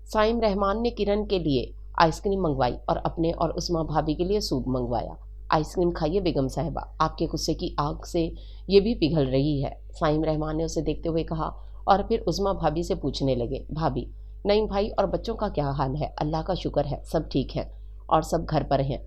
साइम रहमान ने किरण के लिए आइसक्रीम मंगवाई और अपने और उस्मा भाभी के लिए सूप मंगवाया। आइसक्रीम खाइए बेगम साहिबा, आपके गुस्से की आग से ये भी पिघल रही है, साइम रहमान ने उसे देखते हुए कहा और फिर उस्मा भाभी से पूछने लगे, भाभी नईम भाई और बच्चों का क्या हाल है? अल्लाह का शुक्र है, सब ठीक है और सब घर पर हैं।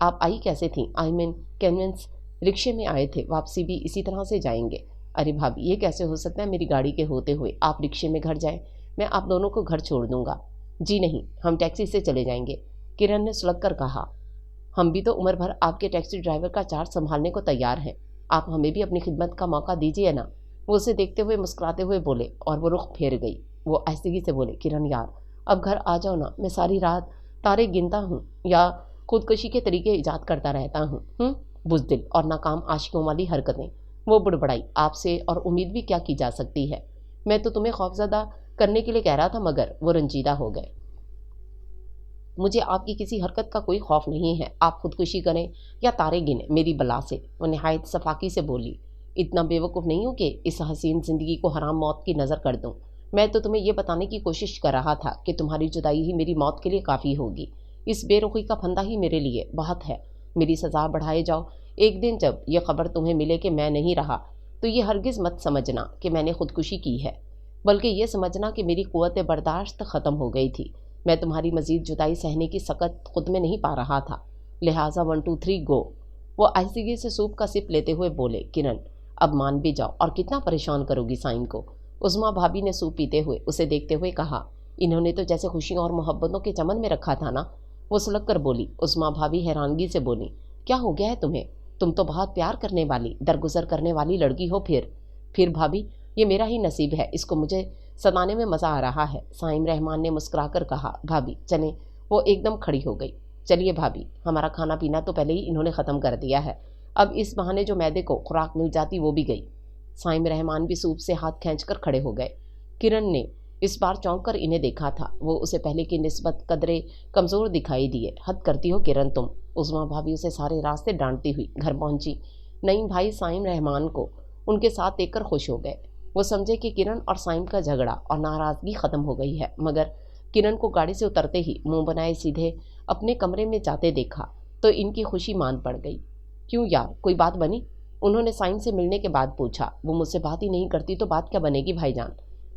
आप आई कैसे थी? आई मीन कन्वेंस रिक्शे में आए थे, वापसी भी इसी तरह से जाएंगे। अरे भाभी, ये कैसे हो सकता है? मेरी गाड़ी के होते हुए आप रिक्शे में घर जाएं, मैं आप दोनों को घर छोड़ दूंगा। जी नहीं, हम टैक्सी से चले जाएंगे, किरण ने सुलग कर कहा। हम भी तो उम्र भर आपके टैक्सी ड्राइवर का चार्ज संभालने को तैयार हैं, आप हमें भी अपनी खिदमत का मौका दीजिए ना। वो उसे देखते हुए मुस्कुराते हुए बोले और वो रुख फेर गई। वो आहिस्तगी से बोले, किरण यार अब घर आ जाओ ना, मैं सारी रात तारे गिनता हूँ या खुदकशी के तरीके ईजाद करता रहता हूँ। बुज़दिल और नाकाम आशिकों वाली हरकतें। वो बुड़बड़ाई, आपसे और उम्मीद भी क्या की जा सकती है? मैं तो तुम्हें खौफजदा करने के लिए कह रहा था मगर वो रंजीदा हो गए। मुझे आपकी किसी हरकत का कोई खौफ नहीं है, आप खुदकुशी करें या तारे गिने मेरी बला से। वो नहायत सफाकी से बोली, इतना बेवकूफ़ नहीं हूँ कि इस हसीन ज़िंदगी को हराम मौत की नज़र कर दूँ। मैं तो तुम्हें यह बताने की कोशिश कर रहा था कि तुम्हारी जुदाई ही मेरी मौत के लिए काफ़ी होगी। इस बेरुखी का फंदा ही मेरे लिए बहुत है। मेरी सज़ा बढ़ाए जाओ। एक दिन जब यह खबर तुम्हें मिले कि मैं नहीं रहा तो ये हरगिज़ मत समझना कि मैंने खुदकुशी की है, बल्कि ये समझना कि मेरी क़ुव्वत बर्दाश्त ख़त्म हो गई थी। मैं तुम्हारी मज़ीद जुदाई सहने की सकत खुद में नहीं पा रहा था, लिहाजा 1 2 3 गो। वो आहिस्तगी से सूप का सिप लेते हुए बोले, किरण अब मान भी जाओ और कितना परेशान करोगी साइम को? उज़्मा भाभी ने सूप पीते हुए उसे देखते हुए कहा। इन्होंने तो जैसे खुशियों और मोहब्बतों के चमन में रखा था ना। वो सुलग कर बोली। उज़्मा भाभी हैरानगी से बोली, क्या हो गया है तुम्हें? तुम तो बहुत प्यार करने वाली, दरगुजर करने वाली लड़की हो। फिर भाभी, ये मेरा ही नसीब है, इसको मुझे सताने में मज़ा आ रहा है, साइम रहमान ने मुस्कुराकर कहा। भाभी चलें। वो एकदम खड़ी हो गई। चलिए भाभी, हमारा खाना पीना तो पहले ही इन्होंने ख़त्म कर दिया है, अब इस बहाने जो मैदे को खुराक मिल जाती वो भी गई। साइम रहमान भी सूप से हाथ खींचकर खड़े हो गए। किरण ने इस बार चौंक कर इन्हें देखा था। वो उसे पहले की निस्बत कदरे कमज़ोर दिखाई दिए। हद करती हो किरण तुम। उज़्मा भाभी उसे सारे रास्ते डांटती हुई घर पहुंची। नईम भाई साइम रहमान को उनके साथ देखकर खुश हो गए। वो समझे कि किरण और साइम का झगड़ा और नाराज़गी ख़त्म हो गई है, मगर किरण को गाड़ी से उतरते ही मुंह बनाए सीधे अपने कमरे में जाते देखा तो इनकी खुशी मान पड़ गई। क्यों यार, कोई बात बनी? उन्होंने साइम से मिलने के बाद पूछा। वो मुझसे बात ही नहीं करती तो बात क्या बनेगी भाईजान?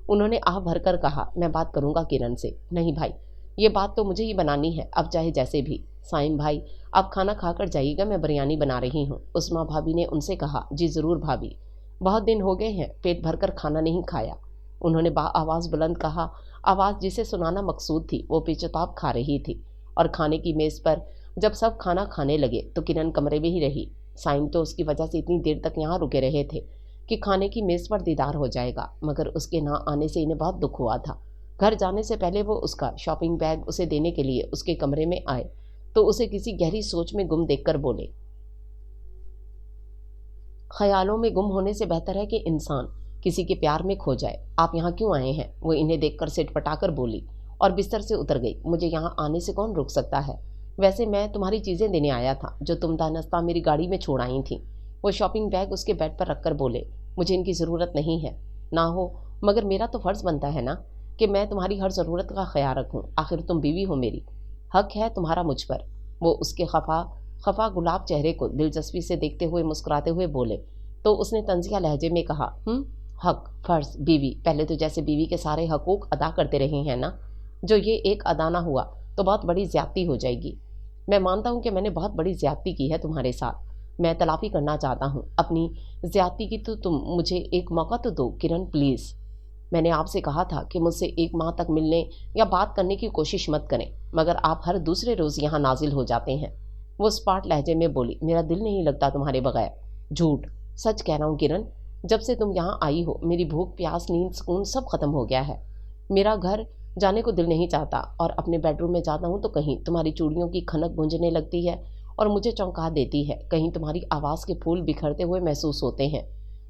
उन्होंने आह भरकर कहा। मैं बात करूंगा किरण से। नहीं भाई, ये बात तो मुझे ही बनानी है, अब चाहे जैसे भी। साइम भाई आप खाना खाकर जाइएगा, मैं बिरयानी बना रही हूँ, उस्मा भाभी ने उनसे कहा। जी ज़रूर भाभी, बहुत दिन हो गए हैं पेट भरकर खाना नहीं खाया, उन्होंने आवाज़ बुलंद कहा। आवाज़ जिसे सुनाना मकसूद थी वो पेचताब खा रही थी। और खाने की मेज़ पर जब सब खाना खाने लगे तो किरण कमरे में ही रही। साइम तो उसकी वजह से इतनी देर तक यहाँ रुके रहे थे कि खाने की मेज़ पर दीदार हो जाएगा, मगर उसके ना आने से इन्हें बहुत दुख हुआ था। घर जाने से पहले वो उसका शॉपिंग बैग उसे देने के लिए उसके कमरे में आए तो उसे किसी गहरी सोच में गुम देखकर बोले, ख्यालों में गुम होने से बेहतर है कि इंसान किसी के प्यार में खो जाए। आप यहाँ क्यों आए हैं? वो इन्हें देखकर सिटपटाकर बोली और बिस्तर से उतर गई। मुझे यहाँ आने से कौन रोक सकता है? वैसे मैं तुम्हारी चीज़ें देने आया था जो तुम दानस्ता मेरी गाड़ी में छोड़ आई थी। वो शॉपिंग बैग उसके बेड पर रखकर बोले, मुझे इनकी ज़रूरत नहीं है। ना हो मगर मेरा तो फ़र्ज़ बनता है ना कि मैं तुम्हारी हर ज़रूरत का ख्याल रखूँ। आखिर तुम बीवी हो मेरी, हक है तुम्हारा मुझ पर। वो उसके खफा गुलाब चेहरे को दिलचस्पी से देखते हुए मुस्कुराते हुए बोले तो उसने तंजिया लहजे में कहा, हक, फ़र्ज़, बीवी। पहले तो जैसे बीवी के सारे हकूक़ अदा करते रहे हैं ना, जो ये एक अदा ना हुआ तो बहुत बड़ी ज़्यादती हो जाएगी। मैं मानता हूँ कि मैंने बहुत बड़ी ज़्यादती की है तुम्हारे साथ। मैं तलाफ़ी करना चाहता हूँ अपनी ज़्यादती की। तो तुम मुझे एक मौका तो दो किरण, प्लीज़। मैंने आपसे कहा था कि मुझसे एक माह तक मिलने या बात करने की कोशिश मत करें, मगर आप हर दूसरे रोज़ यहाँ नाजिल हो जाते हैं। वो स्पाट लहजे में बोली, मेरा दिल नहीं लगता तुम्हारे बगैर। झूठ, सच कह रहा हूँ किरण। जब से तुम यहाँ आई हो मेरी भूख, प्यास, नींद, सुकून सब खत्म हो गया है। मेरा घर जाने को दिल नहीं चाहता और अपने बेडरूम में जाता हूँ तो कहीं तुम्हारी चूड़ियों की खनक गूंजने लगती है और मुझे चौंका देती है। कहीं तुम्हारी आवाज़ के फूल बिखरते हुए महसूस होते हैं।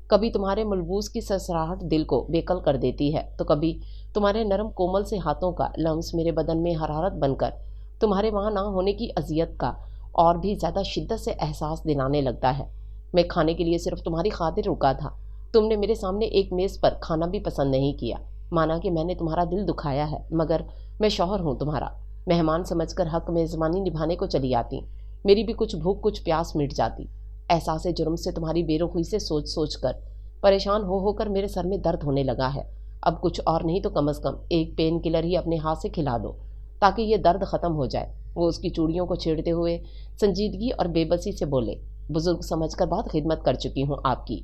कभी तुम्हारे मलबूस की सरसराहट दिल को बेकल कर देती है तो कभी तुम्हारे नरम कोमल से हाथों का लम्स मेरे बदन में हरारत बनकर तुम्हारे वहाँ ना होने की अजियत का और भी ज़्यादा शिद्दत से एहसास दिलाने लगता है। मैं खाने के लिए सिर्फ तुम्हारी खातिर रुका था। तुमने मेरे सामने एक मेज़ पर खाना भी पसंद नहीं किया। माना कि मैंने तुम्हारा दिल दुखाया है, मगर मैं शौहर हूँ तुम्हारा। मेहमान समझकर हक मेज़बानी निभाने को चली आती। मेरी भी कुछ भूख कुछ प्यास मिट जाती। एहसास जुर्म से तुम्हारी बेरुखी से सोच सोच कर परेशान हो होकर मेरे सर में दर्द होने लगा है। अब कुछ और नहीं तो कम से कम एक पेन किलर ही अपने हाथ से खिला दो ताकि ये दर्द ख़त्म हो जाए। वो उसकी चूड़ियों को छेड़ते हुए संजीदगी और बेबसी से बोले, बुजुर्ग समझकर बहुत खिदमत कर चुकी हूँ आपकी।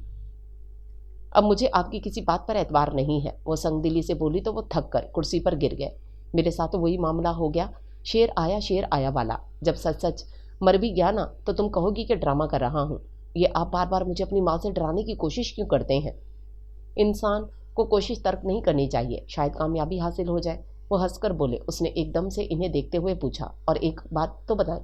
अब मुझे आपकी किसी बात पर एतबार नहीं है। वो संगदिली से बोली तो वो थक कर कुर्सी पर गिर गए। मेरे साथ तो वही मामला हो गया, शेर आया वाला। जब सच सच मर भी गया ना तो तुम कहोगी कि ड्रामा कर रहा हूँ। ये आप बार बार मुझे अपनी माँ से डराने की कोशिश क्यों करते हैं? इंसान को कोशिश तर्क नहीं करनी चाहिए, शायद कामयाबी हासिल हो जाए। वो हंसकर बोले। उसने एकदम से इन्हें देखते हुए पूछा, और एक बात तो बताएं,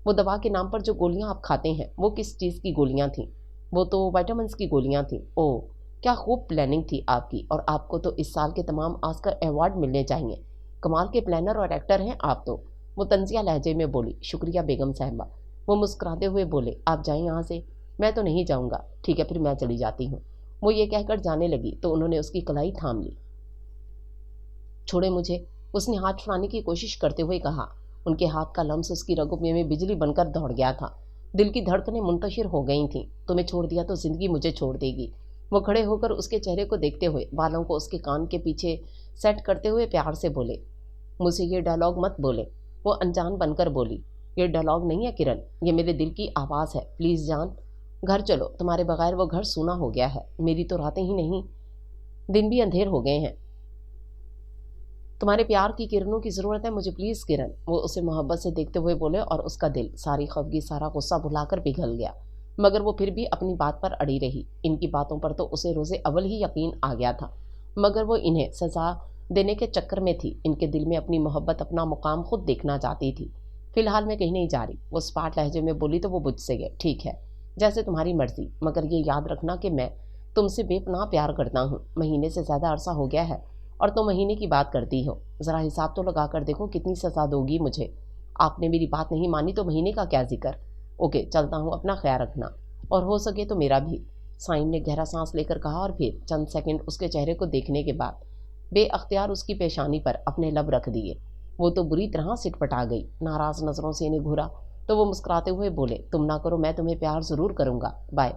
वो दवा के नाम पर जो गोलियां आप खाते हैं वो किस चीज़ की गोलियां थीं? वो तो विटामिन की गोलियां थीं। ओह, क्या खूब प्लानिंग थी आपकी, और आपको तो इस साल के तमाम ऑस्कर अवार्ड मिलने चाहिए। कमाल के प्लानर और एक्टर हैं आप तो। वो तंजिया लहजे में बोली। शुक्रिया बेगम साहिबा। वो मुस्कुराते हुए बोले, आप जाएं यहाँ से। मैं तो नहीं जाऊँगा। ठीक है, फिर मैं चली जाती हूँ। वो ये कहकर जाने लगी तो उन्होंने उसकी कलाई थाम ली। छोड़े मुझे, उसने हाथ छुड़ाने की कोशिश करते हुए कहा। उनके हाथ का लम्स उसकी रगों में बिजली बनकर दौड़ गया था। दिल की धड़कनें मुंतशिर हो गई थीं। तुम्हें छोड़ दिया तो जिंदगी मुझे छोड़ देगी। वो खड़े होकर उसके चेहरे को देखते हुए बालों को उसके कान के पीछे सेट करते हुए प्यार से बोले, मुझसे ये डायलॉग मत बोले। वो अनजान बनकर बोली, ये डायलॉग नहीं है किरण, ये मेरे दिल की आवाज़ है। प्लीज़ जान, घर चलो। तुम्हारे बगैर वो घर सूना हो गया है। मेरी तो रातें ही नहीं, दिन भी अंधेर हो गए हैं। तुम्हारे प्यार की किरणों की ज़रूरत है मुझे, प्लीज़ किरण। वो उसे मोहब्बत से देखते हुए बोले और उसका दिल सारी खफगी, सारा गुस्सा भुलाकर पिघल गया। मगर वो फिर भी अपनी बात पर अड़ी रही। इनकी बातों पर तो उसे रोज़े अव्वल ही यकीन आ गया था, मगर वो इन्हें सज़ा देने के चक्कर में थी। इनके दिल में अपनी मोहब्बत, अपना मुकाम खुद देखना चाहती थी। फ़िलहाल मैं कहीं नहीं जा रही। वो स्पाट लहजे में बोली तो वो मुझसे गए। ठीक है, जैसे तुम्हारी मर्ज़ी, मगर ये याद रखना कि मैं तुमसे बेपनाह प्यार करता हूँ। महीने से ज़्यादा अरसा हो गया है और तुम महीने की बात करती हो। ज़रा हिसाब तो लगा कर देखो कितनी सज़ा दोगी मुझे। आपने मेरी बात नहीं मानी तो महीने का क्या जिक्र। ओके, चलता हूँ, अपना ख्याल रखना, और हो सके तो मेरा भी। साइम ने गहरा सांस लेकर कहा और फिर चंद सेकंड उसके चेहरे को देखने के बाद बेअख्तियार उसकी पेशानी पर अपने लब रख दिए। वो तो बुरी तरह सिटपटा गई। नाराज़ नज़रों से इन्हें घूरा तो वो मुस्कुराते हुए बोले, तुम ना करो, मैं तुम्हें प्यार ज़रूर करूँगा, बाय।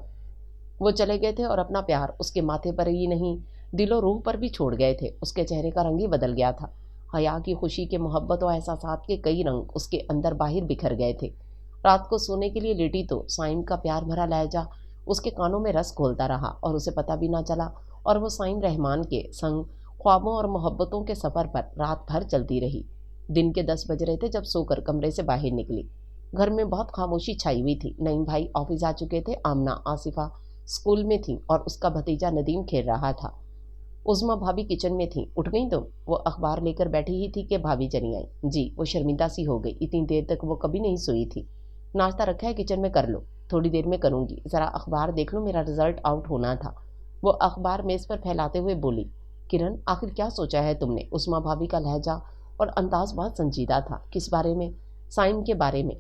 वो चले गए थे और अपना प्यार उसके माथे पर ही नहीं, दिलो रूह पर भी छोड़ गए थे। उसके चेहरे का रंग ही बदल गया था। हया की, खुशी के, मोहब्बत और एहसासात के कई रंग उसके अंदर बाहर बिखर गए थे। रात को सोने के लिए लेटी तो साइम का प्यार भरा लहजा उसके कानों में रस घोलता रहा और उसे पता भी ना चला, और वो साइम रहमान के संग ख्वाबों और मोहब्बतों के सफ़र पर रात भर चलती रही। दिन के 10 बज रहे थे जब सोकर कमरे से बाहर निकली। घर में बहुत खामोशी छाई हुई थी। नईम भाई ऑफिस आ चुके थे, आमना, आसिफा स्कूल में थी और उसका भतीजा नदीम खेल रहा था। उज़्मा भाभी किचन में थी। उठ गई तुम? वो अखबार लेकर बैठी ही थी कि भाभी चली आई। जी। वो शर्मिंदा सी हो गई, इतनी देर तक वो कभी नहीं सोई थी। नाश्ता रखा है किचन में, कर लो। थोड़ी देर में करूँगी, ज़रा अखबार देख लो, मेरा रिजल्ट आउट होना था। वो अखबार मेज़ पर फैलाते हुए बोली। किरण, आखिर क्या सोचा है तुमने? उस्मा भाभी का लहजा और अंदाज बहुत संजीदा था। किस बारे में? साइम के बारे में।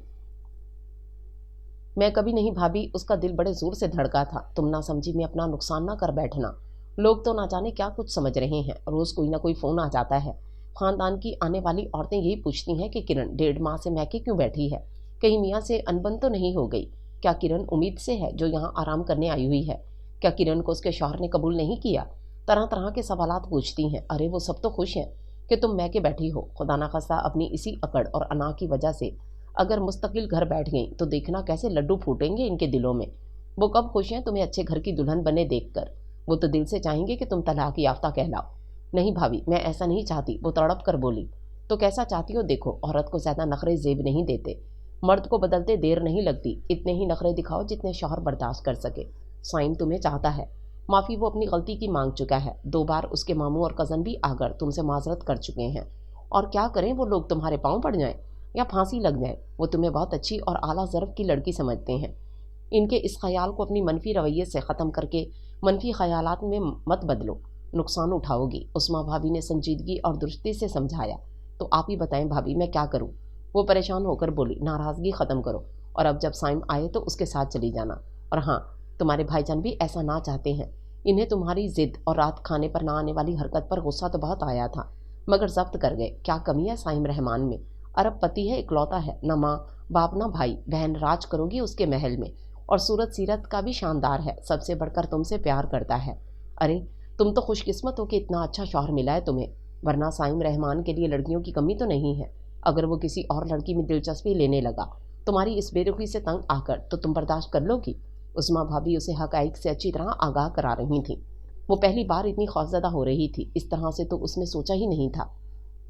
मैं कभी नहीं भाभी, उसका दिल बड़े जोर से धड़का था। तुम ना समझी में अपना नुकसान ना कर बैठना। लोग तो ना जाने क्या कुछ समझ रहे हैं। रोज कोई ना कोई फोन आ जाता है। खानदान की आने वाली औरतें यही पूछती हैं कि किरण 1.5 माह से मैके क्यों बैठी है, कहीं मियाँ से अनबन तो नहीं हो गई? क्या किरण उम्मीद से है जो यहाँ आराम करने आई हुई है? क्या किरण को उसके शौहर ने कबूल नहीं किया? तरह तरह के सवालात पूछती हैं। अरे वो सब तो खुश हैं कि तुम मैके बैठी हो। खुदा ना खास्ता अपनी इसी अकड़ और अना की वजह से अगर मुस्तकिल घर बैठ गई तो देखना कैसे लड्डू फूटेंगे इनके दिलों में। वो कब खुश हैं तुम्हें अच्छे घर की दुल्हन बने देखकर। वो तो दिल से चाहेंगे कि तुम तलाक याफ्ता कहलाओ। नहीं भाभी, मैं ऐसा नहीं चाहती, वो तड़प कर बोली। तो कैसा चाहती हो? देखो, औरत को ज्यादा नखरे जेब नहीं देते, मर्द को बदलते देर नहीं लगती। इतने ही नखरे दिखाओ जितने शौहर बर्दाश्त कर सके। साइम तुम्हें चाहता है। माफ़ी वो अपनी गलती की मांग चुका है। 2 बार उसके मामू और कज़न भी आकर तुमसे माजरत कर चुके हैं। और क्या करें वो लोग, तुम्हारे पाँव पड़ जाएं या फांसी लग जाए। वो तुम्हें बहुत अच्छी और आला ज़र्फ़ की लड़की समझते हैं। इनके इस ख्याल को अपनी मनफी रवैये से ख़त्म करके मनफी ख्यालात में मत बदलो, नुकसान उठाओगी। उस्मा भाभी ने संजीदगी और दुरुस्ती से समझाया। तो आप ही बताएं भाभी, मैं क्या करूं? वो परेशान होकर बोली। नाराज़गी ख़त्म करो और अब जब साइम आए तो उसके साथ चली जाना। और हाँ, तुम्हारे भाईजान भी ऐसा ना चाहते हैं। इन्हें तुम्हारी ज़िद और रात खाने पर ना आने वाली हरकत पर गुस्सा तो बहुत आया था, मगर जब्त कर गए। क्या कमी है साइम रहमान में? अरब पति है, इकलौता है, न माँ बाप न भाई बहन, राज करोगी उसके महल में। और सूरत सीरत का भी शानदार है, सबसे बढ़कर तुमसे प्यार करता है। अरे तुम तो खुशकिस्मत हो कि इतना अच्छा शौहर मिला है तुम्हें, वरना साइम रहमान के लिए लड़कियों की कमी तो नहीं है। अगर वो किसी और लड़की में दिलचस्पी लेने लगा तुम्हारी इस बेरुखी से तंग आकर, तो तुम बर्दाश्त कर लोगी? उस्मा भाभी उसे हकाइक से अच्छी तरह आगाह करा रही थी। वो पहली बार इतनी खौफजदा हो रही थी, इस तरह से तो उसने सोचा ही नहीं था।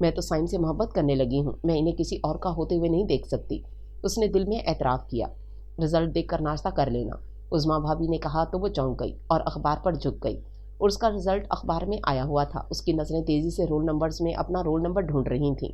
मैं तो साइम से मोहब्बत करने लगी हूँ, मैं इन्हें किसी और का होते हुए नहीं देख सकती, उसने दिल में एतराफ़ किया। रिजल्ट देखकर नाश्ता कर लेना, उज़्मा भाभी ने कहा तो वो चौंक गई और अखबार पर झुक गई। और उसका रिजल्ट अखबार में आया हुआ था। उसकी नज़रें तेज़ी से रोल नंबर्स में अपना रोल नंबर ढूंढ रही थीं।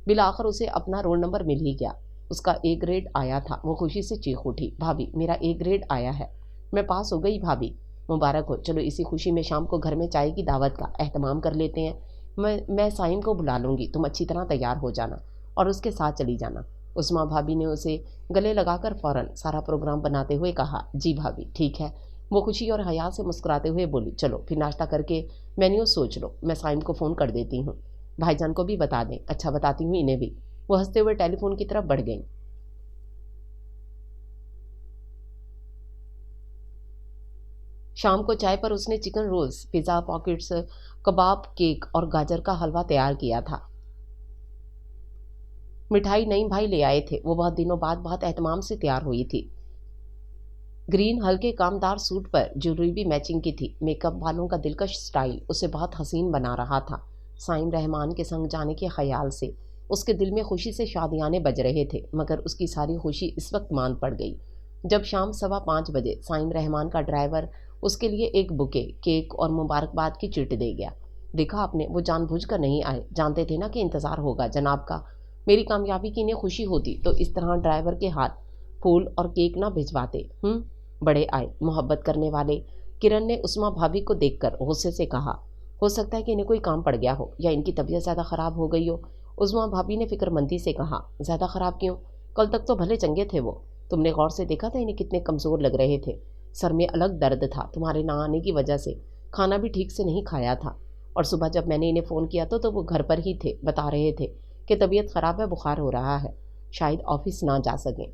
बिलाखिर उसे अपना रोल नंबर मिल ही गया। उसका ए ग्रेड आया था। वो खुशी से चीख उठी, भाभी मेरा ए ग्रेड आया है, मैं पास हो गई भाभी, मुबारक हो। चलो इसी खुशी में शाम को घर में चाय की दावत का एहतमाम कर लेते हैं। मैं साइम को बुला लूँगी, तुम अच्छी तरह तैयार हो जाना और उसके साथ चली जाना। उस्मा भाभी ने उसे गले लगाकर फ़ौरन सारा प्रोग्राम बनाते हुए कहा, जी भाभी ठीक है। वो खुशी और हया से मुस्कुराते हुए बोली, चलो फिर नाश्ता करके मेन्यू सोच लो, मैं साइम को फ़ोन कर देती हूँ। भाईजान को भी बता दें। अच्छा, बताती हूँ इन्हें भी। वो हंसते हुए टेलीफोन की तरफ बढ़ गई। शाम को चाय पर उसने चिकन रोल्स, पिज़्ज़ा, पॉकेट्स, कबाब, केक और गाजर का हलवा तैयार किया था। मिठाई नईम भाई ले आए थे। वो बहुत दिनों बाद बहुत एहतमाम से तैयार हुई थी। ग्रीन हल्के कामदार सूट पर ज्वेलरी भी मैचिंग की थी। मेकअप, बालों का दिलकश स्टाइल उसे बहुत हसीन बना रहा था। साइम रहमान के संग जाने के ख्याल से उसके दिल में खुशी से शादियाने बज रहे थे, मगर उसकी सारी खुशी इस वक्त मान पड़ गई जब शाम 5:15 साइम रहमान का ड्राइवर उसके लिए एक बुके, केक और मुबारकबाद की चिट दे गया। देखा आपने, वो जानबूझकर नहीं आए, जानते थे ना कि इंतज़ार होगा जनाब का। मेरी कामयाबी की इन्हें खुशी होती तो इस तरह ड्राइवर के हाथ फूल और केक ना भिजवाते। बड़े आए, मोहब्बत करने वाले। किरण ने उस्मा भाभी को देखकर गुस्से से कहा, हो सकता है कि इन्हें कोई काम पड़ गया हो या इनकी तबीयत ज़्यादा ख़राब हो गई हो। उस्मा भाभी ने फिक्रमंदी से कहा, ज़्यादा ख़राब क्यों? कल तक तो भले चंगे थे वो। तुमने गौर से देखा था इन्हें कितने कमज़ोर लग रहे थे। सर में अलग दर्द था, तुम्हारे ना आने की वजह से खाना भी ठीक से नहीं खाया था। और सुबह जब मैंने इन्हें फ़ोन किया तो वो घर पर ही थे, बता रहे थे कि तबीयत ख़राब है, बुखार हो रहा है, शायद ऑफिस ना जा सकें।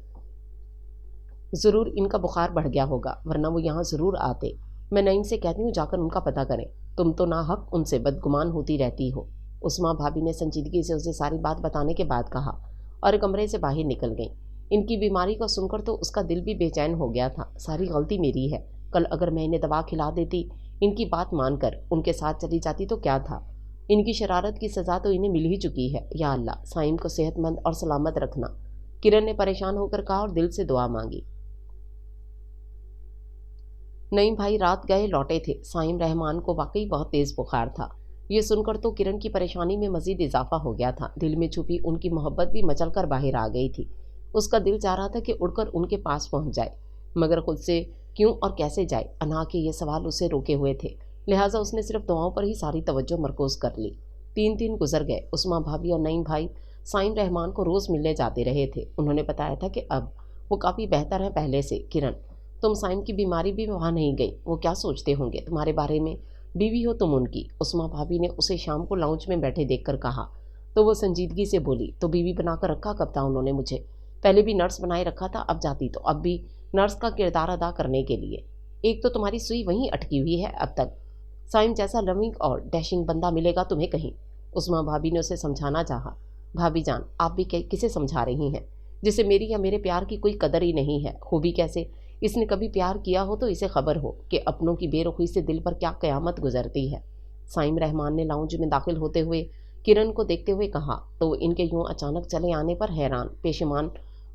ज़रूर इनका बुखार बढ़ गया होगा, वरना वो यहाँ ज़रूर आते। मैं नईम से कहती हूँ जाकर उनका पता करें। तुम तो ना हक उनसे बदगुमान होती रहती हो। उस्मा भाभी ने संजीदगी से उसे सारी बात बताने के बाद कहा और कमरे से बाहर निकल गई। इनकी बीमारी को सुनकर तो उसका दिल भी बेचैन हो गया था। सारी गलती मेरी है। कल अगर मैं इन्हें दवा खिला देती, इनकी बात मानकर उनके साथ चली जाती तो क्या था। इनकी शरारत की सज़ा तो इन्हें मिल ही चुकी है। या अल्लाह, साइम को सेहतमंद और सलामत रखना, किरण ने परेशान होकर कहा और दिल से दुआ मांगी। नईम भाई रात गए लौटे थे। साइम रहमान को वाकई बहुत तेज बुखार था। ये सुनकर तो किरण की परेशानी में मजीद इजाफा हो गया था। दिल में छुपी उनकी मोहब्बत भी मचल कर बाहर आ गई थी। उसका दिल चाह रहा था कि उड़कर उनके पास पहुंच जाए, मगर खुद से क्यों और कैसे जाए, अना के ये सवाल उसे रोके हुए थे। लिहाजा उसने सिर्फ दुआओं पर ही सारी तवज्जो मरकूज कर ली। 3 दिन गुजर गए। उस्मा भाभी और नईम भाई साइम रहमान को रोज़ मिलने जाते रहे थे। उन्होंने बताया था कि अब वो काफ़ी बेहतर है पहले से। किरण, तुम साइम की बीमारी भी वहाँ नहीं गई, वो क्या सोचते होंगे तुम्हारे बारे में, बीवी हो तुम उनकी। उस्मा भाभी ने उसे शाम को लाउंज में बैठे देखकर कहा तो वो संजीदगी से बोली, तो बीवी बनाकर रखा कब था उन्होंने मुझे? पहले भी नर्स बनाए रखा था, अब जाती तो अब भी नर्स का किरदार अदा करने के लिए। एक तो तुम्हारी सुई वहीं अटकी हुई है अब तक। साइम जैसा लविंग और डैशिंग बंदा मिलेगा तुम्हें कहीं? उस्मा भाभी ने उसे समझाना चाहा। भाभी जान, आप भी किसे समझा रही हैं जिसे मेरी या मेरे प्यार की कोई कदर ही नहीं है? खूबी कैसे? इसने कभी प्यार किया हो तो इसे खबर हो कि अपनों की बेरुखी से दिल पर क्या क़यामत गुजरती है। साइम रहमान ने लाउंज में दाखिल होते हुए किरण को देखते हुए कहा तो इनके यूं अचानक चले आने पर हैरान पेशेमान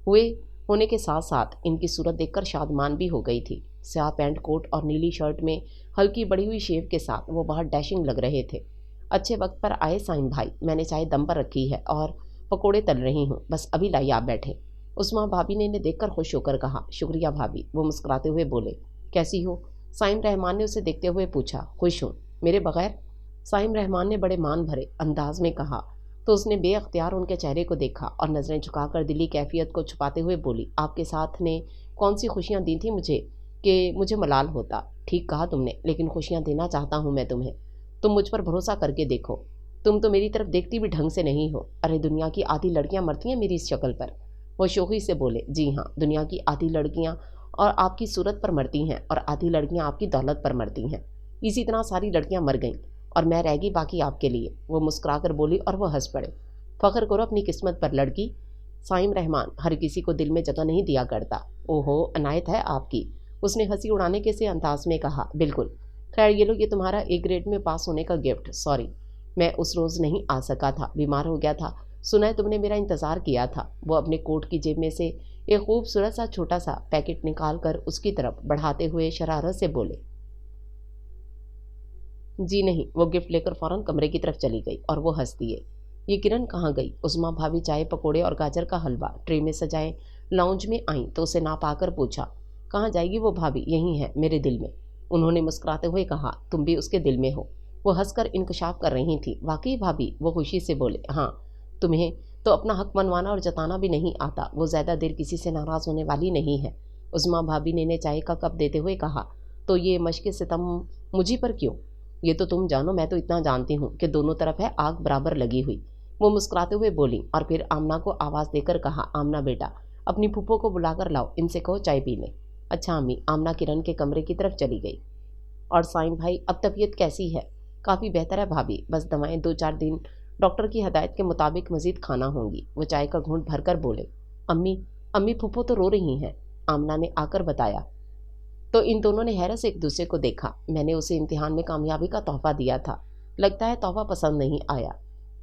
हुए होने के साथ साथ इनकी सूरत देखकर शादमान भी हो गई थी। स्याह पैंट कोट और नीली शर्ट में हल्की बड़ी हुई शेव के साथ वो बहुत डैशिंग लग रहे थे। अच्छे वक्त पर आए साइम भाई, मैंने चाय दम पर रखी है और पकोड़े तल रही हूँ, बस अभी लाइए आप बैठे। उस्मा भाभी ने इन्हें देखकर खुश होकर कहा। शुक्रिया भाभी, वो मुस्कुराते हुए बोले। कैसी हो? साइम रहमान ने उसे देखते हुए पूछा। खुश हूँ, मेरे बगैर? साइम रहमान ने बड़े मान भरे अंदाज में कहा तो उसने बेअख्तियार उनके चेहरे को देखा और नज़रें झुकाकर दिली कैफियत को छुपाते हुए बोली, आपके साथ ने कौन सी खुशियाँ दी थी मुझे कि मुझे मलाल होता? ठीक कहा तुमने, लेकिन खुशियाँ देना चाहता हूँ मैं तुम्हें। तुम मुझ पर भरोसा करके देखो। तुम तो मेरी तरफ देखती भी ढंग से नहीं हो। अरे दुनिया की आधी लड़कियां मरती हैं मेरी इस शक्ल पर। वो शोखी से बोले। जी हाँ, दुनिया की आधी लड़कियां और आपकी सूरत पर मरती हैं और आधी लड़कियां आपकी दौलत पर मरती हैं। इसी तरह सारी लड़कियां मर गईं और मैं रह गई बाकी आपके लिए। वो मुस्कुरा कर बोली और वो हंस पड़े। फ़ख्र करो अपनी किस्मत पर लड़की। साइम रहमान हर किसी को दिल में जगह नहीं दिया करता। ओहो, अनायत है आपकी, उसने हंसी उड़ाने के से अंदाज में कहा। बिल्कुल। खैर ये लो, ये तुम्हारा ए ग्रेड में पास होने का गिफ्ट। सॉरी, मैं उस रोज़ नहीं आ सका था, बीमार हो गया था। सुना है तुमने मेरा इंतज़ार किया था। वो अपने कोट की जेब में से एक खूबसूरत सा छोटा सा पैकेट निकाल कर उसकी तरफ बढ़ाते हुए शरारत से बोले। जी नहीं। वो गिफ्ट लेकर फ़ौरन कमरे की तरफ चली गई और वो हंस दिए। ये किरण कहाँ गई? उस्मा भाभी चाय पकौड़े और गाजर का हलवा ट्रे में सजाए लाउंज में आई तो उसे ना पाकर पूछा, कहाँ जाएगी वो भाभी? यहीं है मेरे दिल में। उन्होंने मुस्कुराते हुए कहा। तुम भी उसके दिल में हो। वो हंसकर इंकशाफ कर रही थी। वाकई भाभी? वो खुशी से बोले। हाँ, तुम्हें तो अपना हक मनवाना और जताना भी नहीं आता। वो ज़्यादा देर किसी से नाराज़ होने वाली नहीं है। उस्मा भाभी ने इन्हें चाय का कप देते हुए कहा। तो ये मश्क सितम मुझी पर क्यों? ये तो तुम जानो, मैं तो इतना जानती हूँ कि दोनों तरफ है आग बराबर लगी हुई। वो मुस्कुराते हुए बोली और फिर आमना को आवाज़ देकर कहा, आमना बेटा, अपनी फूफो को बुलाकर लाओ, इनसे कहो चाय पी लें। अच्छा अम्मी। आमना किरण के कमरे की तरफ चली गई। और साइम भाई, अब तबीयत कैसी है? काफ़ी बेहतर है भाभी, बस दवाएं 2-4 दिन डॉक्टर की हदायत के मुताबिक मजीद खाना होंगी। वो चाय का घूंट भरकर बोले। अम्मी, अम्मी फूफो तो रो रही हैं, आमना ने आकर बताया। तो इन दोनों ने हैरत से एक दूसरे को देखा। मैंने उसे इम्तिहान में कामयाबी का तोहफा दिया था, लगता है तोहफा पसंद नहीं आया।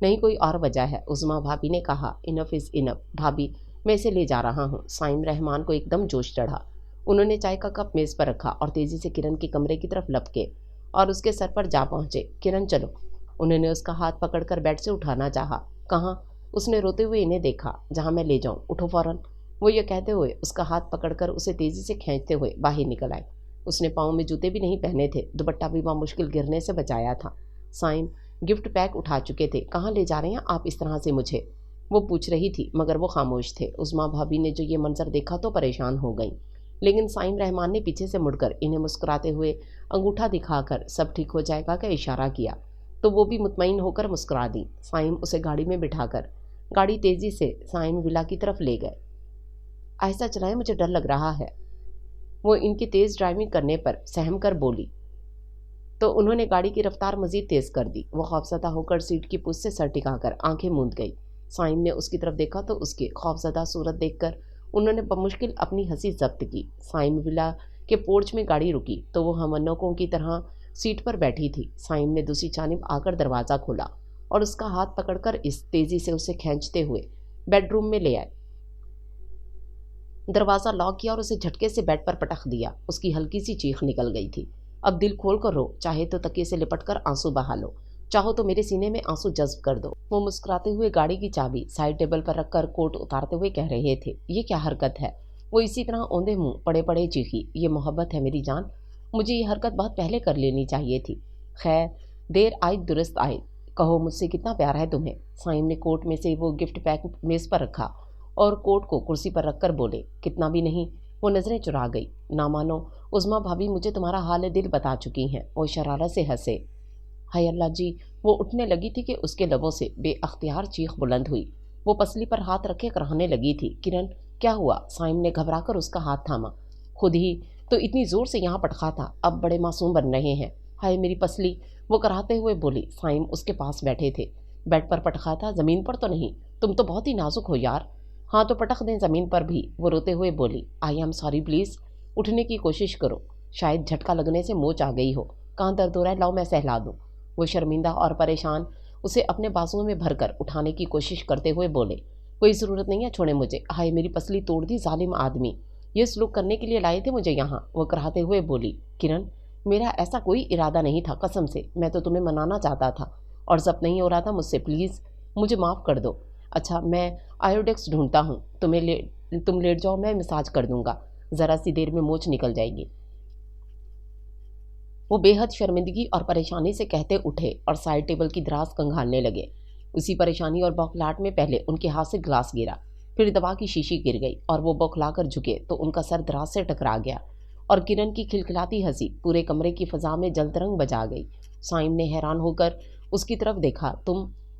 नहीं, कोई और वजह है, उस्मा भाभी ने कहा। इनफ इज़ इनफ भाभी, मैं इसे ले जा रहा हूँ। साइम रहमान को एकदम जोश चढ़ा। उन्होंने चाय का कप मेज़ पर रखा और तेज़ी से किरण के कमरे की तरफ लपके और उसके सर पर जा पहुँचे। किरण चलो। उन्होंने उसका हाथ पकड़कर बेड से उठाना चाहा। कहाँ? उसने रोते हुए इन्हें देखा। जहाँ मैं ले जाऊँ, उठो फ़ौरन। वो ये कहते हुए उसका हाथ पकड़कर उसे तेज़ी से खींचते हुए बाहर निकल आए। उसने पाँव में जूते भी नहीं पहने थे, दुपट्टा भी बामुश्किल गिरने से बचाया था। साइम गिफ्ट पैक उठा चुके थे। कहाँ ले जा रहे हैं आप इस तरह से मुझे? वो पूछ रही थी, मगर वो खामोश थे। उस्मा भाभी ने जो ये मंजर देखा तो परेशान हो गई, लेकिन साइम रहमान ने पीछे से मुड़कर इन्हें मुस्कुराते हुए अंगूठा दिखाकर सब ठीक हो जाएगा का इशारा किया, तो वो भी मुतमईन होकर मुस्कुरा दी। साइम उसे गाड़ी में बिठाकर गाड़ी तेज़ी से साइम विला की तरफ ले गए। आहिस्ता चलाएं, मुझे डर लग रहा है, वो इनकी तेज़ ड्राइविंग करने पर सहम कर बोली। तो उन्होंने गाड़ी की रफ्तार मज़ीद तेज़ कर दी। वो खौफज़दा होकर सीट की पुश से सर टिकाकर आंखें मूंद गई। साइम ने उसकी तरफ देखा तो उसकी खौफज़दा सूरत देखकर उन्होंने बमुश्किल अपनी हंसी जब्त की। साइम विला के पोर्च में गाड़ी रुकी तो वो हमनों की तरह सीट पर बैठी थी। साइम ने दूसरी जानिब आकर दरवाज़ा खोला और उसका हाथ पकड़कर इस तेज़ी से उसे खींचते हुए बेडरूम में ले आए। दरवाज़ा लॉक किया और उसे झटके से बेड पर पटक दिया। उसकी हल्की सी चीख निकल गई थी। अब दिल खोल कर रो, चाहे तो तकिए से लिपट कर आंसू बहा लो, चाहो तो मेरे सीने में आंसू जज्ब कर दो। वो मुस्कुराते हुए गाड़ी की चाबी साइड टेबल पर रखकर कोट उतारते हुए कह रहे थे, ये क्या हरकत है। वो इसी तरह औंधे मुंह पड़े पड़े चीखी, ये मोहब्बत है मेरी जान, मुझे ये हरकत बहुत पहले कर लेनी चाहिए थी। खैर, देर आए दुरुस्त आए, कहो मुझसे कितना प्यार है तुम्हें। साइम ने कोट में से वो गिफ्ट पैक मेज पर रखा और कोट को कुर्सी पर रखकर बोले, कितना भी नहीं। वो नजरें चुरा गई। ना मानो उज़्मा भाभी मुझे तुम्हारा हाल दिल बता चुकी हैं। वो शरारत से हंसे। हाय अल्लाह जी। वो उठने लगी थी कि उसके लबों से बेअख्तियार चीख बुलंद हुई। वो पसली पर हाथ रखे कराहने लगी थी। किरण, क्या हुआ। साइम ने घबराकर उसका हाथ थामा। खुद ही तो इतनी जोर से यहाँ पटखा था, अब बड़े मासूम बन रहे हैं। हाय मेरी पसली, वो कराहते हुए बोली। साइम उसके पास बैठे थे। बेड पर पटखा था, जमीन पर तो नहीं। तुम तो बहुत ही नाजुक हो यार। हाँ तो पटक दें जमीन पर भी। वो रोते हुए बोली। I am sorry please. उठने की कोशिश करो, शायद झटका लगने से मोच आ गई हो। कहाँ दर्द हो रहा है, लाओ मैं सहला दूँ। वो शर्मिंदा और परेशान उसे अपने बाजुओं में भरकर उठाने की कोशिश करते हुए बोले, कोई ज़रूरत नहीं है, छोड़े मुझे। हाय मेरी पसली तोड़ दी जालिम आदमी, ये सलूक करने के लिए लाए थे मुझे यहाँ। वो कराहते हुए बोली। किरण, मेरा ऐसा कोई इरादा नहीं था, कसम से। मैं तो तुम्हें मनाना चाहता था और जब नहीं हो रहा था मुझसे। प्लीज़ मुझे माफ़ कर दो। अच्छा, मैं आयोडेक्स ढूंढता हूँ, तुम लेट जाओ, मैं मसाज कर दूंगा, ज़रा सी देर में मोच निकल जाएगी। वो बेहद शर्मिंदगी और परेशानी से कहते उठे और साइड टेबल की दराज कंघालने लगे। उसी परेशानी और बौखलाहट में पहले उनके हाथ से ग्लास गिरा, फिर दवा की शीशी गिर गई और वो बौखला कर झुके तो उनका सर दराज से टकरा गया और किरण की खिलखिलाती हंसी पूरे कमरे की फ़ज़ा में जलतरंग बजा गई। साइम ने हैरान होकर उसकी तरफ देखा।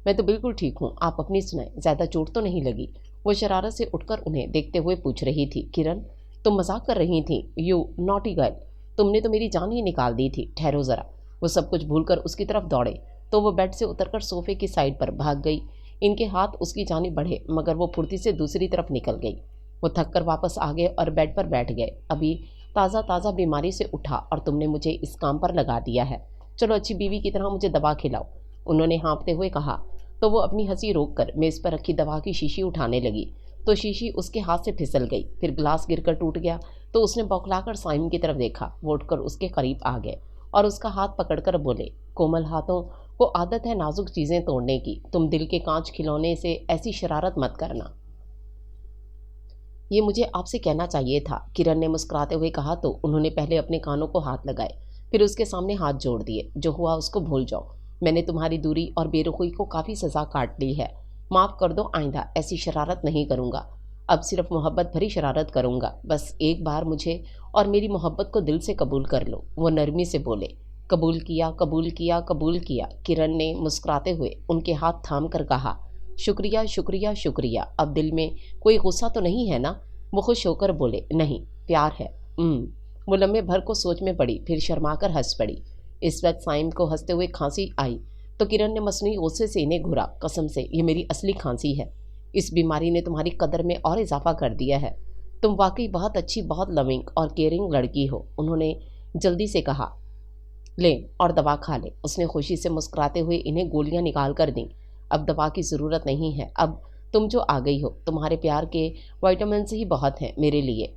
मैं तो बिल्कुल ठीक हूँ, आप अपनी सुनाएं, ज़्यादा चोट तो नहीं लगी। वो शरारत से उठकर उन्हें देखते हुए पूछ रही थी। किरण, तुम मजाक कर रही थी, यू नॉटी गर्ल, तुमने तो मेरी जान ही निकाल दी थी। ठहरो ज़रा। वो सब कुछ भूलकर उसकी तरफ दौड़े तो वो बेड से उतरकर सोफे की साइड पर भाग गई। इनके हाथ उसकी जानिब बढ़े मगर वो फुर्ती से दूसरी तरफ निकल गई। वो थक कर वापस आ गए और बेड पर बैठ गए। अभी ताज़ा ताज़ा बीमारी से उठा और तुमने मुझे इस काम पर लगा दिया है, चलो अच्छी बीवी की तरह मुझे दवा खिलाओ, उन्होंने हाँफते हुए कहा। तो वो अपनी हंसी रोक कर मेज़ पर रखी दवा की शीशी उठाने लगी तो शीशी उसके हाथ से फिसल गई, फिर ग्लास गिरकर टूट गया तो उसने बौखलाकर साइम की तरफ देखा। वो उठकर उसके करीब आ गए और उसका हाथ पकड़कर बोले, कोमल हाथों को आदत है नाजुक चीज़ें तोड़ने की, तुम दिल के कांच खिलौने से ऐसी शरारत मत करना। ये मुझे आपसे कहना चाहिए था, किरण ने मुस्कुराते हुए कहा तो उन्होंने पहले अपने कानों को हाथ लगाए, फिर उसके सामने हाथ जोड़ दिए। जो हुआ उसको भूल जाओ, मैंने तुम्हारी दूरी और बेरुखी को काफ़ी सज़ा काट ली है, माफ़ कर दो, आइंदा ऐसी शरारत नहीं करूँगा, अब सिर्फ मोहब्बत भरी शरारत करूँगा, बस एक बार मुझे और मेरी मोहब्बत को दिल से कबूल कर लो। वो नरमी से बोले। कबूल किया, कबूल किया, कबूल किया, किरण ने मुस्कुराते हुए उनके हाथ थाम कर कहा। शुक्रिया शुक्रिया शुक्रिया, अब दिल में कोई गुस्सा तो नहीं है ना। वो खुश होकर बोले, नहीं, प्यार है। वो लम्हे भर को सोच में पड़ी, फिर शर्मा कर हंस पड़ी। इस वक्त साइम को हंसते हुए खांसी आई तो किरण ने मसनूई गुस्से से इन्हें घूरा। कसम से ये मेरी असली खांसी है, इस बीमारी ने तुम्हारी कदर में और इजाफा कर दिया है, तुम वाकई बहुत अच्छी, बहुत लविंग और केयरिंग लड़की हो, उन्होंने जल्दी से कहा। ले और दवा खा ले। उसने खुशी से मुस्कुराते हुए इन्हें गोलियां निकाल कर दी। अब दवा की ज़रूरत नहीं है, अब तुम जो आ गई हो, तुम्हारे प्यार के विटामिन ही बहुत हैं मेरे लिए।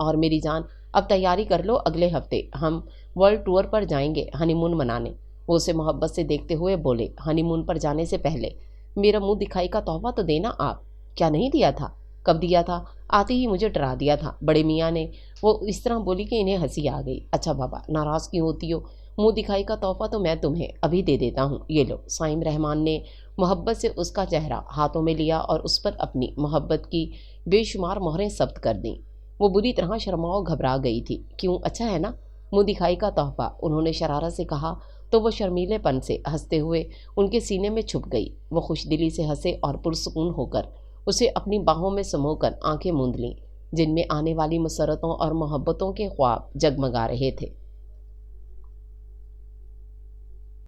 और मेरी जान, अब तैयारी कर लो, अगले हफ्ते हम वर्ल्ड टूर पर जाएंगे हनीमून मनाने। वो उसे मोहब्बत से देखते हुए बोले, हनीमून पर जाने से पहले मेरा मुंह दिखाई का तोहफा तो देना आप। क्या नहीं दिया था? कब दिया था? आते ही मुझे डरा दिया था बड़े मियाँ ने। वो इस तरह बोली कि इन्हें हंसी आ गई। अच्छा बाबा, नाराज़ क्यों होती हो? मुंह दिखाई का तोहफा तो मैं तुम्हें अभी दे देता हूँ, ये लो। साइम रहमान ने मोहब्बत से उसका चेहरा हाथों में लिया और उस पर अपनी मोहब्बत की बेशुमार मोहरें सब्त कर दीं। वो बुरी तरह शर्माओ घबरा गई थी। क्यों, अच्छा है ना? मुंह दिखाई का तोहफा, उन्होंने शरारत से कहा तो वो शर्मीलेपन से हंसते हुए उनके सीने में छुप गई। वो खुशदिली से हंसे और पुरसुकून होकर उसे अपनी बाहों में समोकर आंखें मूंद लीं, जिनमें आने वाली मसरतों और मोहब्बतों के ख्वाब जगमगा रहे थे।